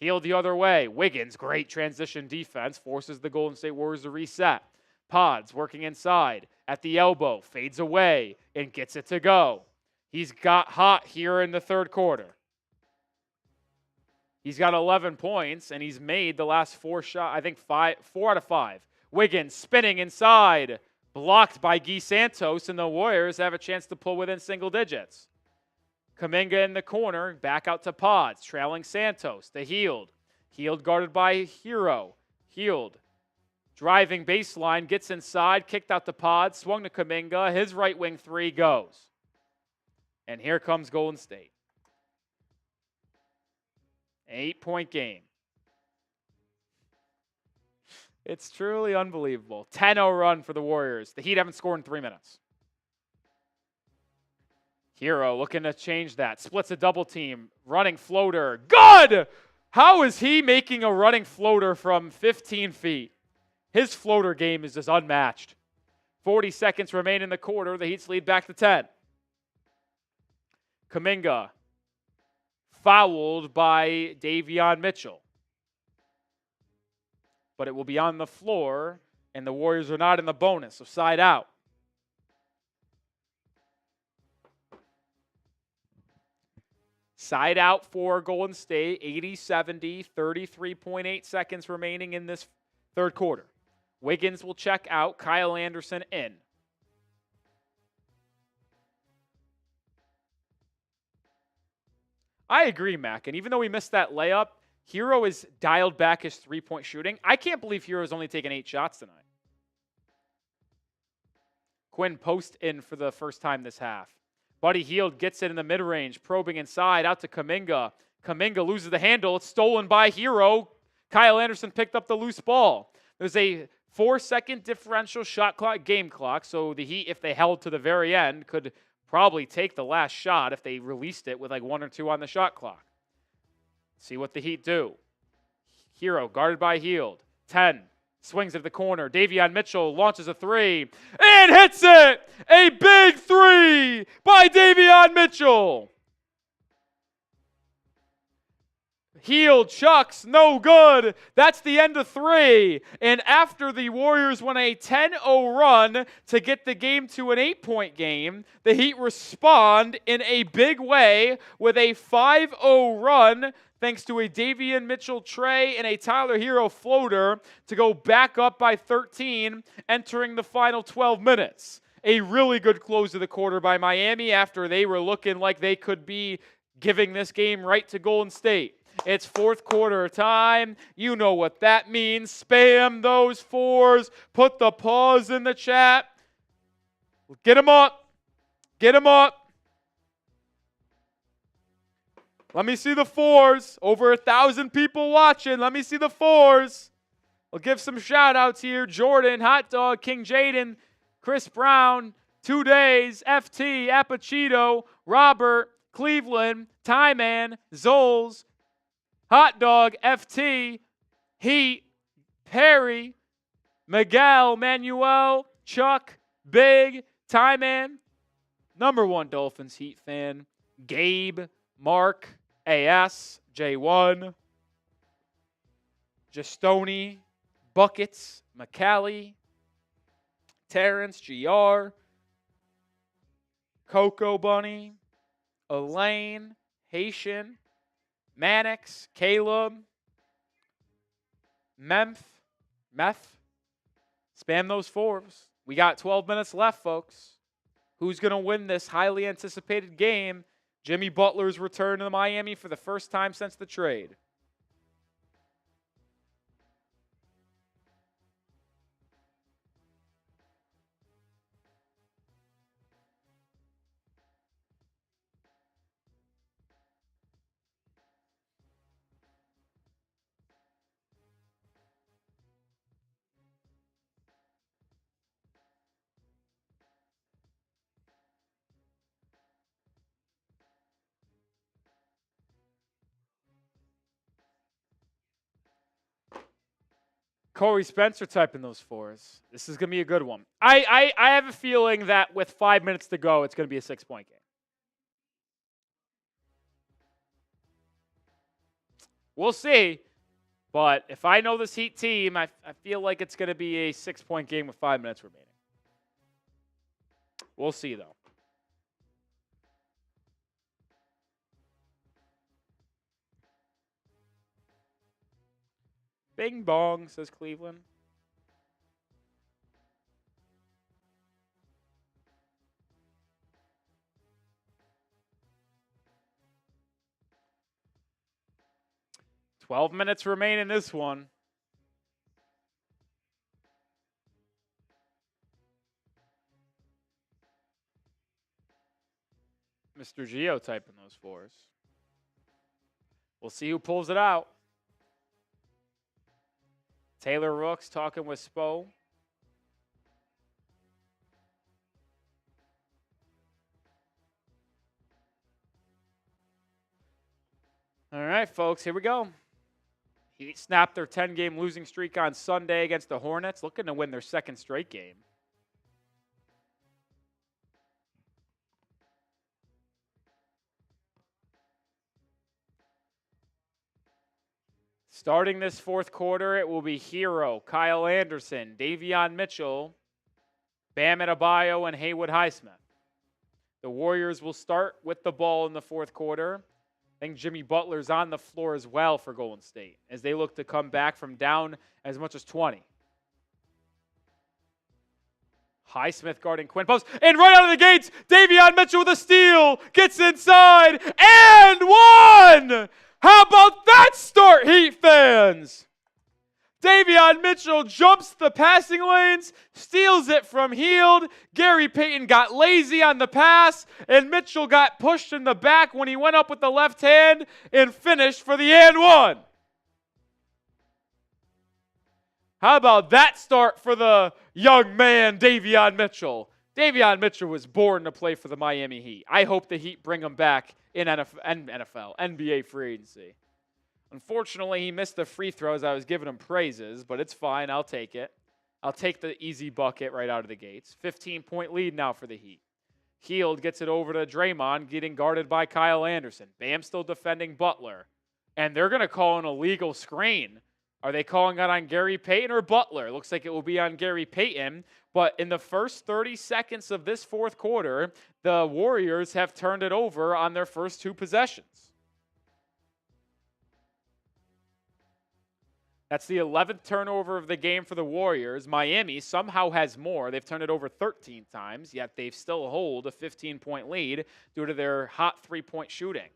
Healed the other way. Wiggins, great transition defense, forces the Golden State Warriors to reset. Pods working inside at the elbow, fades away, and gets it to go. He's got hot here in the third quarter. He's got 11 points, and he's made the last 4 shots, I think 4 out of 5. Wiggins spinning inside, blocked by Guy Santos, and the Warriors have a chance to pull within single digits. Kuminga in the corner, back out to Pods, trailing Santos. The Healed. Healed guarded by Hero. Healed. Driving baseline, gets inside, kicked out to Pods, swung to Kuminga. His right wing three goes. And here comes Golden State. An 8-point game. It's truly unbelievable. 10-0 run for the Warriors. The Heat haven't scored in 3 minutes. Hero looking to change that. Splits a double team. Running floater. Good! How is he making a running floater from 15 feet? His floater game is just unmatched. 40 seconds remain in the quarter. The Heat's lead back to 10. Kuminga fouled by Davion Mitchell. But it will be on the floor, and the Warriors are not in the bonus, so side out. Side out for Golden State, 80-70, 33.8 seconds remaining in this third quarter. Wiggins will check out, Kyle Anderson in. I agree, Mac, and even though we missed that layup, Hero has dialed back his three-point shooting. I can't believe Hero's only taken 8 shots tonight. Quinn post in for the first time this half. Buddy Hield gets it in the mid-range, probing inside, out to Kuminga. Kuminga loses the handle. It's stolen by Hero. Kyle Anderson picked up the loose ball. There's a 4-second differential shot clock, game clock, so the Heat, if they held to the very end, could probably take the last shot if they released it with like 1 or 2 on the shot clock. See what the Heat do. Hero guarded by Hield. 10. Swings it to the corner. Davion Mitchell launches a 3 and hits it! A big 3 by Davion Mitchell. Hield chucks, no good. That's the end of 3. And after the Warriors went a 10-0 run to get the game to an 8-point game, the Heat respond in a big way with a 5-0 run thanks to a Davion Mitchell tray and a Tyler Hero floater to go back up by 13, entering the final 12 minutes. A really good close to the quarter by Miami after they were looking like they could be giving this game right to Golden State. It's fourth quarter time. You know what that means. Spam those 4s. Put the pause in the chat. Get them up. Get them up. Let me see the 4s. Over 1,000 people watching. Let me see the 4s. I'll give some shout outs here. Jordan, Hot Dog, King Jaden, Chris Brown, 2 Days, FT, Apachito, Robert, Cleveland, Ty Man, Zoles, Hot Dog, FT, Heat, Perry, Miguel, Manuel, Chuck, Big, Ty Man, #1 Dolphins Heat fan, Gabe, Mark, AS, J1, Justoni, Buckets, McCallie, Terrence, GR, Coco Bunny, Elaine, Haitian, Mannix, Caleb, Meth. Spam those 4s. We got 12 minutes left, folks. Who's going to win this highly anticipated game? Jimmy Butler's return to Miami for the first time since the trade. Corey Spencer typing those fours. This is going to be a good one. I have a feeling that with 5 minutes to go, it's going to be a 6-point game. We'll see. But if I know this Heat team, I feel like it's going to be a 6-point game with 5 minutes remaining. We'll see, though. Bing bong, says Cleveland. "12 minutes remain in this one. Mr. Geo typing those fours. We'll see who pulls it out. Taylor Rooks talking with Spo. All right, folks, here we go. Heat snapped their 10-game losing streak on Sunday against the Hornets, looking to win their second straight game. Starting this fourth quarter, it will be Hero, Kyle Anderson, Davion Mitchell, Bam Adebayo, and Haywood Highsmith. The Warriors will start with the ball in the fourth quarter. I think Jimmy Butler's on the floor as well for Golden State as they look to come back from down as much as 20. Highsmith guarding Quinn Post. And right out of the gates, Davion Mitchell with a steal. Gets inside. And one! How about that start, Heat fans? Davion Mitchell jumps the passing lanes, steals it from Hield. Gary Payton got lazy on the pass, and Mitchell got pushed in the back when he went up with the left hand and finished for the and one. How about that start for the young man, Davion Mitchell? Davion Mitchell was born to play for the Miami Heat. I hope the Heat bring him back in NFL, NBA free agency. Unfortunately, he missed the free throws. I was giving him praises, but it's fine. I'll take it. I'll take the easy bucket right out of the gates. 15-point lead now for the Heat. Hield gets it over to Draymond, getting guarded by Kyle Anderson. Bam still defending Butler. And they're going to call an illegal screen. Are they calling it on Gary Payton or Butler? Looks like it will be on Gary Payton. But in the first 30 seconds of this fourth quarter, the Warriors have turned it over on their first two possessions. That's the 11th turnover of the game for the Warriors. Miami somehow has more. They've turned it over 13 times, yet they've still hold a 15-point lead due to their hot three-point shooting.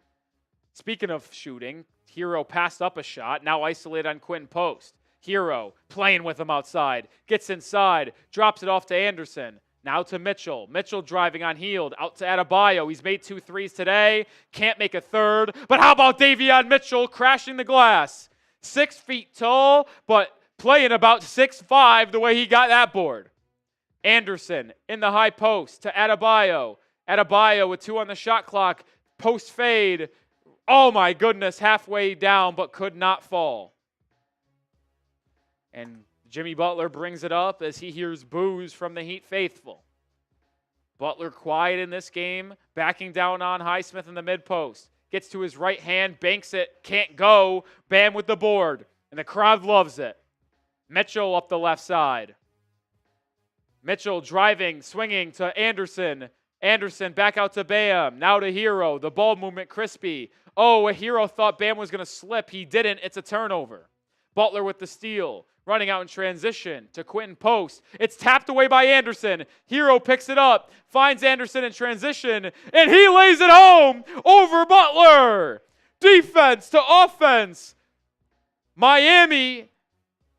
Speaking of shooting, Hero passed up a shot, now isolated on Quinn Post. Hero playing with him outside, gets inside, drops it off to Anderson. Now to Mitchell. Mitchell driving on Hield, out to Adebayo. He's made 2 threes today, can't make a third. But how about Davion Mitchell crashing the glass? 6 feet tall, but playing about 6'5" the way he got that board. Anderson in the high post to Adebayo. Adebayo with 2 on the shot clock. Post fade. Oh my goodness, halfway down, but could not fall. And Jimmy Butler brings it up as he hears boos from the Heat faithful. Butler quiet in this game, backing down on Highsmith in the mid-post. Gets to his right hand, banks it, can't go. Bam with the board, and the crowd loves it. Mitchell up the left side. Mitchell driving, swinging to Anderson. Anderson back out to Bam. Now to Hero. The ball movement crispy. Oh, a Hero thought Bam was going to slip. He didn't. It's a turnover. Butler with the steal. running out in transition to Quentin Post. It's tapped away by Anderson. Hero picks it up, finds Anderson in transition, and he lays it home over Butler. Defense to offense. Miami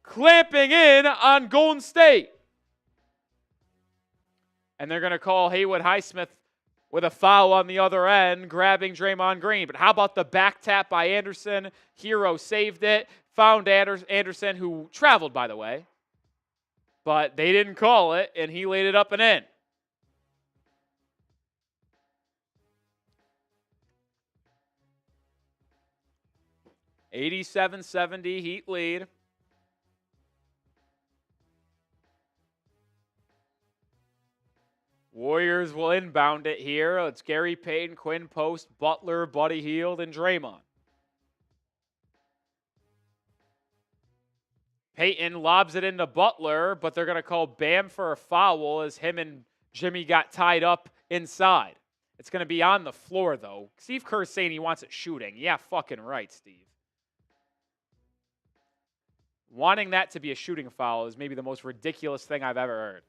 clamping in on Golden State. And they're going to call Haywood Highsmith with a foul on the other end, grabbing Draymond Green. But how about the back tap by Anderson? Hero saved it, found Anderson, who traveled, by the way. But they didn't call it, and he laid it up and in. (87-70) Heat lead. Warriors will inbound it here. It's Gary Payton, Quinn Post, Butler, Buddy Hield, and Draymond. Payton lobs it into Butler, but they're going to call Bam for a foul as him and Jimmy got tied up inside. It's going to be on the floor, though. Steve Kerr's saying he wants it shooting. Yeah, fucking right, Steve. Wanting that to be a shooting foul is maybe the most ridiculous thing I've ever heard.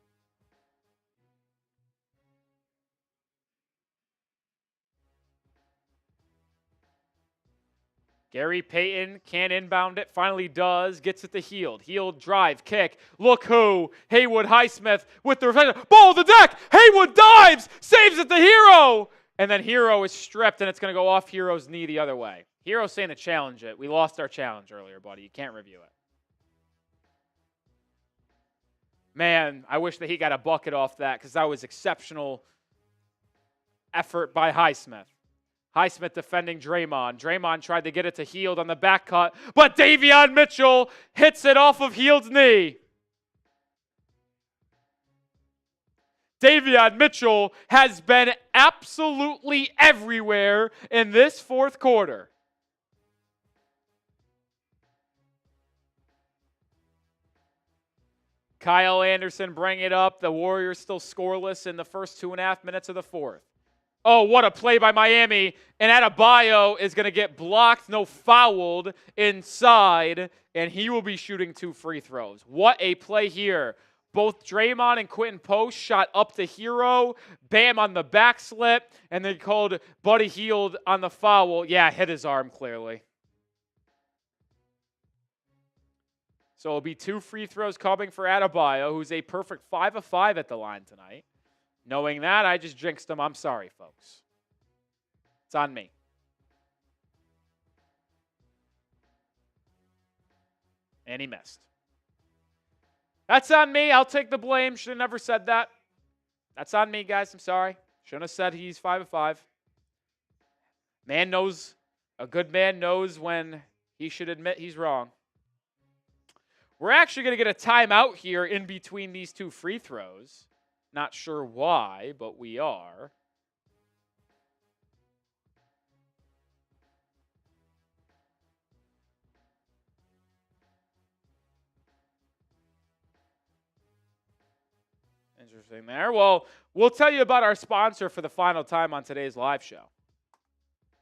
Gary Payton can't inbound it, finally does, gets it to Hield. Hield drive, kick, look who, Haywood Highsmith with the reflection, ball to the deck, Haywood dives, saves it to Hero, and then Hero is stripped and it's going to go off Hero's knee the other way. Hero's saying to challenge it. We lost our challenge earlier, buddy. You can't review it. Man, I wish that he got a bucket off that because that was exceptional effort by Highsmith. Highsmith defending Draymond. Draymond tried to get it to Hield on the back cut, but Davion Mitchell hits it off of Hield's knee. Davion Mitchell has been absolutely everywhere in this fourth quarter. Kyle Anderson bring it up. The Warriors still scoreless in the first 2.5 minutes of the fourth. Oh, what a play by Miami. And Adebayo is going to get blocked, no fouled inside, and he will be shooting 2 free throws. What a play here. Both Draymond and Quentin Post shot up to Hero. Bam on the back slip, and they called Buddy Hield on the foul. Yeah, hit his arm clearly. So it'll be 2 free throws coming for Adebayo, who's a perfect 5 of 5 at the line tonight. Knowing that, I just jinxed him. I'm sorry, folks. It's on me. And he missed. That's on me. I'll take the blame. Should have never said that. That's on me, guys. I'm sorry. Shouldn't have said he's 5 of 5. Man knows, a good man knows when he should admit he's wrong. We're actually going to get a timeout here in between these 2 free throws. Not sure why, but we are. Interesting there. Well, we'll tell you about our sponsor for the final time on today's live show.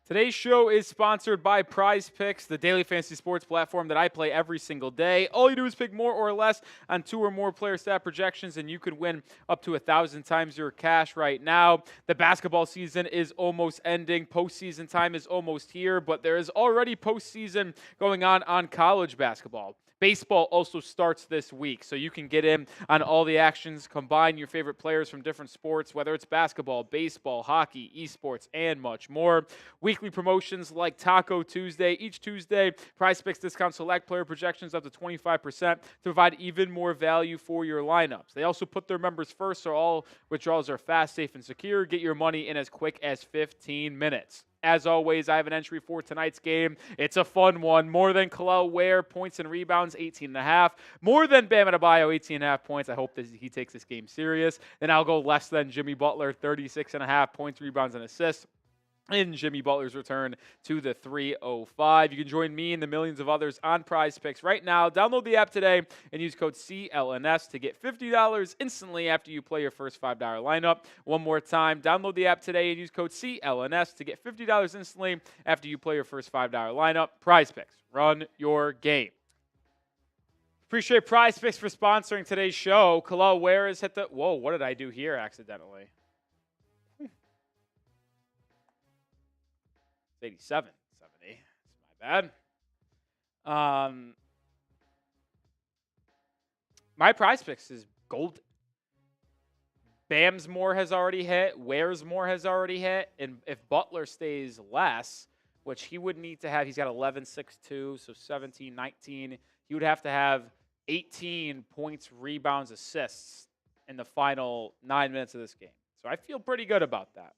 Today's show is sponsored by PrizePicks, the daily fantasy sports platform that I play every single day. All you do is pick more or less on 2 or more player stat projections, and you could win up to 1,000 times your cash right now. The basketball season is almost ending. Postseason time is almost here, but there is already postseason going on college basketball. Baseball also starts this week, so you can get in on all the actions, combine your favorite players from different sports, whether it's basketball, baseball, hockey, esports, and much more. Weekly promotions like Taco Tuesday. Each Tuesday, PrizePicks discounts select player projections up to 25% to provide even more value for your lineups. They also put their members first, so all withdrawals are fast, safe, and secure. Get your money in as quick as 15 minutes. As always, I have an entry for tonight's game. It's a fun one. More than Kel'el Ware, points and rebounds, 18.5. More than Bam Adebayo, 18.5 points. I hope that he takes this game serious. Then I'll go less than Jimmy Butler, 36.5 points, rebounds, and assists. In Jimmy Butler's return to the 305. You can join me and the millions of others on PrizePicks right now. Download the app today and use code CLNS to get $50 instantly after you play your first $5 lineup. One more time, download the app today and use code CLNS to get $50 instantly after you play your first $5 lineup. PrizePicks, run your game. Appreciate PrizePicks for sponsoring today's show. Khalil Ware has hit the... Whoa, what did I do here accidentally? It's 87, 70. That's my bad. My PrizePicks is golden. Bamsmore has already hit. Waresmore has already hit. And if Butler stays less, which he would need to have, he's got 11, 6, 2, so 17, 19. He would have to have 18 points, rebounds, assists in the final 9 minutes of this game. So I feel pretty good about that.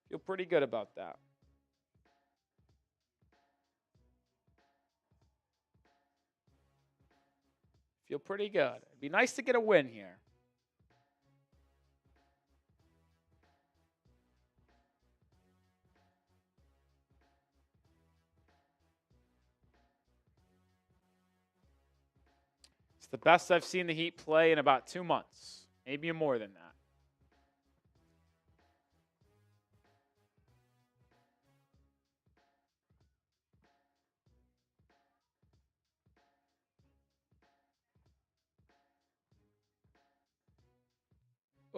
Feel pretty good about that. Feel pretty good. It'd be nice to get a win here. It's the best I've seen the Heat play in about 2 months. Maybe more than that.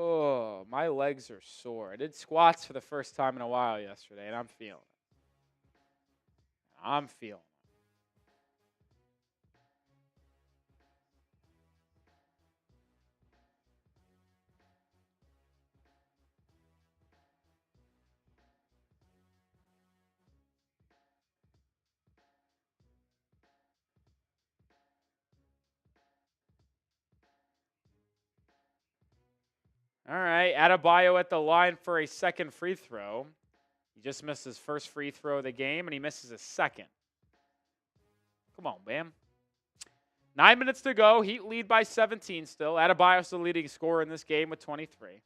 Oh, my legs are sore. I did squats for the first time in a while yesterday, and I'm feeling it. I'm feeling it. All right, Adebayo at the line for a second free throw. He just missed his first free throw of the game, and he misses his second. Come on, Bam. 9 minutes to go. Heat lead by 17 still. Adebayo's the leading scorer in this game with 23.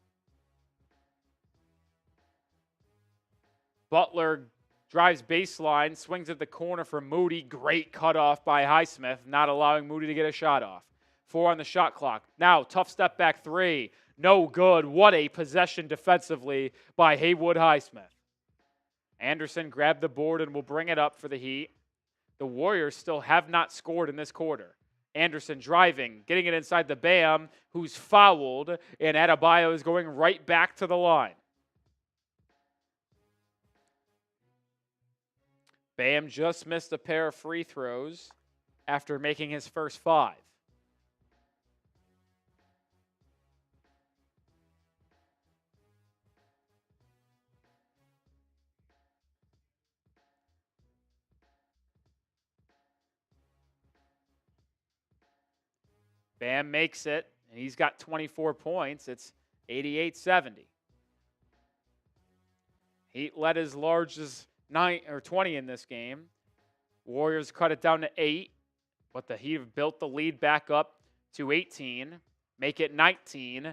Butler drives baseline, swings at the corner for Moody. Great cutoff by Highsmith, not allowing Moody to get a shot off. 4 on the shot clock. Now, tough step back three. No good. What a possession defensively by Haywood Highsmith. Anderson grabbed the board and will bring it up for the Heat. The Warriors still have not scored in this quarter. Anderson driving, getting it inside the Bam, who's fouled, and Adebayo is going right back to the line. Bam just missed a pair of free throws after making his first 5. Bam makes it, and he's got 24 points. It's 88-70. Heat led as large as 9 or 20 in this game. Warriors cut it down to 8, but the Heat have built the lead back up to 18, make it 19,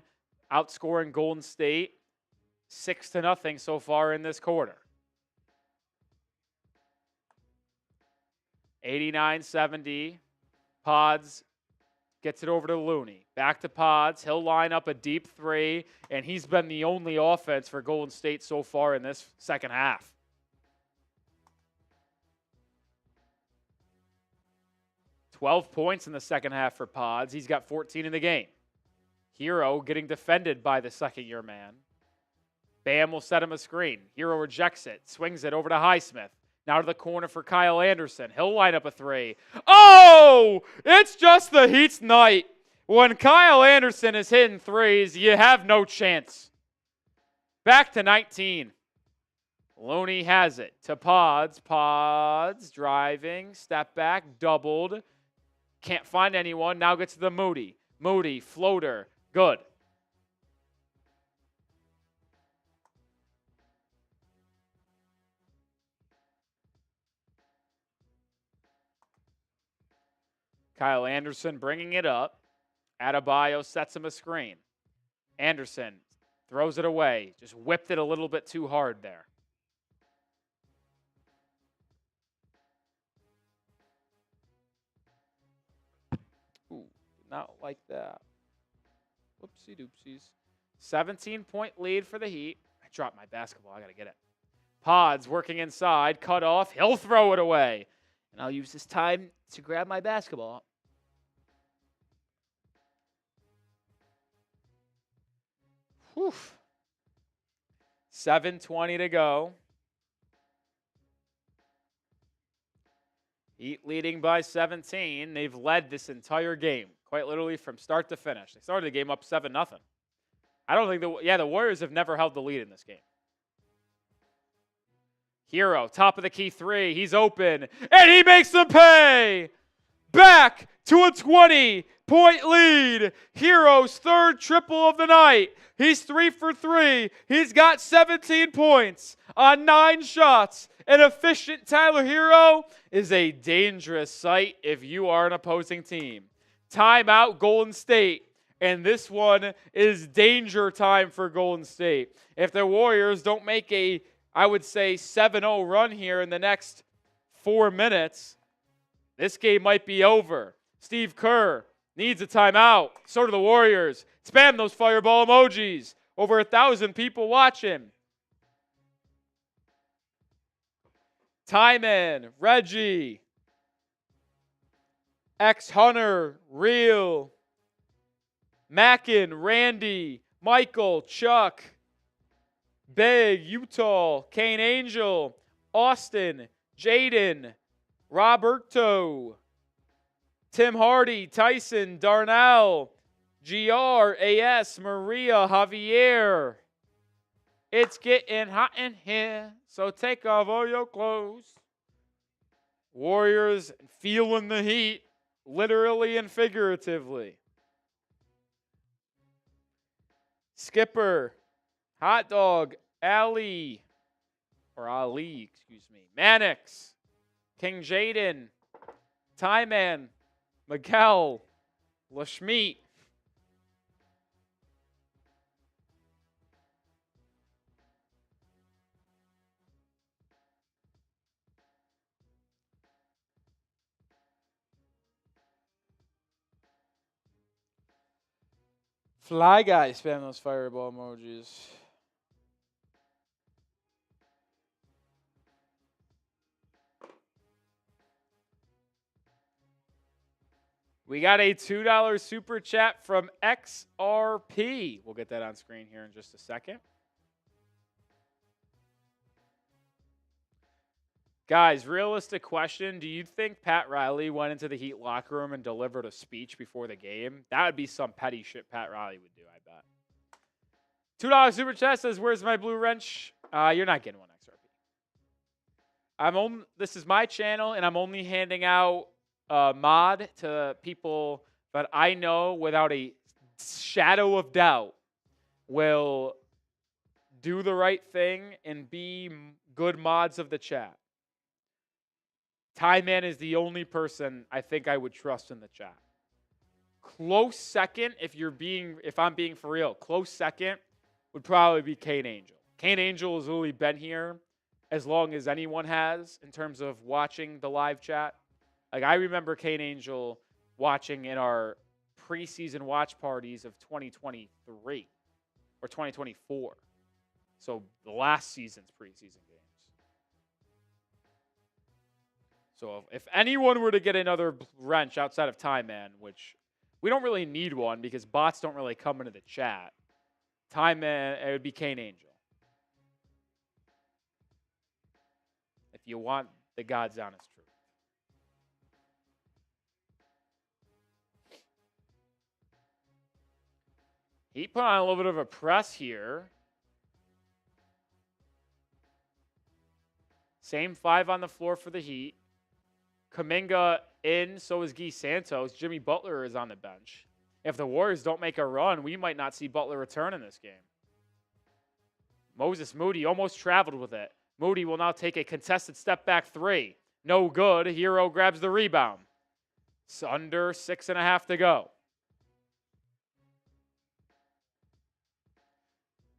outscoring Golden State 6-0 so far in this quarter. 89-70. Pods gets it over to Looney. Back to Pods. He'll line up a deep 3, and he's been the only offense for Golden State so far in this second half. $12 points in the second half for Pods. He's got 14 in the game. Hero getting defended by the second-year man. Bam will set him a screen. Hero rejects it. Swings it over to Highsmith. Now to the corner for Kyle Anderson. He'll line up a 3. Oh! It's just the Heat's night. When Kyle Anderson is hitting threes, you have no chance. Back to 19. Looney has it to Pods. Pods driving. Step back. Doubled. Can't find anyone. Now gets to the Moody. Moody. Floater. Good. Kyle Anderson bringing it up. Adebayo sets him a screen. Anderson throws it away. Just whipped it a little bit too hard there. Ooh, not like that. Whoopsie doopsies. 17-point lead for the Heat. I dropped my basketball. I got to get it. Pods working inside. Cut off. He'll throw it away. And I'll use this time to grab my basketball. Oof. 7:20 to go. Heat leading by 17. They've led this entire game, quite literally from start to finish. They started the game up 7-0. I don't think the Warriors have never held the lead in this game. Hero, top of the key three. He's open, and he makes them pay. Back to a 20-point lead. Hero's third triple of the night. He's 3 for 3. He's got 17 points on 9 shots. An efficient Tyler Hero is a dangerous sight if you are an opposing team. Timeout, Golden State. And this one is danger time for Golden State. If the Warriors don't make a, I would say, 7-0 run here in the next 4 minutes, this game might be over. Steve Kerr needs a timeout. So do the Warriors. Spam those fireball emojis. Over 1,000 people watching. Timon, Reggie, X-Hunter, Real, Mackin, Randy, Michael, Chuck, Big, Utah, Kane Angel, Austin, Jaden, Roberto, Tim Hardy, Tyson, Darnell, GR, AS, Maria, Javier. It's getting hot in here, so take off all your clothes. Warriors feeling the heat, literally and figuratively. Skipper, Hot Dog, Ali, Mannix, King Jaden, Tyman, Miguel, Lashmeet. Fly Guy, spam those fireball emojis. We got a $2 super chat from XRP. We'll get that on screen here in just a second. Guys, realistic question. Do you think Pat Riley went into the Heat locker room and delivered a speech before the game? That would be some petty shit Pat Riley would do, I bet. $2 super chat says, where's my blue wrench? You're not getting one, XRP. This is my channel, and I'm only handing out mod to people that I know without a shadow of doubt will do the right thing and be good mods of the chat. Ty Man is the only person I think I would trust in the chat. Close second, if I'm being for real, close second would probably be Kane Angel. Kane Angel has literally been here as long as anyone has in terms of watching the live chat. Like, I remember Kane Angel watching in our preseason watch parties of 2023 or 2024. So the last season's preseason games. So if anyone were to get another wrench outside of Time Man, which we don't really need one because bots don't really come into the chat, Time Man, it would be Kane Angel. If you want the God's honest truth. He put on a little bit of a press here. Same 5 on the floor for the Heat. Kuminga in, so is Guy Santos. Jimmy Butler is on the bench. If the Warriors don't make a run, we might not see Butler return in this game. Moses Moody almost traveled with it. Moody will now take a contested step back 3. No good. Hero grabs the rebound. It's under 6.5 to go.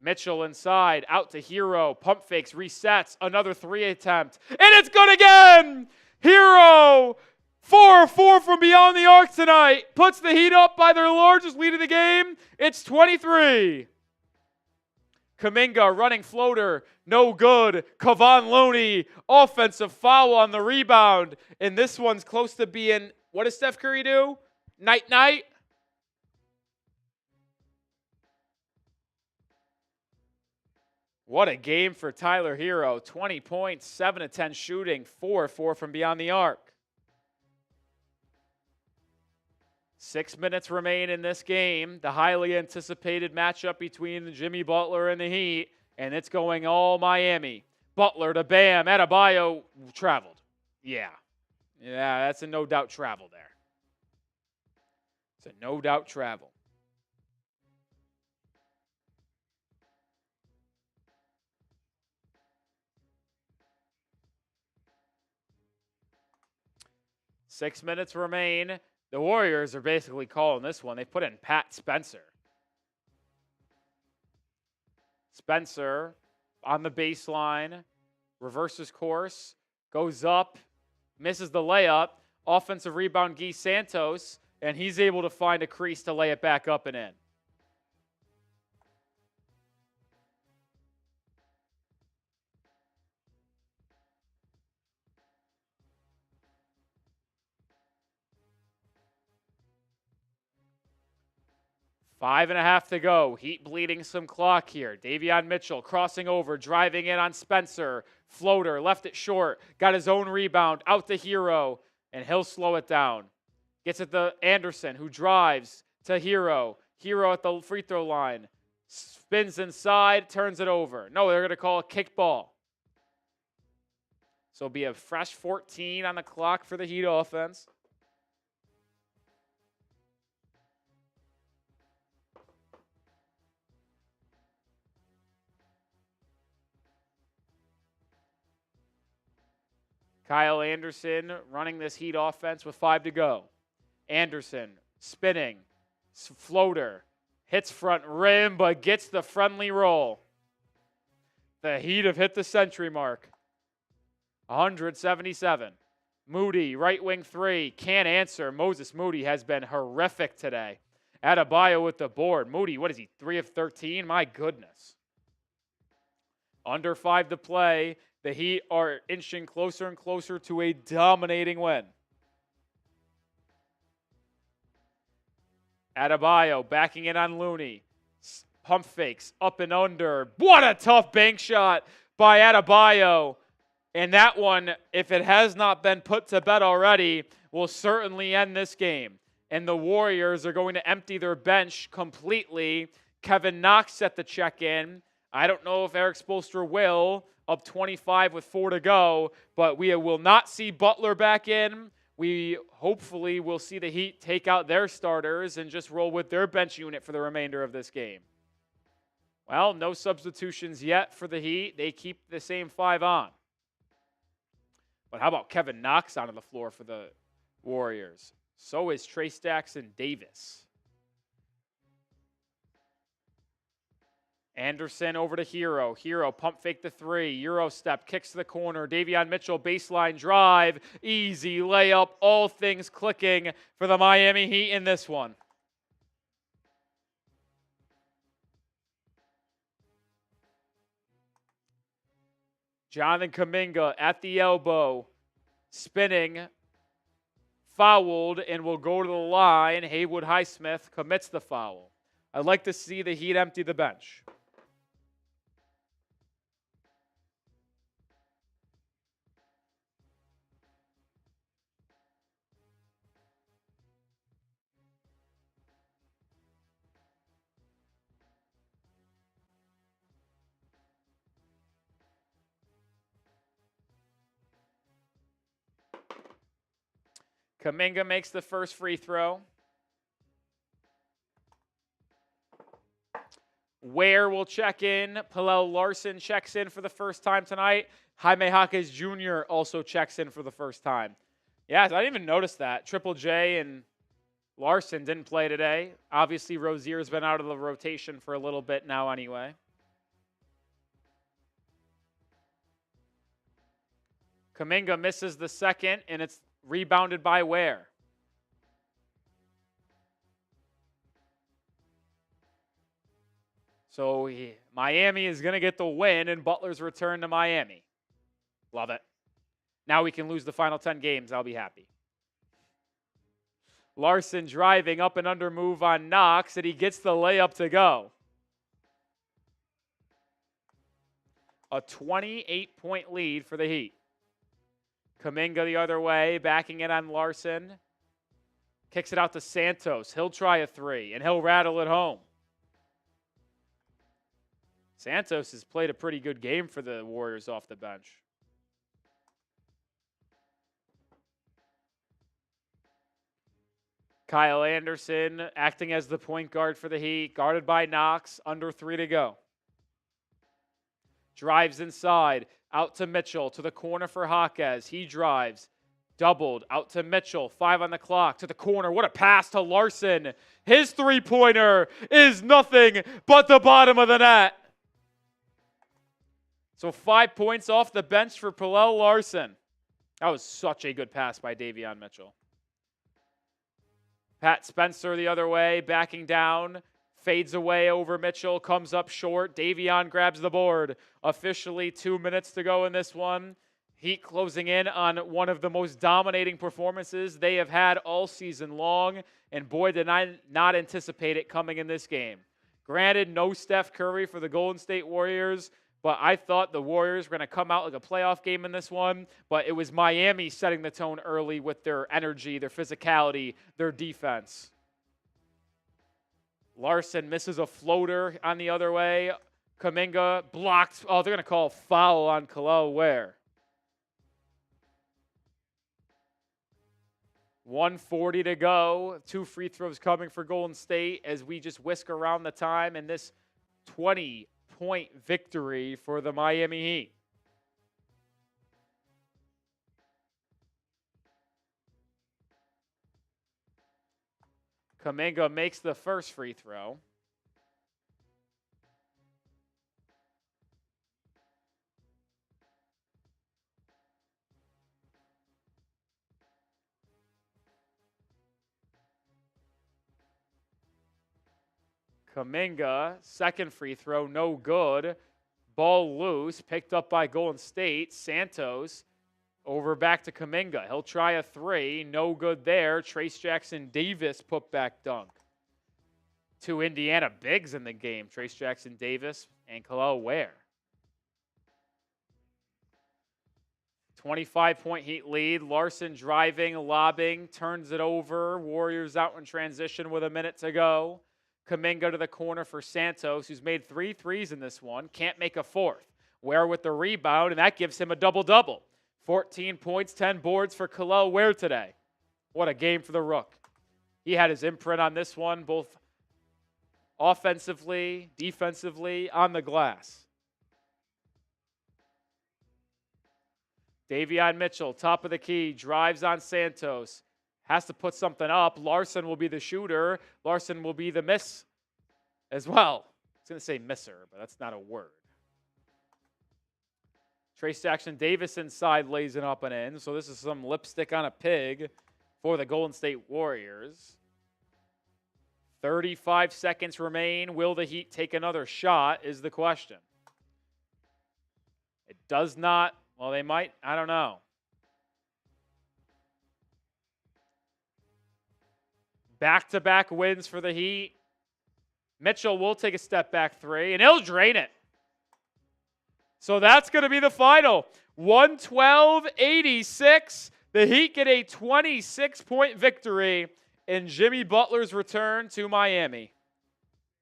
Mitchell inside, out to Hero. Pump fakes, resets. Another 3 attempt. And it's good again! Hero, 4-4 from beyond the arc tonight. Puts the Heat up by their largest lead of the game. It's 23. Kuminga running floater, no good. Kevon Looney, offensive foul on the rebound. And this one's close to being, what does Steph Curry do? Night-night. What a game for Tyler Hero. 20 points, 7 of 10 shooting, 4-4 from beyond the arc. 6 minutes remain in this game. The highly anticipated matchup between Jimmy Butler and the Heat, and it's going all Miami. Butler to Bam. Adebayo traveled. Yeah, that's a no doubt travel there. It's a no doubt travel. Six minutes remain. The Warriors are basically calling this one. They put in Pat Spencer. Spencer on the baseline, reverses course, goes up, misses the layup. Offensive rebound, Guy Santos, and he's able to find a crease to lay it back up and in. Five and a half to go. Heat bleeding some clock here. Davion Mitchell crossing over, driving in on Spencer. Floater, left it short. Got his own rebound. Out to Hero, and he'll slow it down. Gets it to Anderson, who drives to Hero. Hero at the free throw line. Spins inside, turns it over. No, they're going to call a kickball. So it'll be a fresh 14 on the clock for the Heat offense. Kyle Anderson running this Heat offense with 5 to go. Anderson spinning, floater, hits front rim, but gets the friendly roll. The Heat have hit the century mark. 177. Moody, right wing three, can't answer. Moses Moody has been horrific today. Adebayo with the board. Moody, what is he, 3 of 13? My goodness. Under 5 to play. The Heat are inching closer and closer to a dominating win. Adebayo backing in on Looney. Pump fakes up and under. What a tough bank shot by Adebayo. And that one, if it has not been put to bed already, will certainly end this game. And the Warriors are going to empty their bench completely. Kevin Knox set the check-in. I don't know if Eric Spoelstra will, up 25 with 4 to go, but we will not see Butler back in. We hopefully will see the Heat take out their starters and just roll with their bench unit for the remainder of this game. Well, no substitutions yet for the Heat. They keep the same 5 on. But how about Kevin Knox onto the floor for the Warriors? So is Trey Jackson Davis. Anderson over to Hero. Hero pump fake the 3. Euro step, kicks to the corner. Davion Mitchell baseline drive. Easy layup. All things clicking for the Miami Heat in this one. Jonathan Kuminga at the elbow. Spinning. Fouled and will go to the line. Haywood Highsmith commits the foul. I'd like to see the Heat empty the bench. Kuminga makes the first free throw. Ware will check in. Pallel Larson checks in for the first time tonight. Jaime Jaquez Jr. also checks in for the first time. Yeah, I didn't even notice that. Triple J and Larson didn't play today. Obviously, Rozier's been out of the rotation for a little bit now anyway. Kuminga misses the second, and it's rebounded by Ware. So Miami is going to get the win and Butler's return to Miami. Love it. Now we can lose the final 10 games. I'll be happy. Larson driving up and under move on Knox, and he gets the layup to go. A 28-point lead for the Heat. Kuminga the other way, backing it on Larson. Kicks it out to Santos. He'll try a three, and he'll rattle it home. Santos has played a pretty good game for the Warriors off the bench. Kyle Anderson acting as the point guard for the Heat, guarded by Knox, under 3 to go. Drives inside, out to Mitchell, to the corner for Jaquez. He drives, doubled, out to Mitchell, 5 on the clock, to the corner. What a pass to Larson. His three-pointer is nothing but the bottom of the net. So 5 points off the bench for Pallel Larson. That was such a good pass by Davion Mitchell. Pat Spencer the other way, backing down, fades away over Mitchell, comes up short. Davion grabs the board. Officially 2 minutes to go in this one. Heat closing in on one of the most dominating performances they have had all season long, and boy, did I not anticipate it coming in this game. Granted, no Steph Curry for the Golden State Warriors, but I thought the Warriors were going to come out like a playoff game in this one, but it was Miami setting the tone early with their energy, their physicality, their defense. Larson misses a floater on the other way. Kuminga blocked. Oh, they're going to call a foul on Kel'el Ware. 1:40 to go. 2 free throws coming for Golden State as we just whisk around the time in this 20-point victory for the Miami Heat. Kuminga makes the first free throw. Kuminga, second free throw, no good. Ball loose, picked up by Golden State. Santos over back to Kuminga. He'll try a three, no good there. Trace Jackson Davis put back dunk. 2 Indiana bigs in the game, Trace Jackson Davis and Kel'el Ware. 25-point Heat lead. Larson driving, lobbing, turns it over. Warriors out in transition with a minute to go. Kuminga to the corner for Santos, who's made 3 threes in this one. Can't make a fourth. Ware with the rebound, and that gives him a double-double. 14 points, 10 boards for Kel'el Ware today. What a game for the Rook. He had his imprint on this one, both offensively, defensively, on the glass. Davion Mitchell, top of the key, drives on Santos. Has to put something up. Larson will be the shooter. Larson will be the miss as well. I was going to say misser, but that's not a word. Trace Jackson Davis inside lays it up and in. So this is some lipstick on a pig for the Golden State Warriors. 35 seconds remain. Will the Heat take another shot is the question. It does not. Well, they might. I don't know. Back-to-back wins for the Heat. Mitchell will take a step-back three, and he'll drain it. So that's going to be the final. 112-86. The Heat get a 26-point victory in Jimmy Butler's return to Miami.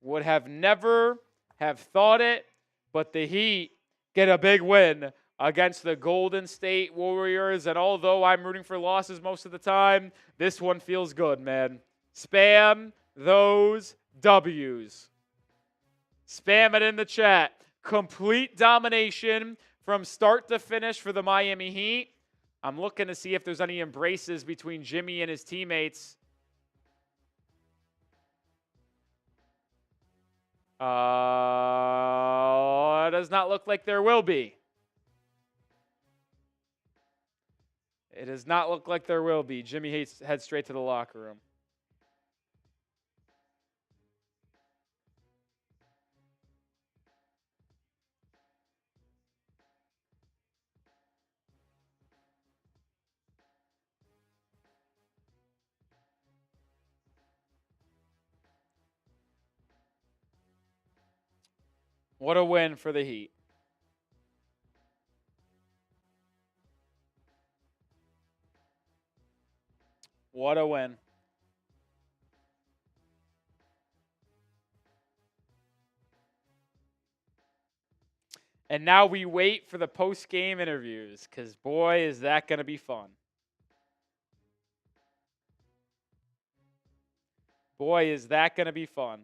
Would have never have thought it, but the Heat get a big win against the Golden State Warriors. And although I'm rooting for losses most of the time, this one feels good, man. Spam those W's. Spam it in the chat. Complete domination from start to finish for the Miami Heat. I'm looking to see if there's any embraces between Jimmy and his teammates. It does not look like there will be. It does not look like there will be. Jimmy heads straight to the locker room. What a win for the Heat. What a win. And now we wait for the post-game interviews because, boy, is that going to be fun. Boy, is that going to be fun.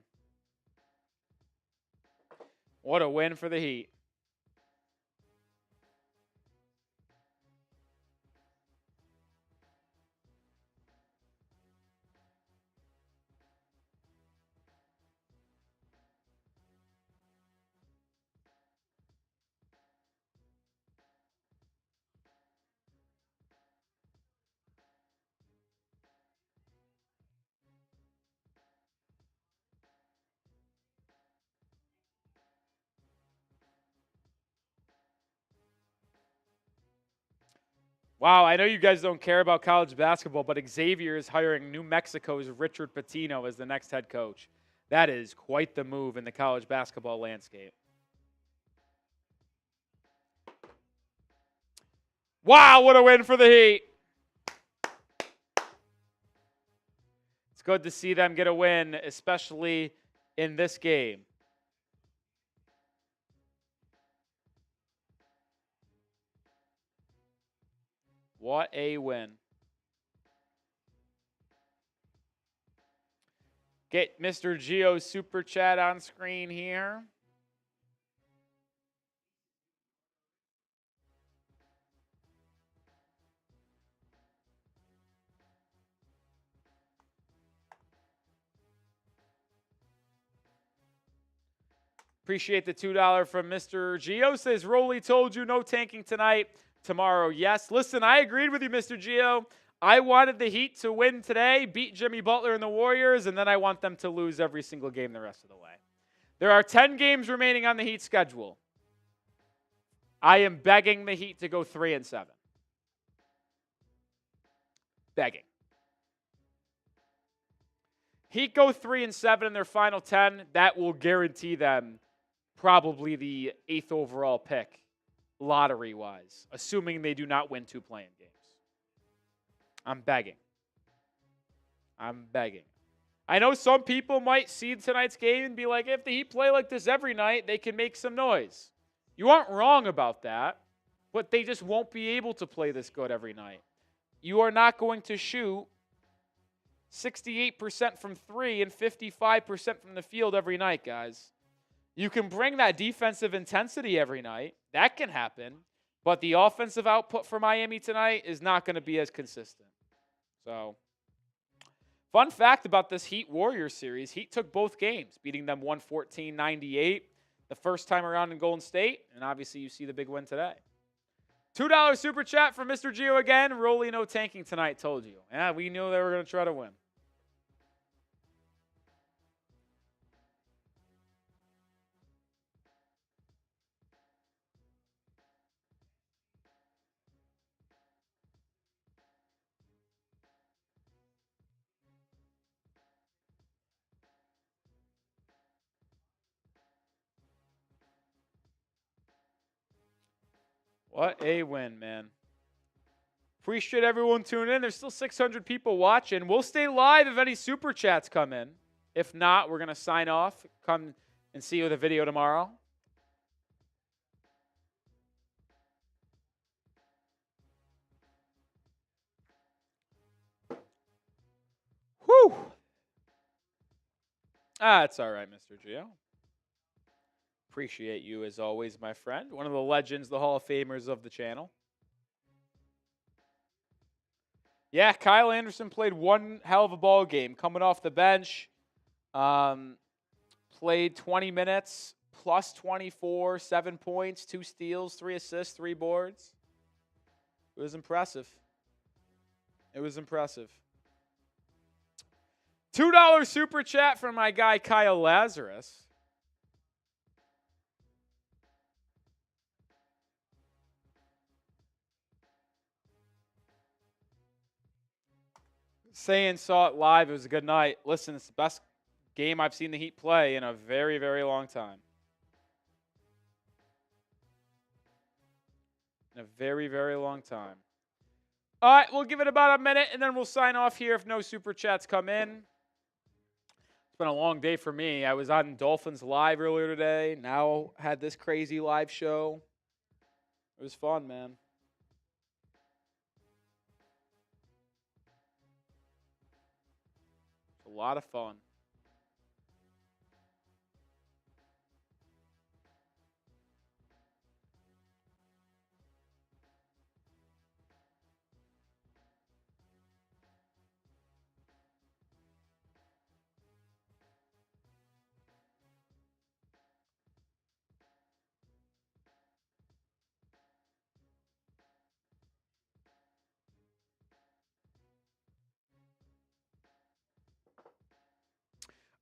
What a win for the Heat. Wow, I know you guys don't care about college basketball, but Xavier is hiring New Mexico's Richard Pitino as the next head coach. That is quite the move in the college basketball landscape. Wow, what a win for the Heat. It's good to see them get a win, especially in this game. What a win. Get Mr. Gio's super chat on screen here. Appreciate the $2 from Mr. Gio. Says, Rolly told you no tanking tonight. Tomorrow, yes. Listen, I agreed with you, Mr. Gio. I wanted the Heat to win today, beat Jimmy Butler and the Warriors, and then I want them to lose every single game the rest of the way. There are 10 games remaining on the Heat schedule. I am begging the Heat to go 3-7. Begging. Heat go 3-7 in their final 10. That will guarantee them probably the 8th overall pick, lottery-wise, assuming they do not win 2 play-in games. I'm begging. I'm begging. I know some people might see tonight's game and be like, if the Heat play like this every night, they can make some noise. You aren't wrong about that, but they just won't be able to play this good every night. You are not going to shoot 68% from 3 and 55% from the field every night, guys. You can bring that defensive intensity every night. That can happen. But the offensive output for Miami tonight is not going to be as consistent. So, fun fact about this Heat-Warriors series, Heat took both games, beating them 114-98 the first time around in Golden State. And obviously, you see the big win today. $2 super chat from Mr. Gio again. Rolly no tanking tonight, told you. Yeah, we knew they were going to try to win. What a win, man. Appreciate everyone tuning in. There's still 600 people watching. We'll stay live if any super chats come in. If not, we're going to sign off. Come and see you with a video tomorrow. Whew. That's all right, Mr. Gio. Appreciate you as always, my friend. One of the legends, the Hall of Famers of the channel. Yeah, Kyle Anderson played one hell of a ball game. Coming off the bench, played 20 minutes, plus 24, 7 points, 2 steals, 3 assists, 3 boards. It was impressive. It was impressive. $2 super chat from my guy Kyle Lazarus. Saying saw it live. It was a good night. Listen, it's the best game I've seen the Heat play in a very, very long time. In a very, very long time. All right, we'll give it about a minute, and then we'll sign off here if no super chats come in. It's been a long day for me. I was on Dolphins Live earlier today. Now had this crazy live show. It was fun, man. It's a lot of fun.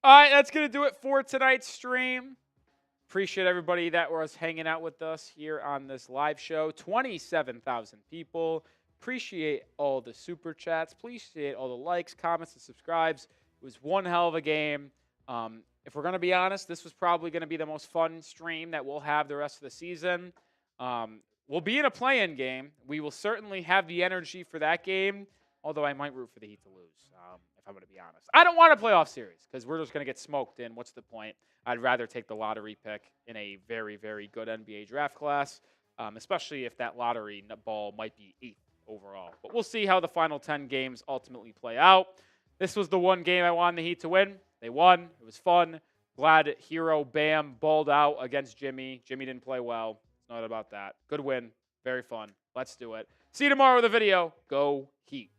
All right, that's going to do it for tonight's stream. Appreciate everybody that was hanging out with us here on this live show. 27,000 people. Appreciate all the super chats. Appreciate all the likes, comments, and subscribes. It was one hell of a game. If we're going to be honest, this was probably going to be the most fun stream that we'll have the rest of the season. We'll be in a play-in game. We will certainly have the energy for that game, although I might root for the Heat to lose, if I'm going to be honest. I don't want a playoff series because we're just going to get smoked in. What's the point? I'd rather take the lottery pick in a very, very good NBA draft class, especially if that lottery ball might be 8th overall. But we'll see how the final 10 games ultimately play out. This was the one game I wanted the Heat to win. They won. It was fun. Glad Hero Bam balled out against Jimmy. Jimmy didn't play well. It's not about that. Good win. Very fun. Let's do it. See you tomorrow with a video. Go Heat.